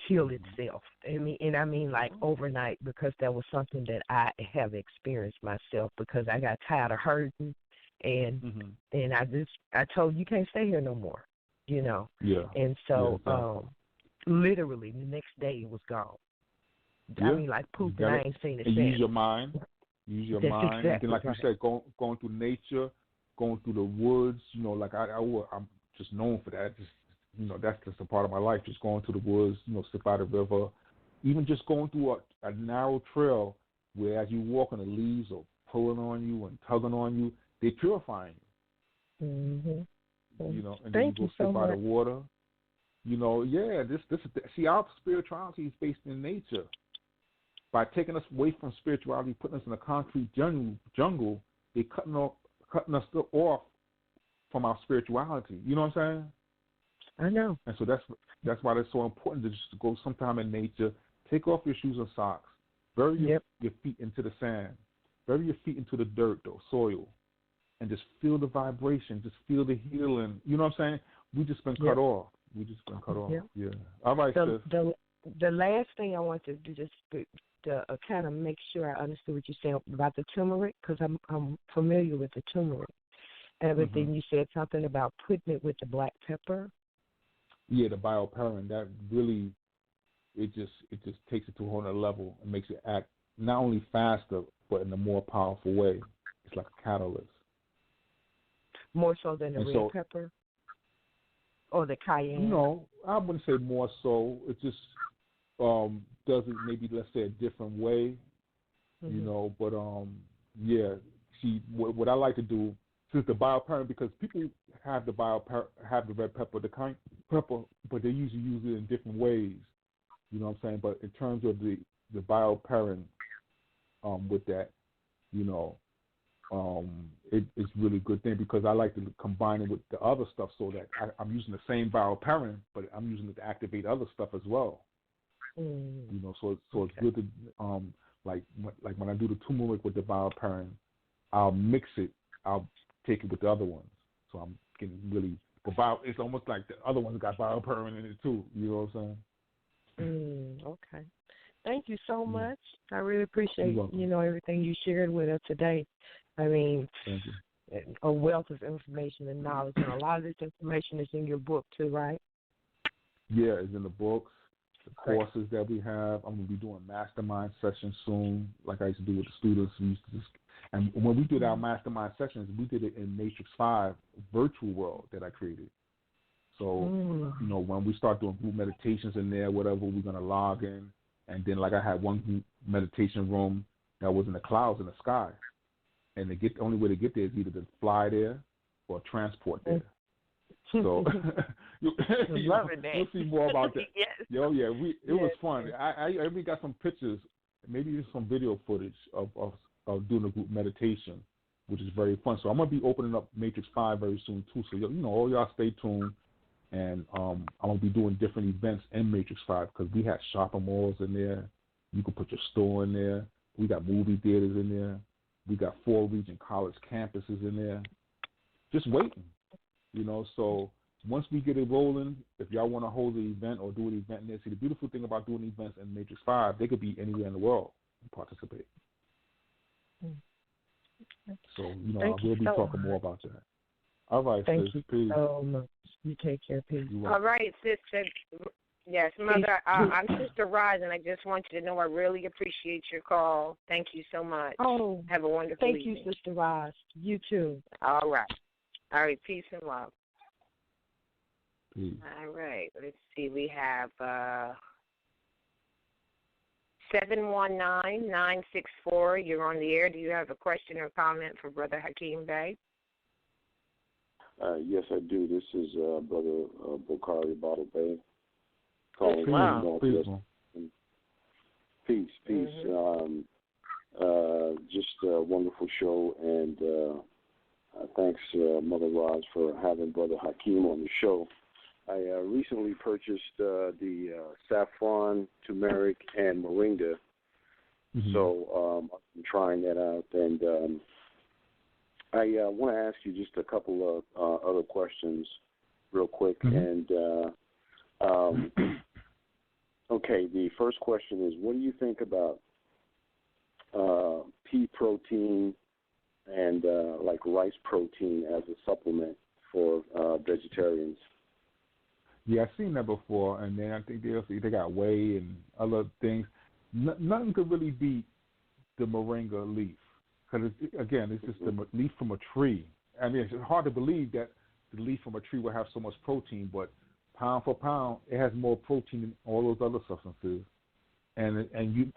heal itself. I mean like overnight, because that was something that I have experienced myself because I got tired of hurting. And I told you can't stay here no more, Yeah. And so literally the next day it was gone. Yeah. I mean, like poop, and I ain't seen it since. Use your mind. Use your mind. Exactly and then, like you said, going through nature, going through the woods. Like I'm just known for that. Just that's just a part of my life. Just going to the woods. Sit by the river. Even just going through a narrow trail where, as you walk, and the leaves are pulling on you and tugging on you. They're purifying you. Mm-hmm. And then Thank you go sit by the water. See, our spirituality is based in nature. By taking us away from spirituality, putting us in a concrete jungle, they're cutting us off from our spirituality. You know what I'm saying? I know. And so that's why it's so important to just go sometime in nature, take off your shoes and socks, bury your feet into the sand, bury your feet into the dirt, the soil, and just feel the vibration, just feel the healing. You know what I'm saying? We just been cut off. We just been cut off. Yeah. All right, sis. The last thing I want to do just to kind of make sure I understood what you said about the turmeric, because I'm familiar with the turmeric. But then you said something about putting it with the black pepper. Yeah, the bioperine. That really, it just takes it to a whole other level and makes it act not only faster but in a more powerful way. It's like a catalyst. More so than the red pepper? Or the cayenne? No, I wouldn't say more so. It just does it maybe, let's say, a different way, but see, what I like to do, since the bioperine, because people have the red pepper, the cayenne pepper, but they usually use it in different ways, you know what I'm saying? But in terms of the bioperine with that, it's really good thing because I like to combine it with the other stuff so that I'm using the same bioperine, but I'm using it to activate other stuff as well. So it's good to like when I do the turmeric with the bioperine, I'll mix it. I'll take it with the other ones. So I'm getting really it's almost like the other ones got bioperine in it too. You know what I'm saying? Okay. Thank you so much. I really appreciate everything you shared with us today. I mean, a wealth of information and knowledge, and a lot of this information is in your book too, right? Yeah, it's in the books, the courses that we have. I'm going to be doing mastermind sessions soon, like I used to do with the students. And when we did our mastermind sessions, we did it in Matrix 5 virtual world that I created. So, when we start doing group meditations in there, whatever, we're going to log in. And then, like, I had one group meditation room that was in the clouds in the sky. And the only way to get there is either to fly there or transport there. So you'll see more about that. Yes. It was fun. I we got some pictures, maybe some video footage of doing a group meditation, which is very fun. So I'm gonna be opening up Matrix 5 very soon too. So all y'all stay tuned. And I'm going to be doing different events in Matrix 5 because we had shopping malls in there. You can put your store in there. We got movie theaters in there. We got 4 region college campuses in there. Just waiting, So once we get it rolling, if y'all want to hold an event or do an event in there, see, the beautiful thing about doing events in Matrix 5, they could be anywhere in the world and participate. So, I will be talking more about that. All right, Thank sis. you Peace. so much. You take care, peace. All right, sister. Yes, Mother, I'm Sister Roz, and I just want you to know I really appreciate your call. Thank you so much. Oh, have a wonderful evening. Thank you, Sister Roz. You too. All right. All right, peace and love. Peace. All right, let's see. We have 719-964. You're on the air. Do you have a question or comment for Brother HaRLEM? Yes, I do. This is Brother Bukhari Bey. Calling wow. Peace. Mm-hmm. Just a wonderful show, and thanks, Mother Roz, for having Brother Hakeem on the show. I recently purchased the saffron, turmeric, and moringa, so I'm trying that out, and I want to ask you just a couple of other questions real quick. And, okay, the first question is, what do you think about pea protein and like rice protein as a supplement for vegetarians? Yeah, I've seen that before, and then I think they got whey and other things. Nothing could really beat the moringa leaf. Because, again, it's just the leaf from a tree. I mean, it's hard to believe that the leaf from a tree will have so much protein, but pound for pound, it has more protein than all those other substances. And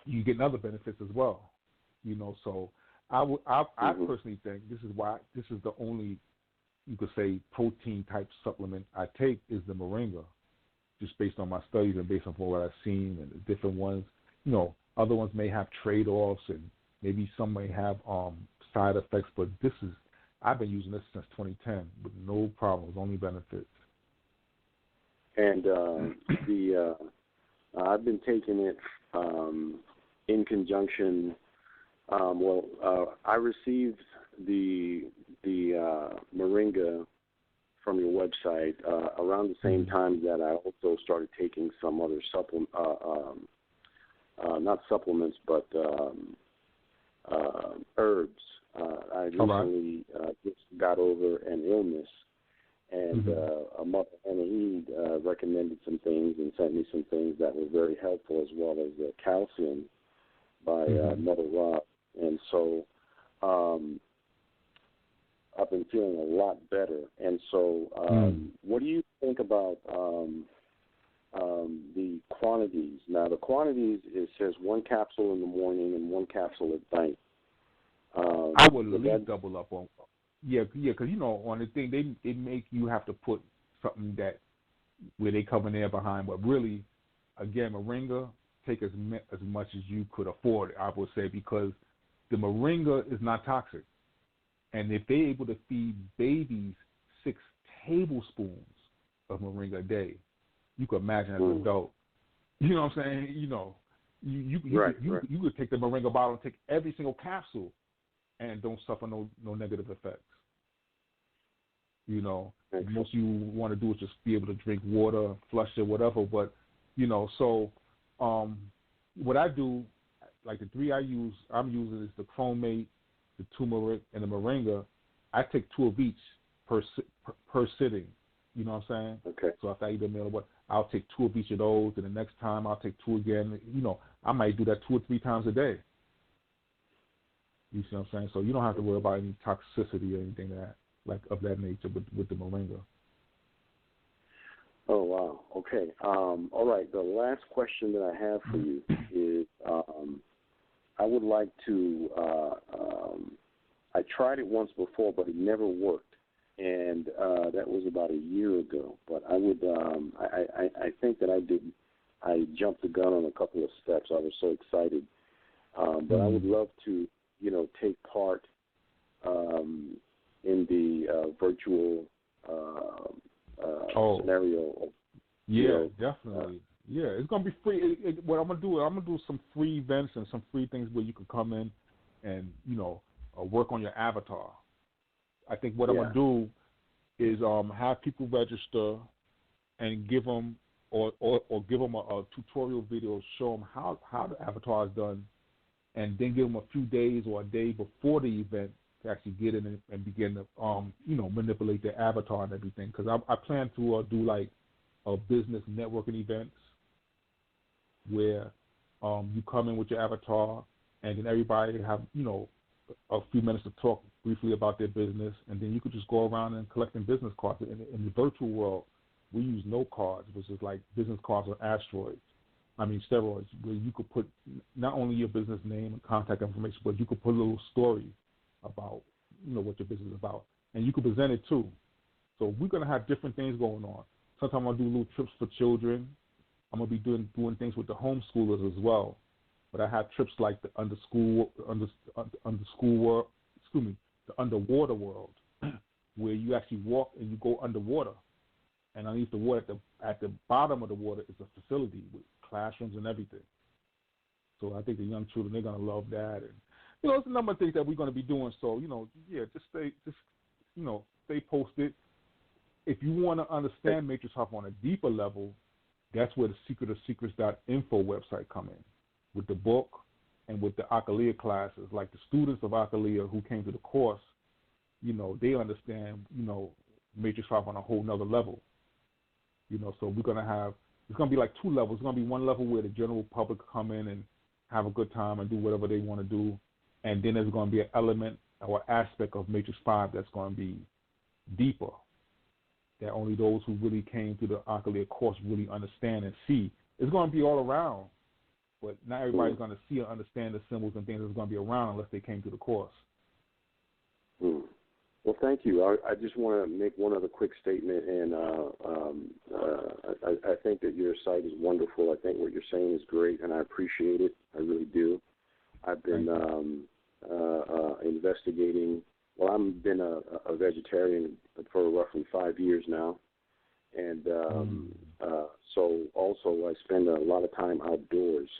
you get other benefits as well. So I personally think this is the only, you could say, protein-type supplement I take is the moringa, just based on my studies and based on what I've seen and the different ones. Other ones may have trade-offs and maybe some may have side effects, but I've been using this since 2010 with no problems, only benefits. And I've been taking it in conjunction. I received the moringa from your website around the same time that I also started taking some other not supplements, but herbs. I recently just got over an illness, and a mother, Anna recommended some things and sent me some things that were very helpful, as well as calcium by Mother Rob. And so I've been feeling a lot better. And so what do you think about the quantities? Now, the quantities, it says 1 capsule in the morning and 1 capsule at night. I would at least double up on, because on the thing they make you have to put something that where they come in there behind, but really, again, moringa, take as much as you could afford, I would say, because the moringa is not toxic, and if they're able to feed babies 6 tablespoons of moringa a day, you could imagine as an adult. You know what I'm saying? You could take the moringa bottle and take every single capsule and don't suffer no negative effects. Most you want to do is just be able to drink water, flush it, whatever. But, so what I do, like the 3 I'm using is the chromate, the turmeric, and the moringa. I take 2 of each per sitting. You know what I'm saying? Okay. So if I eat a meal or what, I'll take 2 of each of those, and the next time I'll take 2 again. I might do that 2 or 3 times a day. You see what I'm saying? So you don't have to worry about any toxicity or anything of that nature with the moringa. Oh, wow. Okay. All right. The last question that I have for you is I would like to I tried it once before, but it never worked. And that was about a year ago. But I would I think that I jumped the gun on a couple of steps. I was so excited. But I would love to, take part in the virtual scenario. Yeah, definitely. Yeah, it's gonna be free. What I'm gonna do some free events and some free things where you can come in and work on your avatar. I think what I'm gonna do is have people register and give them or give them a tutorial video, show them how the avatar is done, and then give them a few days or a day before the event to actually get in and begin to manipulate their avatar and everything. Because I plan to do like a business networking events where you come in with your avatar and then everybody have a few minutes to talk briefly about their business, and then you could just go around and collecting business cards. In the virtual world, we use note cards, which is like business cards on steroids, where you could put not only your business name and contact information, but you could put a little story about what your business is about, and you could present it too. So we're gonna have different things going on. Sometimes I'll do little trips for children. I'm gonna be doing things with the homeschoolers as well. But I have trips like the the underwater world, where you actually walk and you go underwater, and underneath the water, at the bottom of the water is a facility with classrooms and everything. So I think the young children, they're gonna love that, and it's a number of things that we're gonna be doing. So just stay posted. If you want to understand Matrix Hop on a deeper level, that's where the Secret of Secrets.info website come in, with the book and with the Akalia classes. Like the students of Akalia who came to the course, they understand, Matrix Hop on a whole nother level. So we're going to have, it's going to be like two levels. It's going to be one level where the general public come in and have a good time and do whatever they want to do. And then there's going to be an element or aspect of Matrix 5 that's going to be deeper, that only those who really came to the Akalia course really understand and see. It's going to be all around, but not everybody's going to see or understand the symbols and things that's going to be around unless they came to the course. Well, thank you. I just want to make one other quick statement, and I think that your site is wonderful. I think what you're saying is great, and I appreciate it. I really do. I've been investigating. Well, I've been a vegetarian for roughly 5 years now, and so also I spend a lot of time outdoors,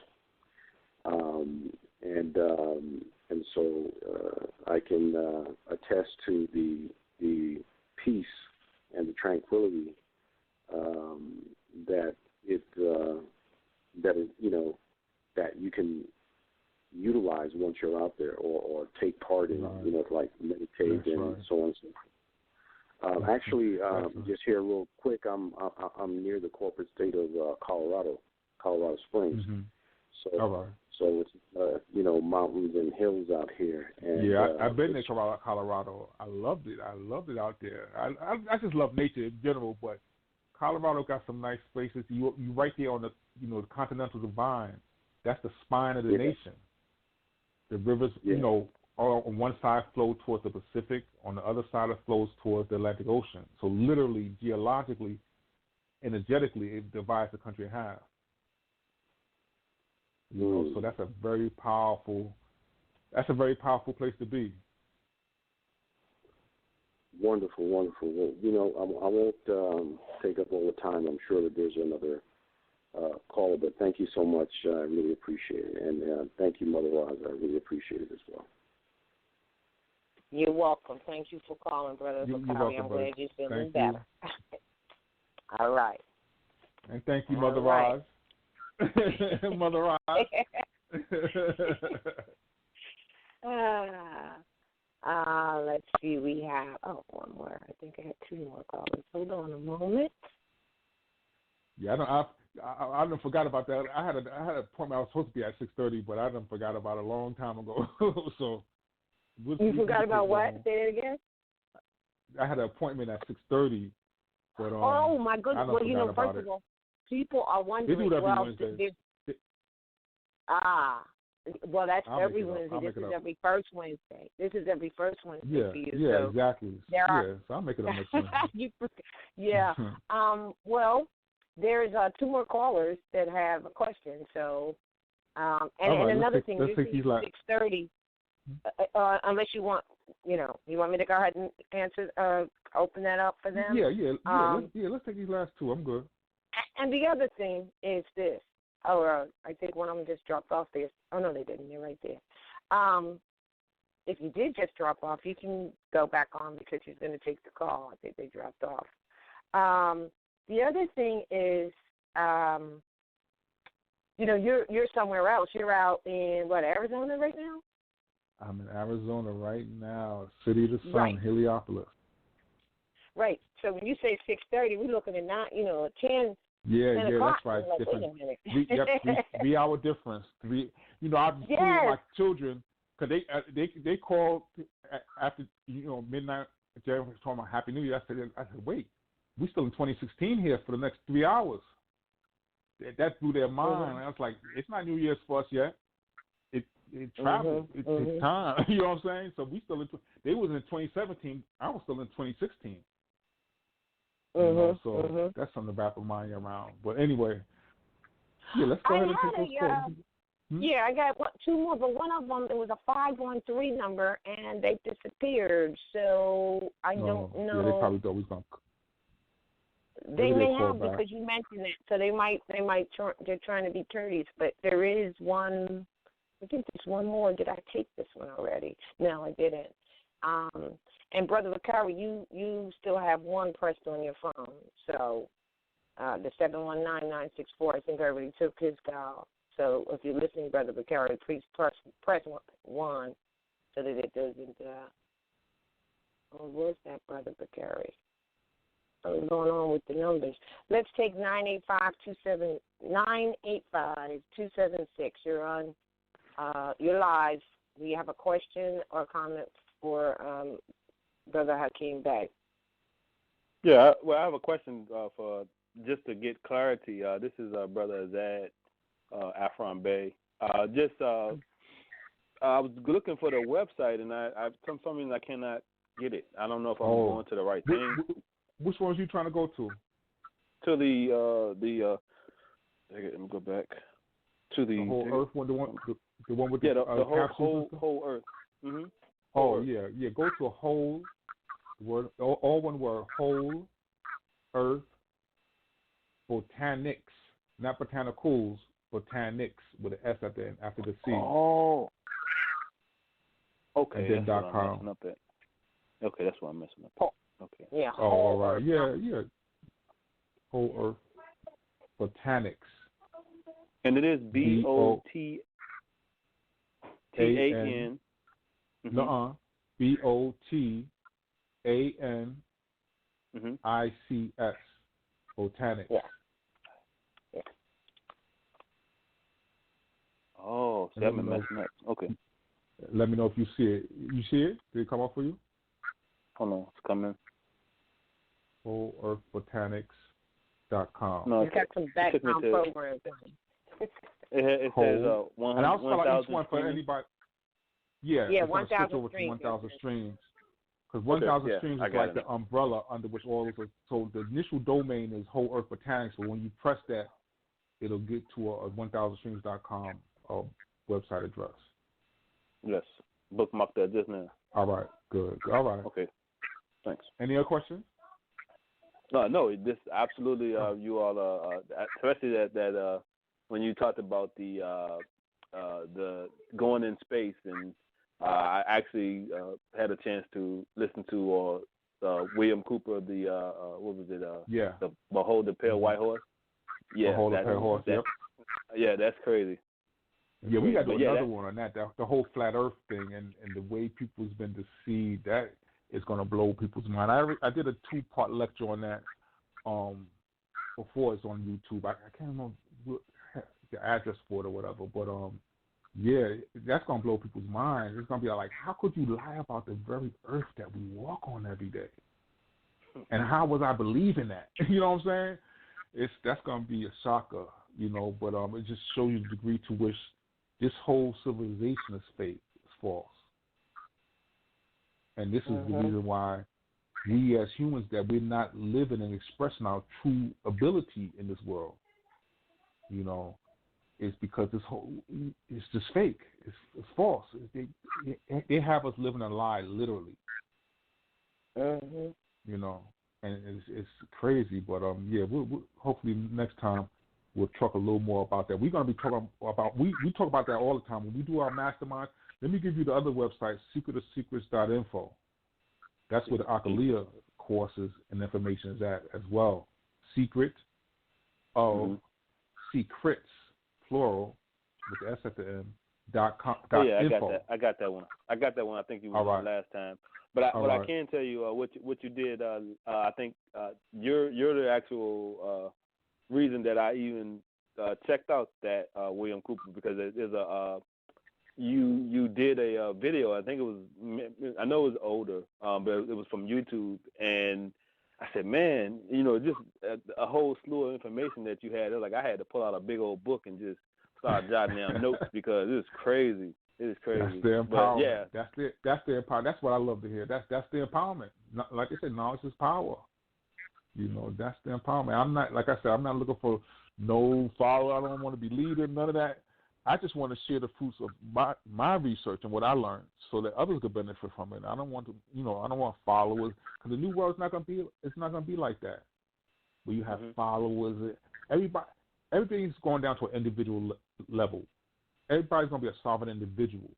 and so I can attest to the peace and the tranquility that you can utilize once you're out there, or take part in, like meditate and so on and so forth. Actually, just here real quick, I'm near the corporate state of Colorado Springs. So it's mountains and hills out here. And, I've been to Colorado. I loved it. I loved it out there. I just love nature in general, but Colorado got some nice places. You right there on the the Continental Divide. That's the spine of the nation. The rivers, all on one side flow towards the Pacific, on the other side it flows towards the Atlantic Ocean. So literally, geologically, energetically, it divides the country in half. So that's a very powerful place to be. Wonderful, wonderful. Well, I won't take up all the time. I'm sure that there's another caller, but thank you so much. I really appreciate it. And thank you, Mother Roz. I really appreciate it as well. You're welcome. Thank you for calling, Brother Bakari. I'm glad you're feeling better. All right. And thank you, Mother Roz. Mother Roz. Let's see. We have one more. I think I had two more callers. Hold on a moment. Yeah, I done forgot about that. I had an appointment. I was supposed to be at 6:30, but I done forgot about it a long time ago. So you forgot about what? Say it again. I had an appointment at 6:30, but oh my goodness! Well, first of all, people are wondering. They do it every Wednesday. Well, that's every Wednesday. This is every first Wednesday. This is every first Wednesday for you. Yeah, so exactly. So I'll make it up next Wednesday. Well, there's two more callers that have a question. So, and another thing, this is 6:30. unless you want, you want me to go ahead and answer, open that up for them? Let's take these last two. I'm good. And the other thing is this. I think one of them just dropped off there. Oh, no, they didn't. They're right there. If you did just drop off, you can go back on because he's going to take the call. I think they dropped off. The other thing is, you're somewhere else. You're out in, Arizona right now? I'm in Arizona right now, City of the Sun, right. Heliopolis. Right. So when you say 6:30, we're looking at 10. Yeah, 10 o'clock. That's right. Like, Different. wait a minute. 3 hour difference. I've been schooling my children because they called after midnight. Jerry was talking about Happy New Year. I said, wait, we still in 2016 here for the next 3 hours. That blew their mind. Mm-hmm. I was like, it's not New Year's for us yet. It travels. It takes time. You know what I'm saying? So we still they was in 2017. I was still in 2016. That's something to wrap my mind around. But anyway, let's go ahead and take those calls. Yeah, I got two more, but one of them, it was a 513 number, and they disappeared. So I don't know. Yeah, they probably thought we was going to. They may have because you mentioned it. So they're trying to be courteous, but there is one. I think there's one more. Did I take this one already? No, I didn't. And Brother Vakari, you still have one pressed on your phone. So the 719-964, I think I already took his call. So if you're listening, Brother Vakari, please press one so that it doesn't. Where's that, Brother Vakari? What's going on with the numbers? Let's take 985-276. You're on. You're live. Do you have a question or comment for Brother HaRLEM? Yeah, I have a question for just to get clarity. This is Brother Azad, RVBey. I was looking for the website, and I for some reason I cannot get it. I don't know if I'm going to the right thing. Which ones are you trying to go to? To the let me go back to the whole Earth one, the one with the whole Earth. Mm-hmm. Oh yeah. Go to a whole word, all one word, whole Earth botanics, not botanicals, botanics with an S after the C. Oh. Okay. And then .com. Okay, that's what I'm messing up. Oh. Okay. Yeah. Oh, all right. Yeah. Whole Earth botanics. And it is BOTAN. No, BOTANICS. Botanics. Yeah. Oh, so I've been messing up. Okay. Let me know if you see it. You see it? Did it come up for you? Hold on, it's coming. WholeEarthBotanics.com. No, it's got some background programs. It says 1,000. And I'll spell out each one for anybody. Yeah, 1,000 streams. 1,000 streams. Because 1,000 streams is like the umbrella under which all of it. So the initial domain is Whole Earth Botanics. So when you press that, it'll get to a 1000streams.com website address. Yes. Bookmark that just now. All right. Good. All right. Okay. Thanks. Any other questions? No. This absolutely. You all, especially that when you talked about the going in space, and I actually had a chance to listen to William Cooper, the what was it? The Behold the Pale White Horse. Yeah, Behold the Pale Horse. Yep. Yeah, that's crazy. Yeah, we got to do another one on that. The whole flat Earth thing and the way people's been deceived. That is going to blow people's mind. I did a 2-part lecture on that before. It's on YouTube. I can't remember the address for it or whatever, but yeah, that's going to blow people's minds. It's going to be like, how could you lie about the very Earth that we walk on every day? And how was I believing that? You know what I'm saying? That's going to be a shocker, but it just shows you the degree to which this whole civilization is fake, is false. And this is the reason why we as humans, that we're not living and expressing our true ability in this world. is because it's just fake. It's false. They have us living a lie, literally. Mm-hmm. You know, and it's crazy. But we'll hopefully next time we'll talk a little more about that. We're gonna be talking about we talk about that all the time when we do our mastermind. Let me give you the other website, secretofsecrets.info. That's where the Akalia courses and information is at as well. Secret of secrets, plural, with the S at the end, .com, .info. I got that one. I think you were on last time. But I can tell you what you did. I think you're the actual reason that I even checked out that William Cooper, because there's a you did a video. I think I know it was older, but it was from YouTube, and I said, man, just a whole slew of information that you had. It was like I had to pull out a big old book and just start jotting down notes because it was crazy. It is crazy. That's the empowerment. Yeah. That's the empowerment. That's what I love to hear. That's the empowerment. Like I said, knowledge is power. That's the empowerment. I'm not, like I said, I'm not looking for no follower. I don't want to be leader. None of that. I just want to share the fruits of my research and what I learned, so that others could benefit from it. I don't want to, I don't want followers, because the new world's not going to be. It's not going to be like that. Where you have followers. Everything's going down to an individual level. Everybody's going to be a sovereign individual,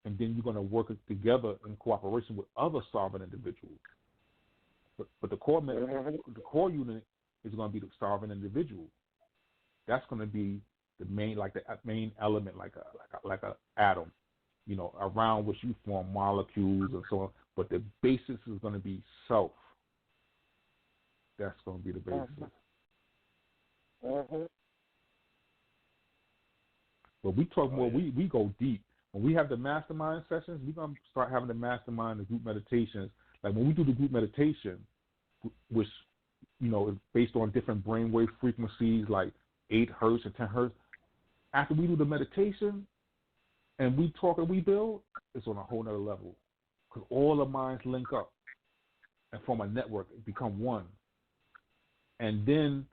and then you're going to work together in cooperation with other sovereign individuals. But the core unit is going to be the sovereign individual. That's going to be the main, like the main element, like a atom, around which you form molecules and so on. But the basis is going to be self. That's going to be the basis. But we talk more. We go deep. When we have the mastermind sessions, we're going to start having the mastermind and group meditations. Like when we do the group meditation, which, is based on different brainwave frequencies, like 8 hertz and 10 hertz. After we do the meditation and we talk and we build, it's on a whole nother level. Because all the minds link up and form a network, become one. And then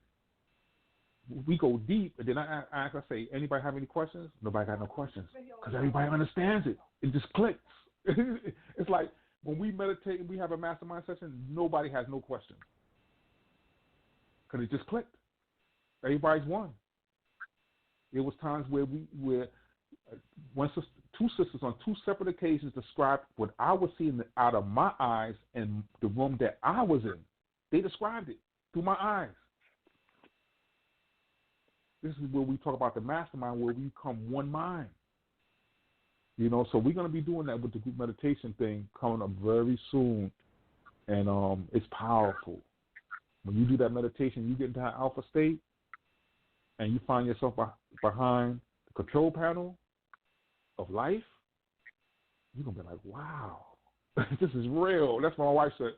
we go deep, and then I say, anybody have any questions? Nobody got no questions, because everybody understands it. It just clicks. It's like when we meditate and we have a mastermind session, nobody has no questions, because it just clicked. Everybody's one. There was times where two sisters on 2 separate occasions described what I was seeing out of my eyes in the room that I was in. They described it through my eyes. This is where we talk about the mastermind, where we become one mind. So we're going to be doing that with the group meditation thing coming up very soon. And it's powerful. When you do that meditation, you get into that alpha state, and you find yourself behind the control panel of life, you're going to be like, wow, this is real. That's what my wife said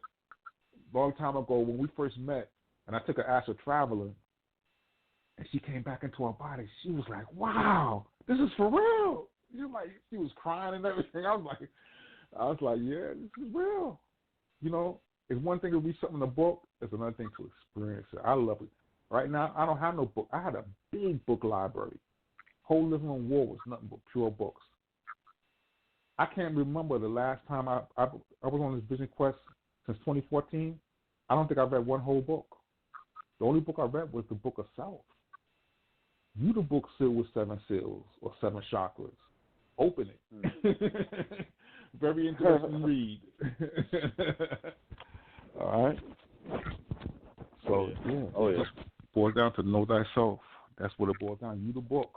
a long time ago when we first met, and I took her astral traveling, and she came back into her body. She was like, wow, this is for real. She was crying and everything. I was like, yeah, this is real. It's one thing to read something in a book. It's another thing to experience it. I love it. Right now, I don't have no book. I had a big book library. Whole living room wall was nothing but pure books. I can't remember the last time I was on this vision quest since 2014. I don't think I've read one whole book. The only book I read was the Book of Self. You the book sealed with 7 seals or 7 chakras. Open it. Very interesting read. All right. So yeah. Boils down to know thyself. That's what it boils down. You the book.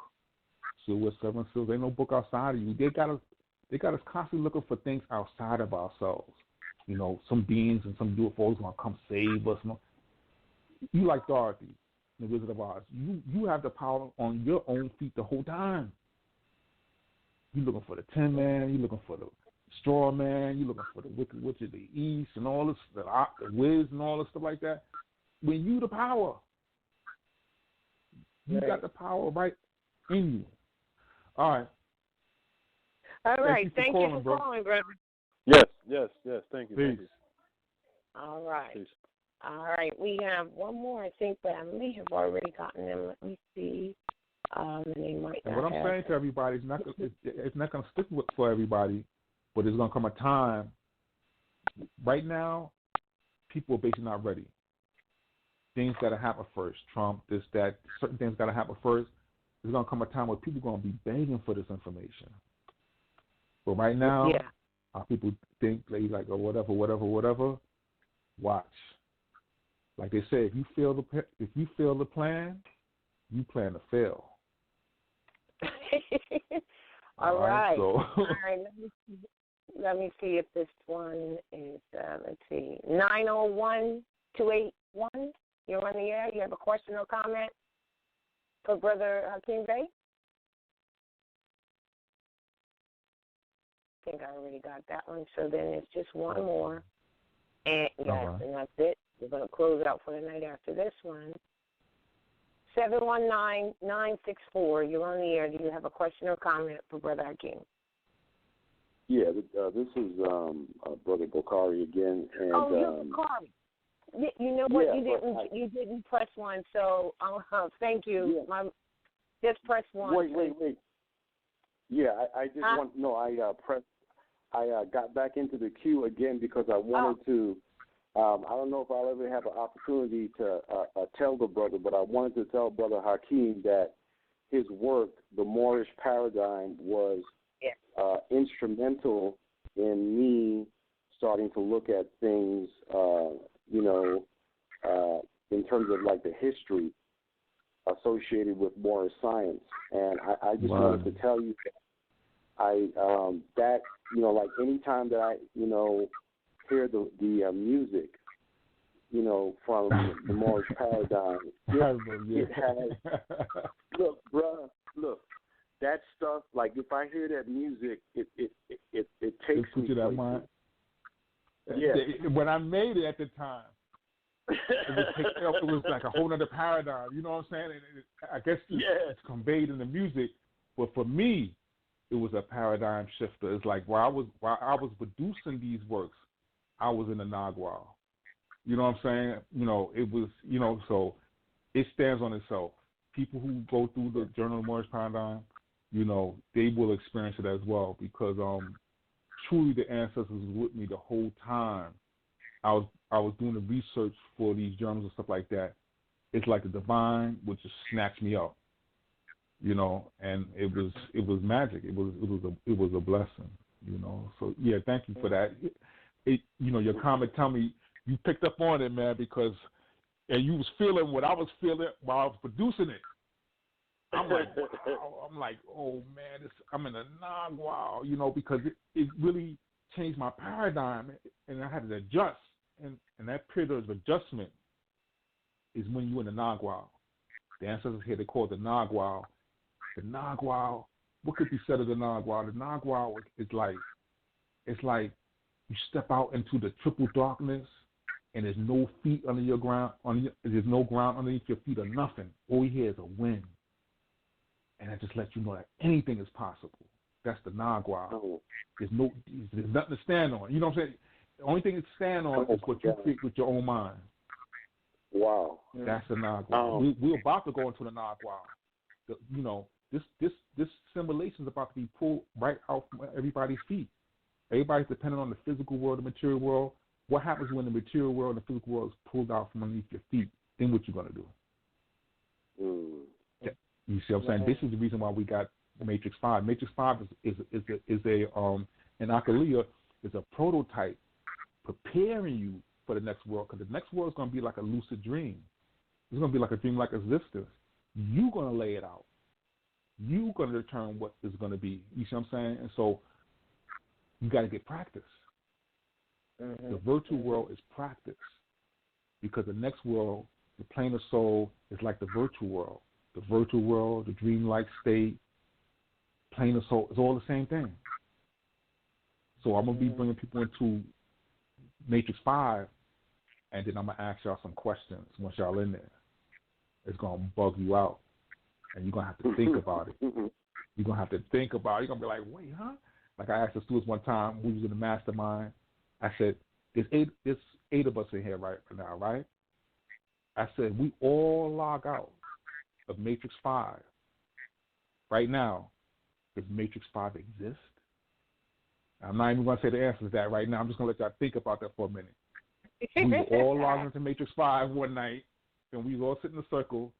Sealed with 7 seals. Ain't no book outside of you. They got us constantly looking for things outside of ourselves. Some beings and some UFOs gonna come save us. You like Dorothy, the Wizard of Oz. You have the power on your own feet the whole time. You looking for the Tin Man. You looking for the Straw Man. You looking for the Wicked Witch of the East and all this, the Wiz and all this stuff like that. When you the power, you got the power right in you. All right. All right. Thank you for calling, brother. Yes. Thank you. Peace. Thank you. All right. Peace. All right. We have one more, I think, but I may have already gotten them. Let me see. And they might and not what I'm saying to everybody is it's not going to stick for everybody, but there's going to come a time. Right now, people are basically not ready. Things got to happen first. Trump, this, that, certain things got to happen first. There's going to come a time where people are going to be begging for this information. But right now, people think they like, oh, whatever. Watch. Like they say, if you fail the plan, you plan to fail. All right. So. All right. Let me see if this one is. Let's see. 901-281. You're on the air. You have a question or comment for Brother HaRLEM? I think I already got that one. So then it's just one more. And and that's it. We're going to close out for the night after this one. 719-964. You're on the air. Do you have a question or comment for Brother HaRLEM? Yeah, this is Brother Bokhari again. And, you're Bokhari. You know what? You didn't press one, so thank you. Yeah. Just press one. Wait. Yeah, I just want I got back into the queue again because I wanted to. I don't know if I'll ever have an opportunity to tell the brother, but I wanted to tell Brother HaRLEM that his work, the Moorish paradigm, was instrumental in me starting to look at things, in terms of like the history associated with Moorish science. And I just wanted to tell you that like anytime that I, hear the music, from the Moorish paradigm, it has, look, that stuff, like if I hear that music, it takes me to that mind. Yeah. When I made it at the time, it was like a whole other paradigm. You know what I'm saying? I guess it's conveyed in the music, but for me, it was a paradigm shifter. It's like while I was producing these works, I was in the Nagual. You know what I'm saying? It was, so it stands on itself. People who go through the Journal of Moorish Paradigm, they will experience it as well because truly the ancestors was with me the whole time. I was doing the research for these journals and stuff like that. It's like the divine would just snatch me up, and it was magic. It was a blessing, So yeah, thank you for that. Your comment tell me you picked up on it, man, and you was feeling what I was feeling while I was producing it. I'm like, wow. I'm like, oh man, I'm in a Nagual, because it really changed my paradigm, and I had to adjust. And that period of adjustment is when you're in the Nagual. The ancestors here, they call it the Nagual. The Nagual, what could be said of the Nagual? The Nagual is like, it's like you step out into the triple darkness, and there's no feet under your ground. There's no ground underneath your feet or nothing. All you hear is a wind, and that just lets you know that anything is possible. That's the Nagual. There's nothing to stand on. You know what I'm saying? The only thing to stand on is what you create with your own mind. Wow. That's the Nagual. We're about to go into the Nagual. This simulation is about to be pulled right out from everybody's feet. Everybody's dependent on the physical world, the material world. What happens when the material world and the physical world is pulled out from underneath your feet? Then what you going to do? Yeah. You see what I'm saying? This is the reason why we got Matrix 5. Matrix 5 is an Akalia is a prototype preparing you for the next world, because the next world is going to be like a lucid dream. It's going to be like a dream like existence. You're going to lay it out. You're going to determine what it's going to be. You see what I'm saying? And so you got to get practice. Mm-hmm. The virtual world is practice, because the next world, the plane of soul, is like the virtual world. The virtual world, the dreamlike state, plane of soul, is all the same thing. So I'm going to be bringing people into Matrix 5, and then I'm going to ask y'all some questions once y'all in there. It's going to bug you out, and you're going to have to think about it. You're going to have to think about it. You're going to be like, wait, huh? Like I asked the students one time, we was in the mastermind. I said, there's eight of us in here right now, right? I said, we all log out of Matrix 5 right now, does Matrix 5 exist? I'm not even going to say the answer to that right now. I'm just going to let y'all think about that for a minute. We were all logged into Matrix 5 one night, and we were all sitting in a circle.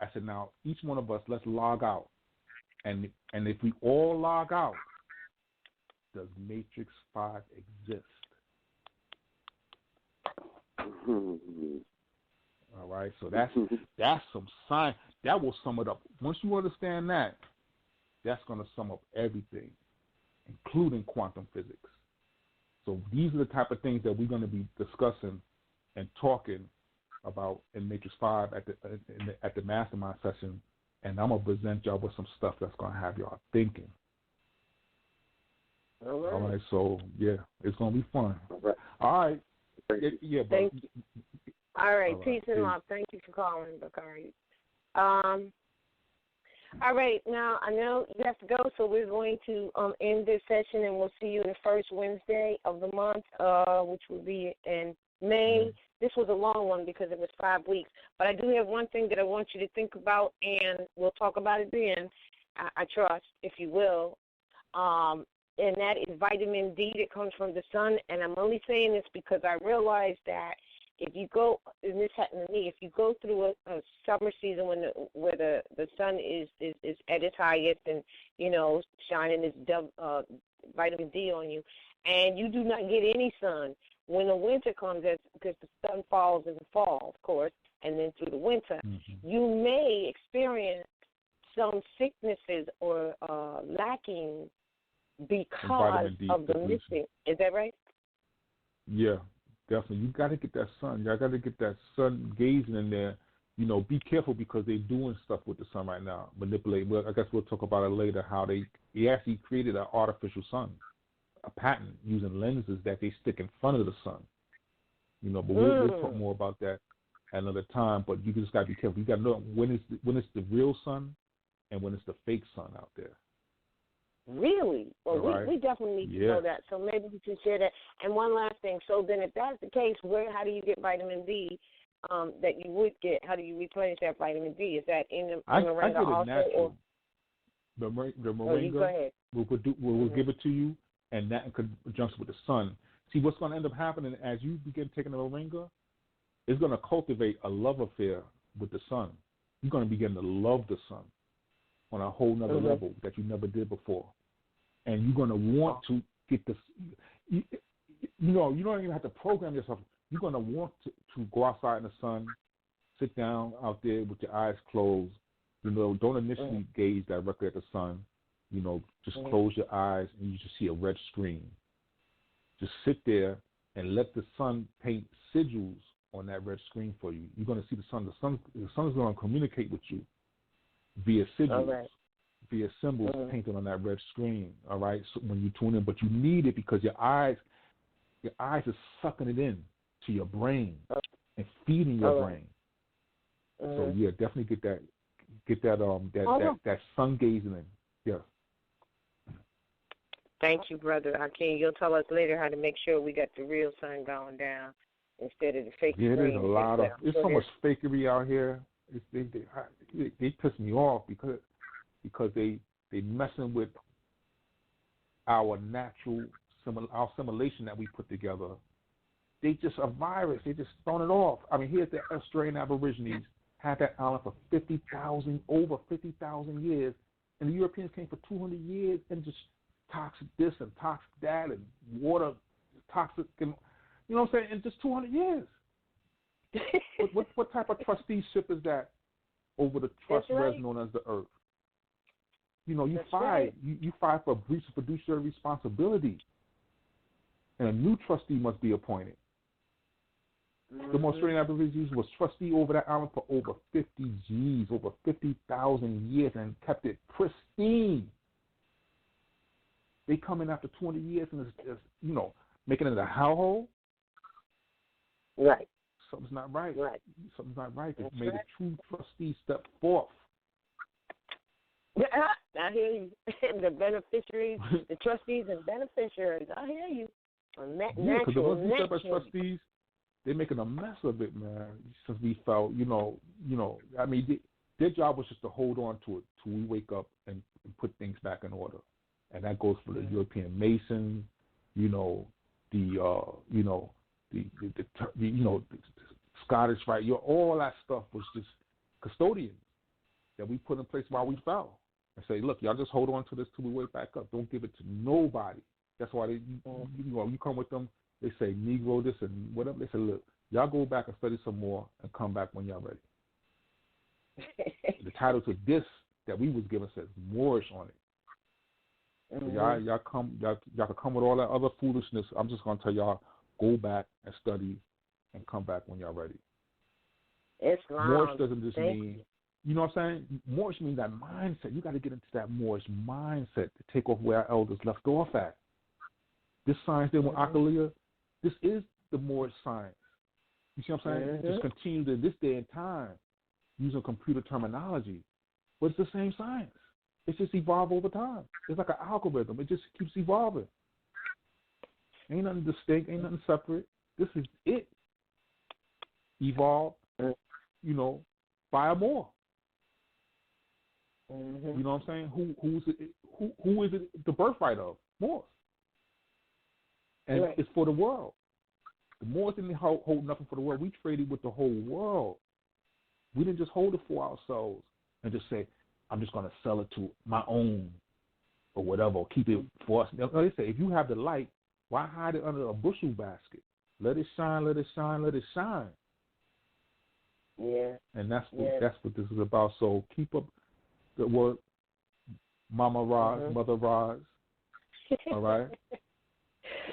I said, now, each one of us, let's log out. And if we all log out, does Matrix 5 exist? All right, so that's some science. That will sum it up. Once you understand that, that's going to sum up everything, including quantum physics. So these are the type of things that we're going to be discussing and talking about in Matrix 5 at the mastermind session, and I'm going to present y'all with some stuff that's going to have y'all thinking. All right, so, yeah, it's going to be fun. All right. Yeah, thank you. All right, peace and love. Thank you for calling, Bakari. All right, now I know you have to go, so we're going to end this session, and we'll see you the first Wednesday of the month, which will be in May. Mm-hmm. This was a long one because it was 5 weeks, but I do have one thing that I want you to think about, and we'll talk about it then, I trust, if you will, and that is vitamin D that comes from the sun, and I'm only saying this because I realized that if you go, and this happened to me, if you go through a summer season where the sun is at its highest and, you know, shining its vitamin D on you, and you do not get any sun, when the winter comes, because the sun falls in the fall, of course, and then through the winter, you may experience some sicknesses or lacking because of the missing. Is that right? Yeah. Definitely. You got to get that sun. You got to get that sun gazing in there. You know, be careful because they're doing stuff with the sun right now, manipulating. Well, I guess we'll talk about it later, how he actually created an artificial sun, a patent using lenses that they stick in front of the sun. You know, but we'll talk more about that at another time. But you just got to be careful. You got to know when it's the real sun and when it's the fake sun out there. Really? Well, right. we definitely need to know that. So maybe we can share that. And one last thing. So then if that's the case, how do you get vitamin D that you would get? How do you replenish that vitamin D? Is that in the moringa I get it also? natural. The moringa, we'll give it to you, and that in conjunction with the sun. See, what's going to end up happening as you begin taking the moringa, it's going to cultivate a love affair with the sun. You're going to begin to love the sun on a whole nother level that you never did before. And you're going to want to get this, you know, you don't even have to program yourself. You're going to want to go outside in the sun, sit down out there with your eyes closed. You know, don't initially gaze directly at the sun. You know, just close your eyes and you just see a red screen. Just sit there and let the sun paint sigils on that red screen for you. You're going to see the sun. The sun is going to communicate with you via sigils, via symbols painted on that red screen. All right, so when you tune in, but you need it because your eyes are sucking it in to your brain and feeding your brain. So yeah, definitely get that sun gazing in. Yeah. Thank you, Brother Hakeem. You'll tell us later how to make sure we got the real sun going down instead of the fake. Yeah, there's a lot of. There's so much fakery out here. They piss me off because they messing with our natural our simulation that we put together. They just a virus. They just throwing it off. I mean, here's the Australian Aborigines had that island for over 50,000 years, and the Europeans came for 200 years and just toxic this and toxic that and water toxic and you know what I'm saying? In just 200 years. What type of trusteeship is that over the trust resin known as the earth? You know, you fight for a breach of fiduciary responsibility, and a new trustee must be appointed. The Australian Aborigines was trustee over that island for over 50 G's, over 50,000 years, and kept it pristine. They come in after 20 years and it's you know, making it a hellhole. Right. Something's not right. Something's not right. They made a true trustee step forth. Yeah, I hear you. The beneficiaries, the trustees and beneficiaries. I hear you. Because the ones who step as trustees, they're making a mess of it, man. Since we felt, you know, I mean, their job was just to hold on to it till we wake up and put things back in order. And that goes for the European Masons, the Scottish Rite. All that stuff was just custodians that we put in place while we fell. And say, look, y'all just hold on to this till we wake back up. Don't give it to nobody. That's why you come with them, they say Negro this and whatever. They say, look, y'all go back and study some more and come back when y'all ready. The title to this that we was given says Moorish on it. So y'all can come with all that other foolishness. I'm just gonna tell y'all, go back and study and come back when y'all ready. Moorish doesn't just mean, you know what I'm saying? Moorish means that mindset. You got to get into that Moorish mindset to take off where our elders left off at. This science then with Akalia, this is the Moorish science. You see what I'm saying? Just continue to this day and time using computer terminology, but it's the same science. It's just evolved over time. It's like an algorithm. It just keeps evolving. Ain't nothing distinct. Ain't nothing separate. This is it. Evolved, by a Moor. You know what I'm saying? Who is it the birthright of? Moors. And it's for the world. The Moors didn't hold nothing for the world. We traded with the whole world. We didn't just hold it for ourselves and just say, I'm just going to sell it to my own or whatever, or keep it for us. No, they say, if you have the light, why hide it under a bushel basket? Let it shine, let it shine, let it shine. Yeah. And that's what this is about. So keep up the word, Mama Roz, Mother Roz. All right?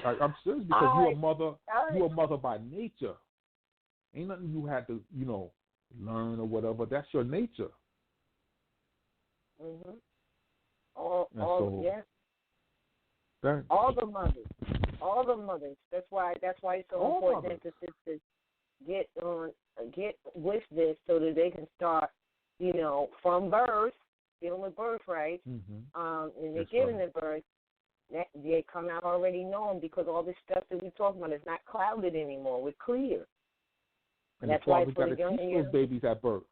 I'm serious because you're a mother by nature. Ain't nothing you had to, learn or whatever. That's your nature. All the mothers. That's why it's so important to get with this so that they can start, from birth, dealing with birth rights, and they're giving the birth. They come out already knowing because all this stuff that we're talking about is not clouded anymore. We're clear. And that's why we got to teach those babies at birth.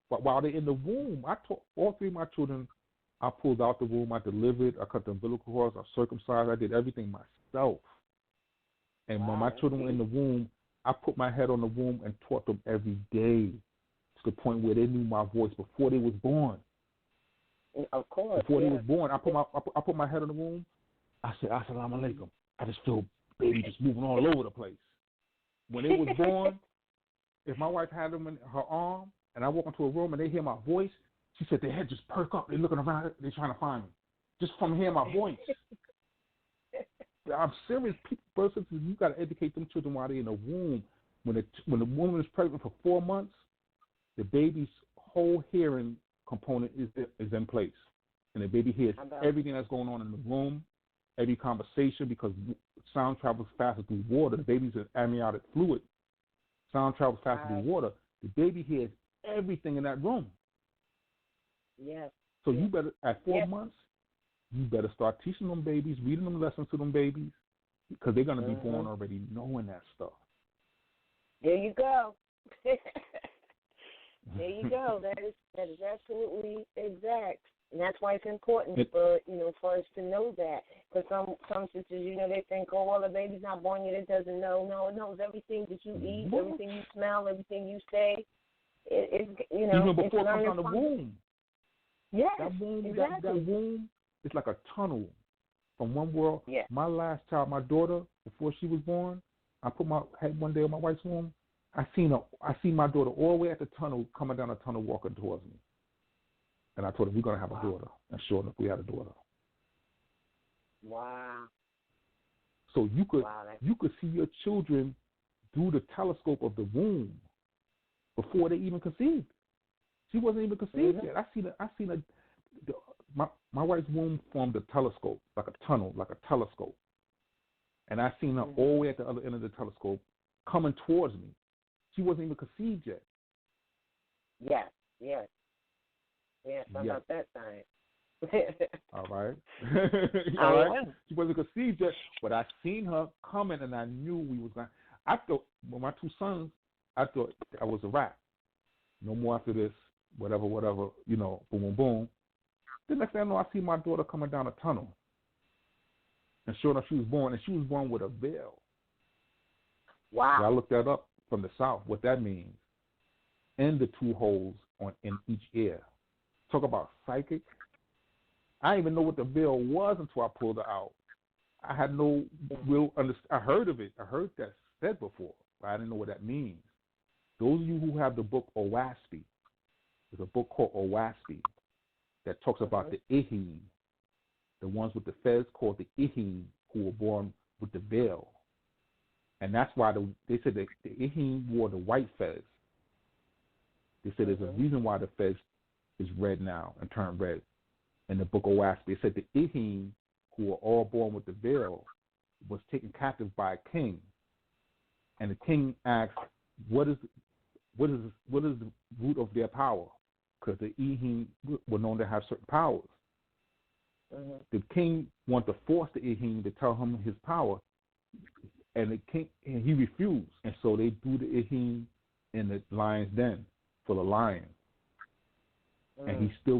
But while they're in the womb, I taught all three of my children. I pulled out the womb, I delivered, I cut the umbilical cords, I circumcised, I did everything myself. And when my children were in the womb, I put my head on the womb and taught them every day to the point where they knew my voice before they was born. Of course. Before they was born, I put my head on the womb. I said, Assalamu alaikum. I just feel baby just moving all over the place. When they was born, if my wife had them in her arm and I walk into a room and they hear my voice, she said their head just perk up. They're looking around. They're trying to find me. Just from hearing my voice. I'm serious. People, you got to educate them children while they're in the womb. When the woman is pregnant for 4 months, the baby's whole hearing component is in place. And the baby hears everything that's going on in the room, every conversation, because sound travels faster through water. The baby's an amniotic fluid. Sound travels faster through water. The baby hears everything in that room. Yes. So you better, at 4 months, you better start teaching them babies, reading them lessons to them babies, because they're going to be born already knowing that stuff. There you go. There you go. That is absolutely exact. And that's why it's important for us to know that. Because some sisters, they think, oh, well, the baby's not born yet, it doesn't know. No, it knows everything that you eat, everything you smell, everything you say. Even before it comes out of the womb. Yes, that womb, exactly. that womb is like a tunnel from one world. Yeah. My last child, my daughter, before she was born, I put my head one day on my wife's womb. I seen my daughter all the way at the tunnel, coming down the tunnel, walking towards me. And I told her, we're going to have a daughter. And sure enough, we had a daughter. Wow. So you could see your children through the telescope of the womb before they even conceived. She wasn't even conceived yet. I seen my wife's womb formed a telescope, like a tunnel, like a telescope. And I seen her all the way at the other end of the telescope coming towards me. She wasn't even conceived yet. Yes. How about that science? All right. All right. She wasn't conceived yet, but I seen her coming, and I knew we was going. I thought, with my two sons, I thought I was a wrap. No more after this, whatever, boom, boom, boom. The next thing I know, I see my daughter coming down a tunnel. And sure enough, she was born with a veil. Wow. So I looked that up from the South, what that means. And the 2 holes in each ear. Talk about psychic. I didn't even know what the veil was until I pulled it out. I had no real I heard of it. I heard that said before, but I didn't know what that means. Those of you who have the book Owaspi, there's a book called Owaspi that talks about the Ihim, the ones with the fez called the Ihim, who were born with the veil. And that's why they said that the Ihim wore the white fez. They said there's a reason why the fez is red now and turned red. In the book Owaspi, they said the Ihim, who were all born with the veil, was taken captive by a king. And the king asked, what is the root of their power? Because the Ihim were known to have certain powers. The king wanted to force the Ihim to tell him his power, and he refused. And so they threw the Ihim in the lion's den for the lion. And he still